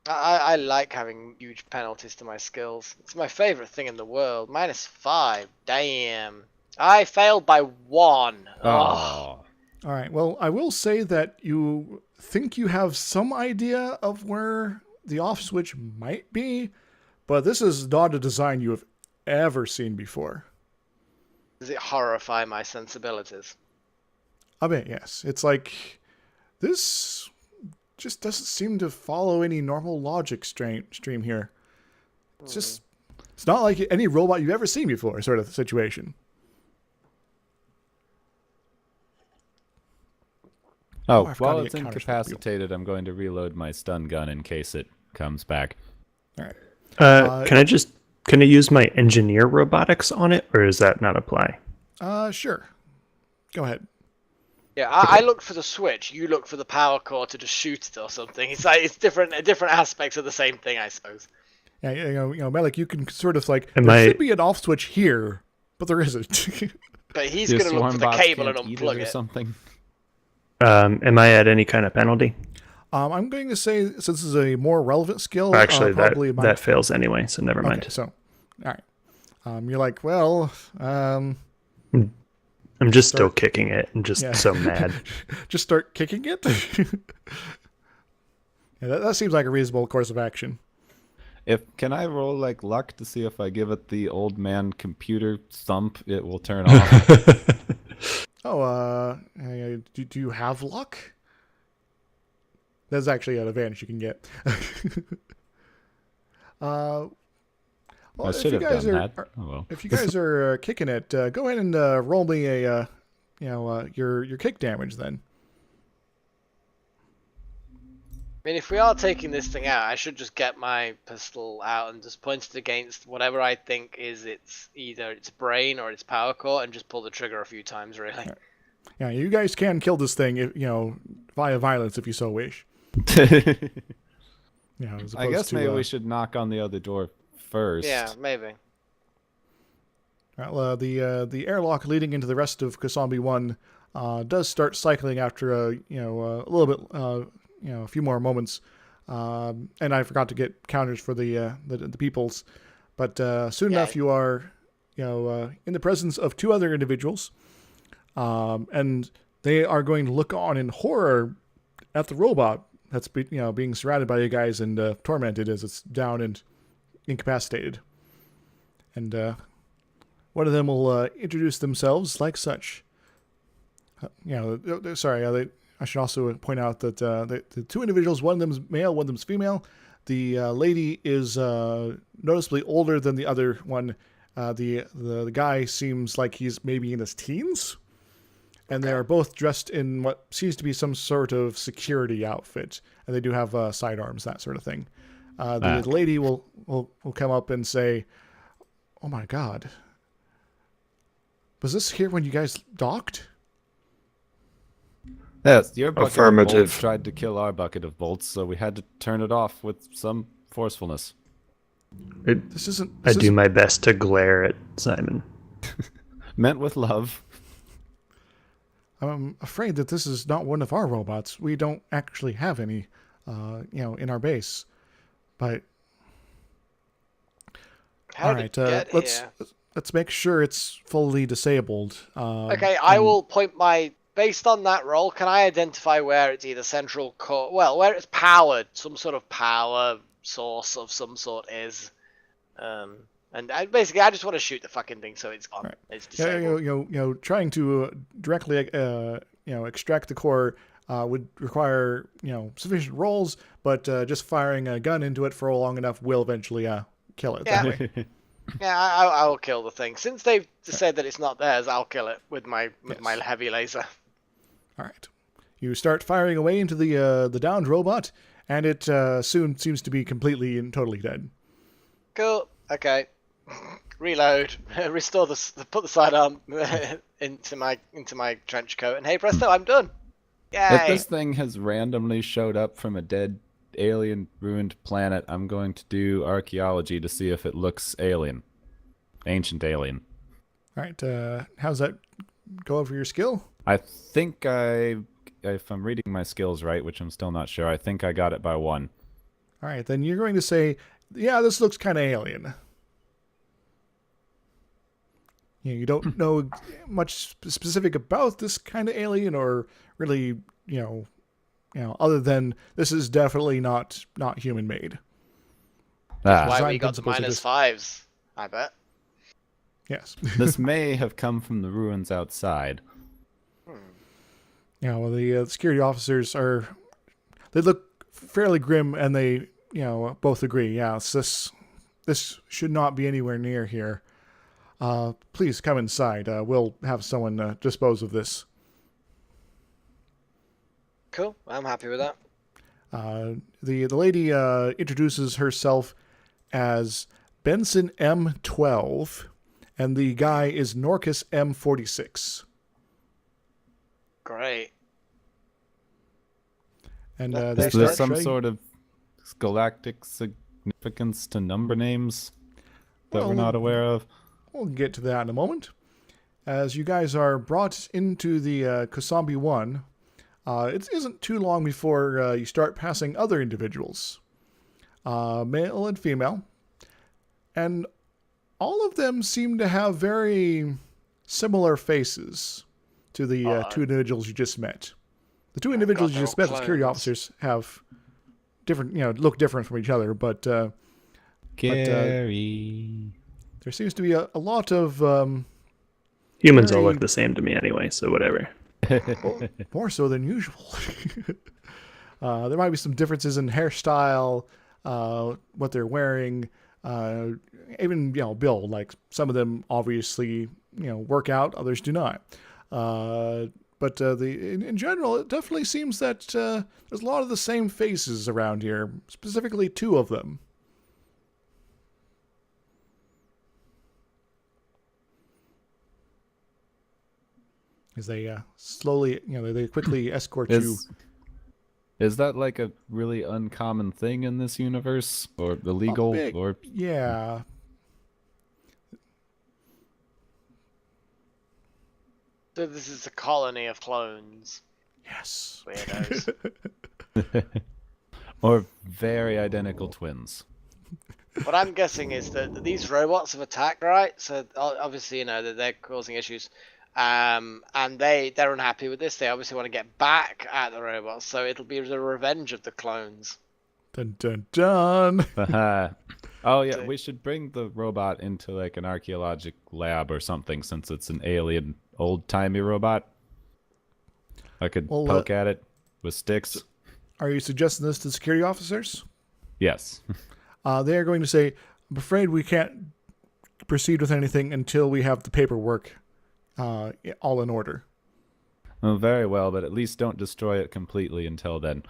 I like having huge penalties to my skills. It's my favorite thing in the world. -5. Damn. I failed by 1. Oh. Oh. All right. Well, I will say that you think you have some idea of where the off switch might be, but this is not a design you have ever seen before. Does it horrify my sensibilities? I bet yes. It's like this just doesn't seem to follow any normal logic stream here. It's not like any robot you've ever seen before, sort of situation. Oh, I forgot while to it's get counters for the incapacitated, I'm going to reload my stun gun in case it comes back. All right. Can I use my engineer robotics on it, or does that not apply? Sure. Go ahead. Yeah, I look for the switch. You look for the power core to just shoot it or something. It's like it's different aspects of the same thing, I suppose. Yeah, you know, Melek, you can sort of like Am there I- should be an off switch here, but there isn't. But he's Your going to look swarm for the bots cable and can't eat unplug or it. something. Am I at any kind of penalty? I'm going to say since this is a more relevant skill, Actually, probably a that fails anyway, so never mind. Okay, so all right. You're like, well, I'm just still kicking it and just Yeah. so mad. just start kicking it. Yeah, that seems like a reasonable course of action. Can I roll like luck to see if I give it the old man computer thump, it will turn off? Oh, do you have luck? That's actually an advantage you can get. Well, I if should you have guys done are, that. Oh well. if you guys are kicking it, go ahead and roll me a, your kick damage then. I mean, if we are taking this thing out, I should just get my pistol out and just point it against whatever I think is either its brain or its power core, and just pull the trigger a few times, really. Yeah, you guys can kill this thing, via violence if you so wish. As I guess opposed to, maybe we should knock on the other door first. Yeah, maybe. Well, the airlock leading into the rest of Kosambi 1 does start cycling after a little bit, a few more moments. And I forgot to get counters for the peoples, but soon enough you are, in the presence of two other individuals, and they are going to look on in horror at the robot that's being surrounded by you guys and tormented as it's down and incapacitated. And one of them will introduce themselves like such. Sorry, I should also point out that the two individuals, one of them's male, one of them's female. The lady is noticeably older than the other one. The guy seems like he's maybe in his teens. And they are both dressed in what seems to be some sort of security outfit. And they do have sidearms, that sort of thing. The lady will come up and say, "Oh my God. Was this here when you guys docked?" Yes, your bucket Affirmative. of bolts tried to kill our bucket of bolts, so we had to turn it off with some forcefulness. I do my best to glare at Simon. Meant with love. I'm afraid that this is not one of our robots. We don't actually have any, in our base. But How all did right, it get here? let's make sure it's fully disabled. Okay, I will point based on that roll, can I identify where it's either central core, where it's powered, some sort of power source of some sort is, and I just want to shoot the fucking thing so it's gone. Right. It's disabled. Trying to directly, extract the core would require, sufficient rolls, but just firing a gun into it for long enough will eventually kill it. Yeah. That way. Yeah, I will kill the thing. Since they've said that it's not theirs, I'll kill it with my heavy laser. All right. You start firing away into the downed robot, and it soon seems to be completely and totally dead. Cool. Okay. Reload. Restore put the sidearm into my trench coat, and hey presto, I'm done. Yay! If this thing has randomly showed up from a dead alien ruined planet, I'm going to do archaeology to see if it looks alien. Ancient alien. All right. How's that go over your skill? I think if I'm reading my skills right, which I'm still not sure, I think I got it by 1. All right. Then you're going to say, yeah, this looks kind of alien. You don't know much specific about this kind of alien, or really, other than this is definitely not human made. Why Design we got the principles are -5s, I bet. Yes. This may have come from the ruins outside. Yeah, well, the security officers they look fairly grim, and they, both agree. Yeah, this should not be anywhere near here. Please come inside. We'll have someone dispose of this. Cool. I'm happy with that. The lady introduces herself as Benson M12, and the guy is Norcus M46. Great. And Is they Is there start some showing- sort of galactic significance to number names that we're Well, not aware of? We'll get to that in a moment. As you guys are brought into the Kosambi 1, it isn't too long before you start passing other individuals, male and female, and all of them seem to have very similar faces to the two individuals you just met. The two individuals you they're just all met, the security clones. officers, have different, look different from each other, but Gary. there seems to be a lot of Humans all Very- look the same to me anyway, so whatever. more so than usual. There might be some differences in hairstyle, what they're wearing, even build. Like some of them obviously work out, others do not. but in general, it definitely seems that there's a lot of the same faces around here, specifically 2 of them. As they slowly, they quickly escort you. Is that like a really uncommon thing in this universe, or illegal, or yeah? So this is a colony of clones. Yes. Weirdos. or very identical twins? What I'm guessing is that these robots have attacked, right? So obviously, that they're causing issues. And they're unhappy with this. They obviously want to get back at the robots, so it'll be the revenge of the clones. Dun dun dun. Oh yeah, we should bring the robot into like an archaeological lab or something, since it's an alien, old-timey robot. I could poke at it with sticks. Are you suggesting this to security officers? Yes. They are going to say, "I'm afraid we can't proceed with anything until we have the paperwork all in order." Oh, very well, but at least don't destroy it completely until then.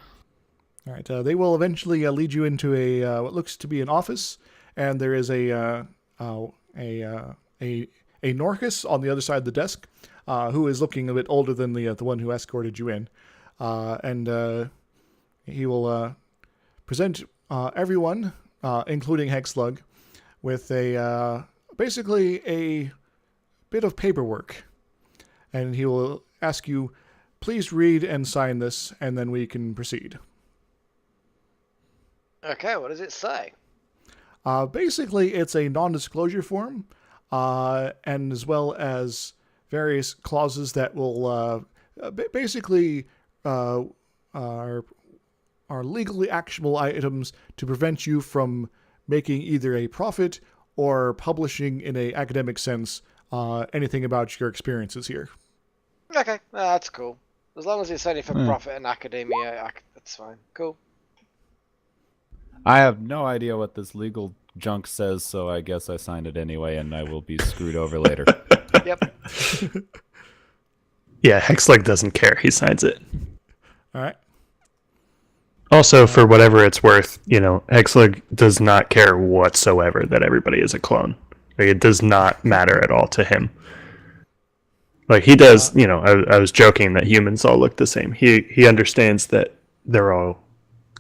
All right. They will eventually lead you into a what looks to be an office, and there is a Norcus on the other side of the desk, who is looking a bit older than the one who escorted you in, and he will present everyone, including Hexlug, with basically a bit of paperwork, and he will ask you, "Please read and sign this, and then we can proceed." Okay, what does it say? Basically, it's a non-disclosure form, and as well as various clauses that will basically are legally actionable items to prevent you from making either a profit or publishing in a academic sense anything about your experiences here. Okay, that's cool. As long as it's only for profit and academia, that's fine. Cool. I have no idea what this legal junk says, so I guess I signed it anyway, and I will be screwed over later. Yep. Yeah, Hexleg doesn't care. He signs it. All right. Also, for whatever it's worth, Hexleg does not care whatsoever that everybody is a clone. Like, it does not matter at all to him. Like, he does, I was joking that humans all look the same. He understands that they're all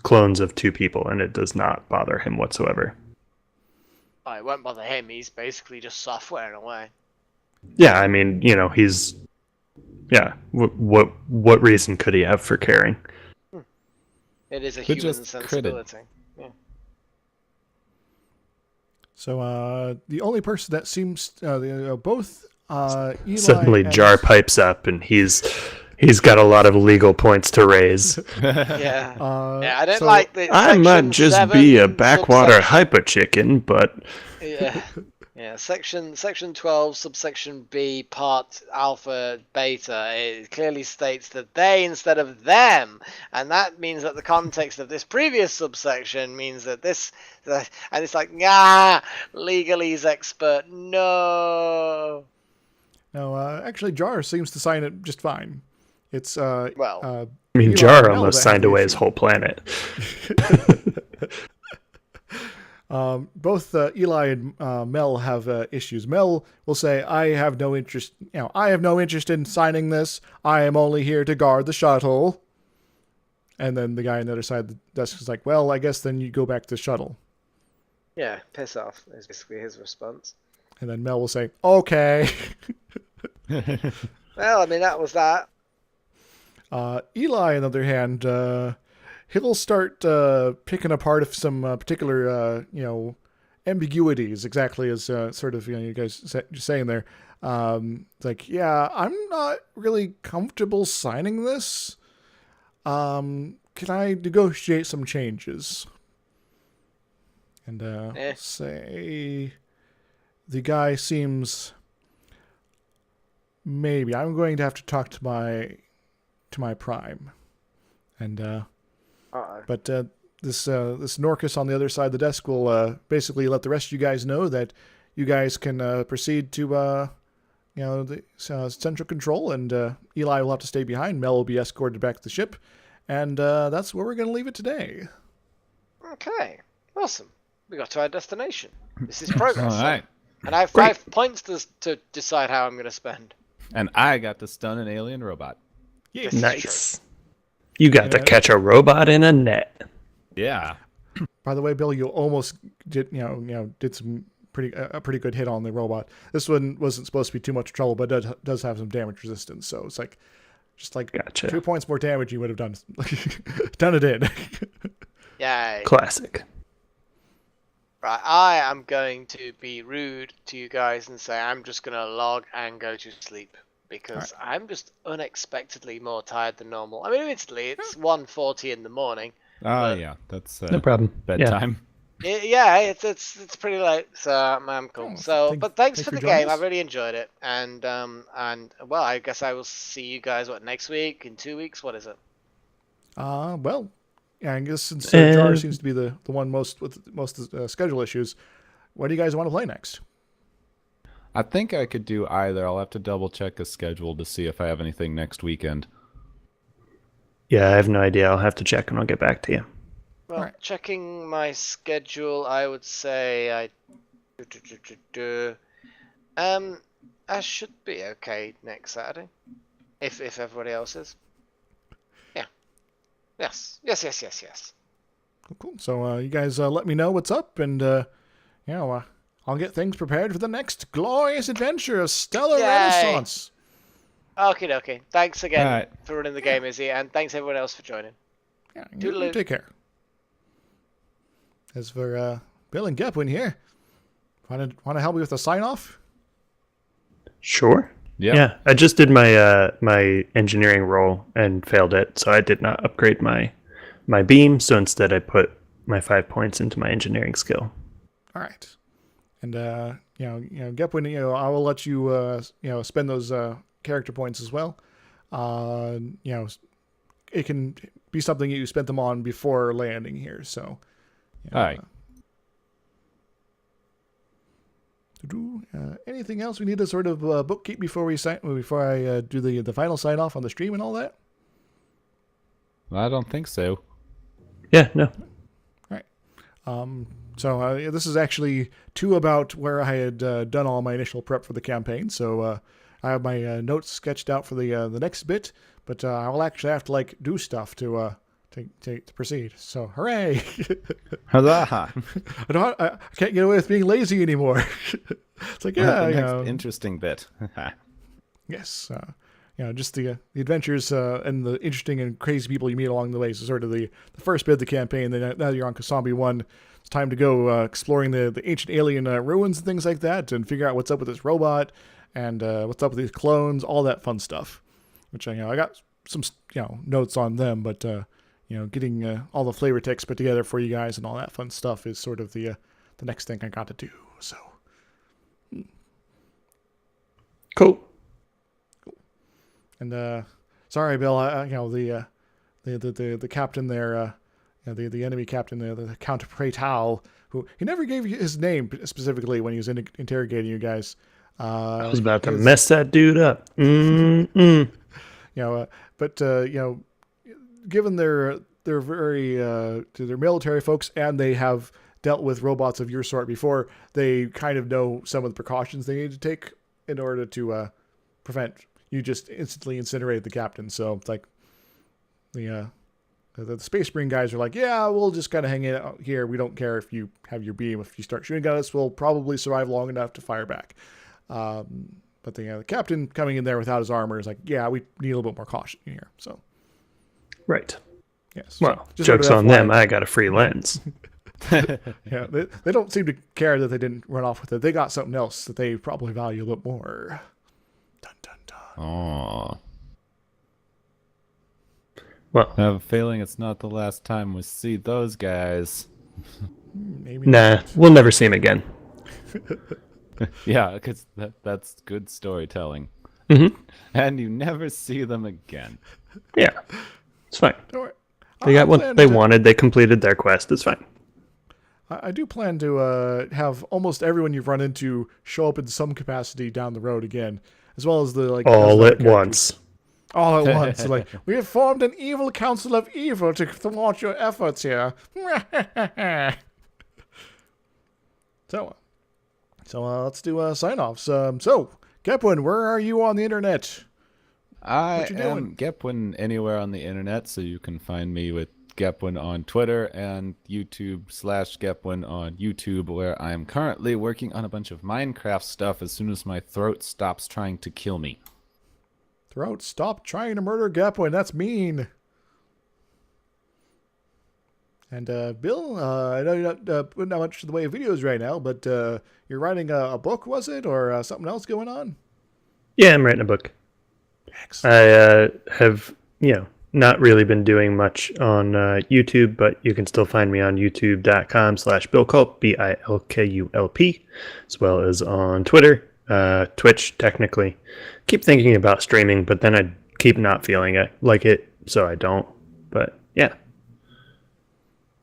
clones of 2 people, and it does not bother him whatsoever. Oh, it won't bother him. He's basically just software in a way. Yeah, I mean, he's... Yeah, what reason could he have for caring? It is a Could human just sensibility. Yeah. So the only person that seems both Eli Suddenly, and... Jar pipes up, and he's got a lot of legal points to raise. Yeah. I don't so like the. I might just be a backwater subsection. hyper chicken, but Yeah. Yeah. Section 12, subsection B, part alpha, beta. It clearly states that they instead of them, and that means that the context of this previous subsection means that this, and it's like, legalese expert, no. No, actually, Jar seems to sign it just fine. It's Well, I mean, Eli Jar and Mel almost that have signed the away issue. his whole planet. Both Eli and Mel have issues. Mel will say, "I have no interest. I have no interest in signing this. I am only here to guard the shuttle." And then the guy on the other side of the desk is like, "Well, I guess then you go back to the shuttle." yeah, piss off is basically his response. And then Mel will say, "Okay." Well, I mean, that was that. Eli, on the other hand, he'll start picking apart of some particular, ambiguities, exactly as sort of, you guys saying there. It's like, yeah, I'm not really comfortable signing this. Can I negotiate some changes? And say the guy seems... Maybe I'm going to have to talk to my prime, and but this Norcus on the other side of the desk will basically let the rest of you guys know that you guys can proceed to the central control, and Eli will have to stay behind. Mel will be escorted back to the ship, and that's where we're going to leave it today. Okay, awesome. We got to our destination. This is progress. All right. And I have 5 points to decide how I'm going to spend. And I got to stun an alien robot. This is Nice. You got to catch a robot in a net. Yeah. By the way, Bill, you almost did did some pretty good hit on the robot. This one wasn't supposed to be too much trouble, but it does have some damage resistance. So it's like just like Gotcha. 2 points more damage you would have done it in. Yay. Classic. Right, I am going to be rude to you guys and say I'm just going to log and go to sleep. Because I'm just unexpectedly more tired than normal. I mean, admittedly, it's 1:40 in the morning. Oh, yeah. That's No problem. bedtime. Yeah, it's pretty late, so I'm cool. But thanks for the joining game. I us. really enjoyed it, and well, I guess I will see you guys next week, in 2 weeks. What is it? Well, yeah, I guess since Jar seems to be the one with most schedule issues, what do you guys want to play next? I think I could do either. I'll have to double check a schedule to see if I have anything next weekend. Yeah, I have no idea. I'll have to check and I'll get back to you. Well, checking my schedule, I would say I should be okay next Saturday, if everybody else is. Yeah. Yes. Cool. So you guys let me know what's up, and I'll get things prepared for the next glorious adventure of Stellar Yay. Renaissance. Okay. Thanks again All right. for running the game, Izzy, and thanks everyone else for joining. Yeah, Toodaloo. you take care. As for Bill and Gepwin here, want to help me with the sign off? Sure. Yep. Yeah, I just did my my engineering roll and failed it, so I did not upgrade my beam. So instead, I put my 5 points into my engineering skill. All right. And Gepwin, I will let you spend those character points as well. It can be something you spent them on before landing here. So, All right. Anything else we need to sort of bookkeep before I do the final sign off on the stream and all that? I don't think so. Yeah, no. So this is actually 2 about where I had done all my initial prep for the campaign. So I have my notes sketched out for the next bit, but I will actually have to do stuff to proceed. So hooray! Huzzah! I can't get away with being lazy anymore. It's like The next interesting bit. yes, just the adventures and the interesting and crazy people you meet along the way. So sort of the first bit of the campaign. Then now you're on Kasambi 1. It's time to go exploring the ancient alien ruins and things like that, and figure out what's up with this robot and what's up with these clones, all that fun stuff. Which I got some notes on them, but getting all the flavor text put together for you guys and all that fun stuff is sort of the next thing I got to do. So Cool. And sorry, Bill. The captain there, the enemy captain, the Count Pretal, who he never gave you his name specifically when he was interrogating you guys. I was about to mess that dude up. Given they're very they're military folks and they have dealt with robots of your sort before, they kind of know some of the precautions they need to take in order to prevent you just instantly incinerate the captain. So it's like the Space Marine guys are like, yeah, we'll just kind of hang out here. We don't care if you have your beam. If you start shooting at us, we'll probably survive long enough to fire back. But the captain coming in there without his armor is like, yeah, we need a little bit more caution here. So, Right. yes. Well, Just joke's sort of on them. FYI. I got a free lens. Yeah, they don't seem to care that they didn't run off with it. They got something else that they probably value a little more. Dun, dun, dun. Oh. Well, I have a feeling it's not the last time we see those guys. Maybe. nah, we'll never see him again. Yeah, because that's good storytelling. Mm-hmm. And you never see them again. Yeah, it's fine. Don't worry. They got I what plan they to- wanted. They completed their quest. It's fine. I do plan to have almost everyone you've run into show up in some capacity down the road again. as well as the like All dozen at other characters. once. All at once. Like, we have formed an evil council of evil to thwart your efforts here. So let's do sign-offs. So, Gepwin, where are you on the internet? I What you am Gepwin anywhere on the internet, so you can find me with Gepwin on Twitter and YouTube/Gepwin on YouTube, where I am currently working on a bunch of Minecraft stuff as soon as my throat stops trying to kill me. Throat, stop trying to murder Gepwin. That's mean. And Bill, I know you're not putting out much in the way of videos right now, but you're writing a book, was it? Or something else going on? Yeah, I'm writing a book. Excellent. I have, not really been doing much on YouTube, but you can still find me on youtube.com/Bilkulp, Bilkulp, as well as on Twitter, Twitch, technically. Keep thinking about streaming, but then I keep not feeling it like it, so I don't. But yeah,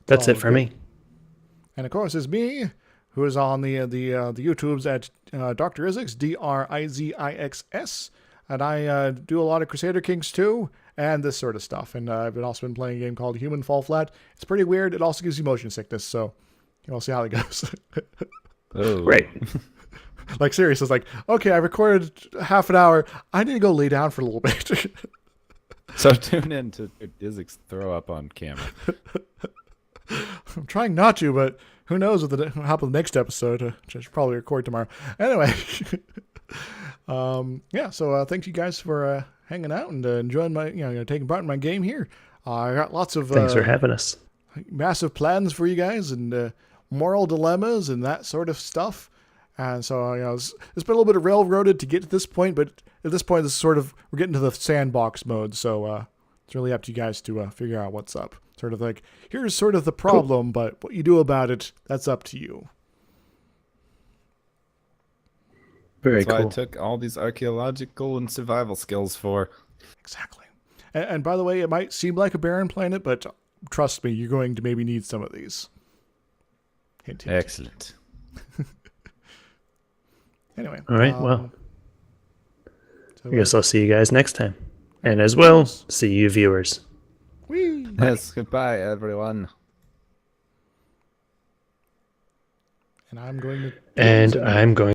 that's it for me. And of course, it's me, who is on the YouTubes at DrIzixs, DrIzixs, and I do a lot of Crusader Kings 2 and this sort of stuff. And I've also been playing a game called Human Fall Flat. It's pretty weird. It also gives you motion sickness, so we'll see how it goes. Oh, Great. Like, seriously, it's like, okay, I recorded half an hour. I need to go lay down for a little bit. So tune in to DrIzixs throw up on camera. I'm trying not to, but who knows what will happen next episode, which I should probably record tomorrow. Anyway, so thank you guys for hanging out and enjoying my, taking part in my game here. I got lots of Thanks for having us. massive plans for you guys and moral dilemmas and that sort of stuff. And so, it's been a little bit of railroaded to get to this point, but at this point, this is sort of, we're getting to the sandbox mode. So it's really up to you guys to figure out what's up. Sort of like, here's sort of the problem, but what you do about it, that's up to you. Very That's cool. what I took all these archaeological and survival skills for. Exactly. And by the way, it might seem like a barren planet, but trust me, you're going to maybe need some of these. Hint, hint. Excellent. Anyway. All right, well, So, I guess I'll see you guys next time. And as well, see you viewers. whee! Yes, goodbye, everyone. And I'm going to... And I'm going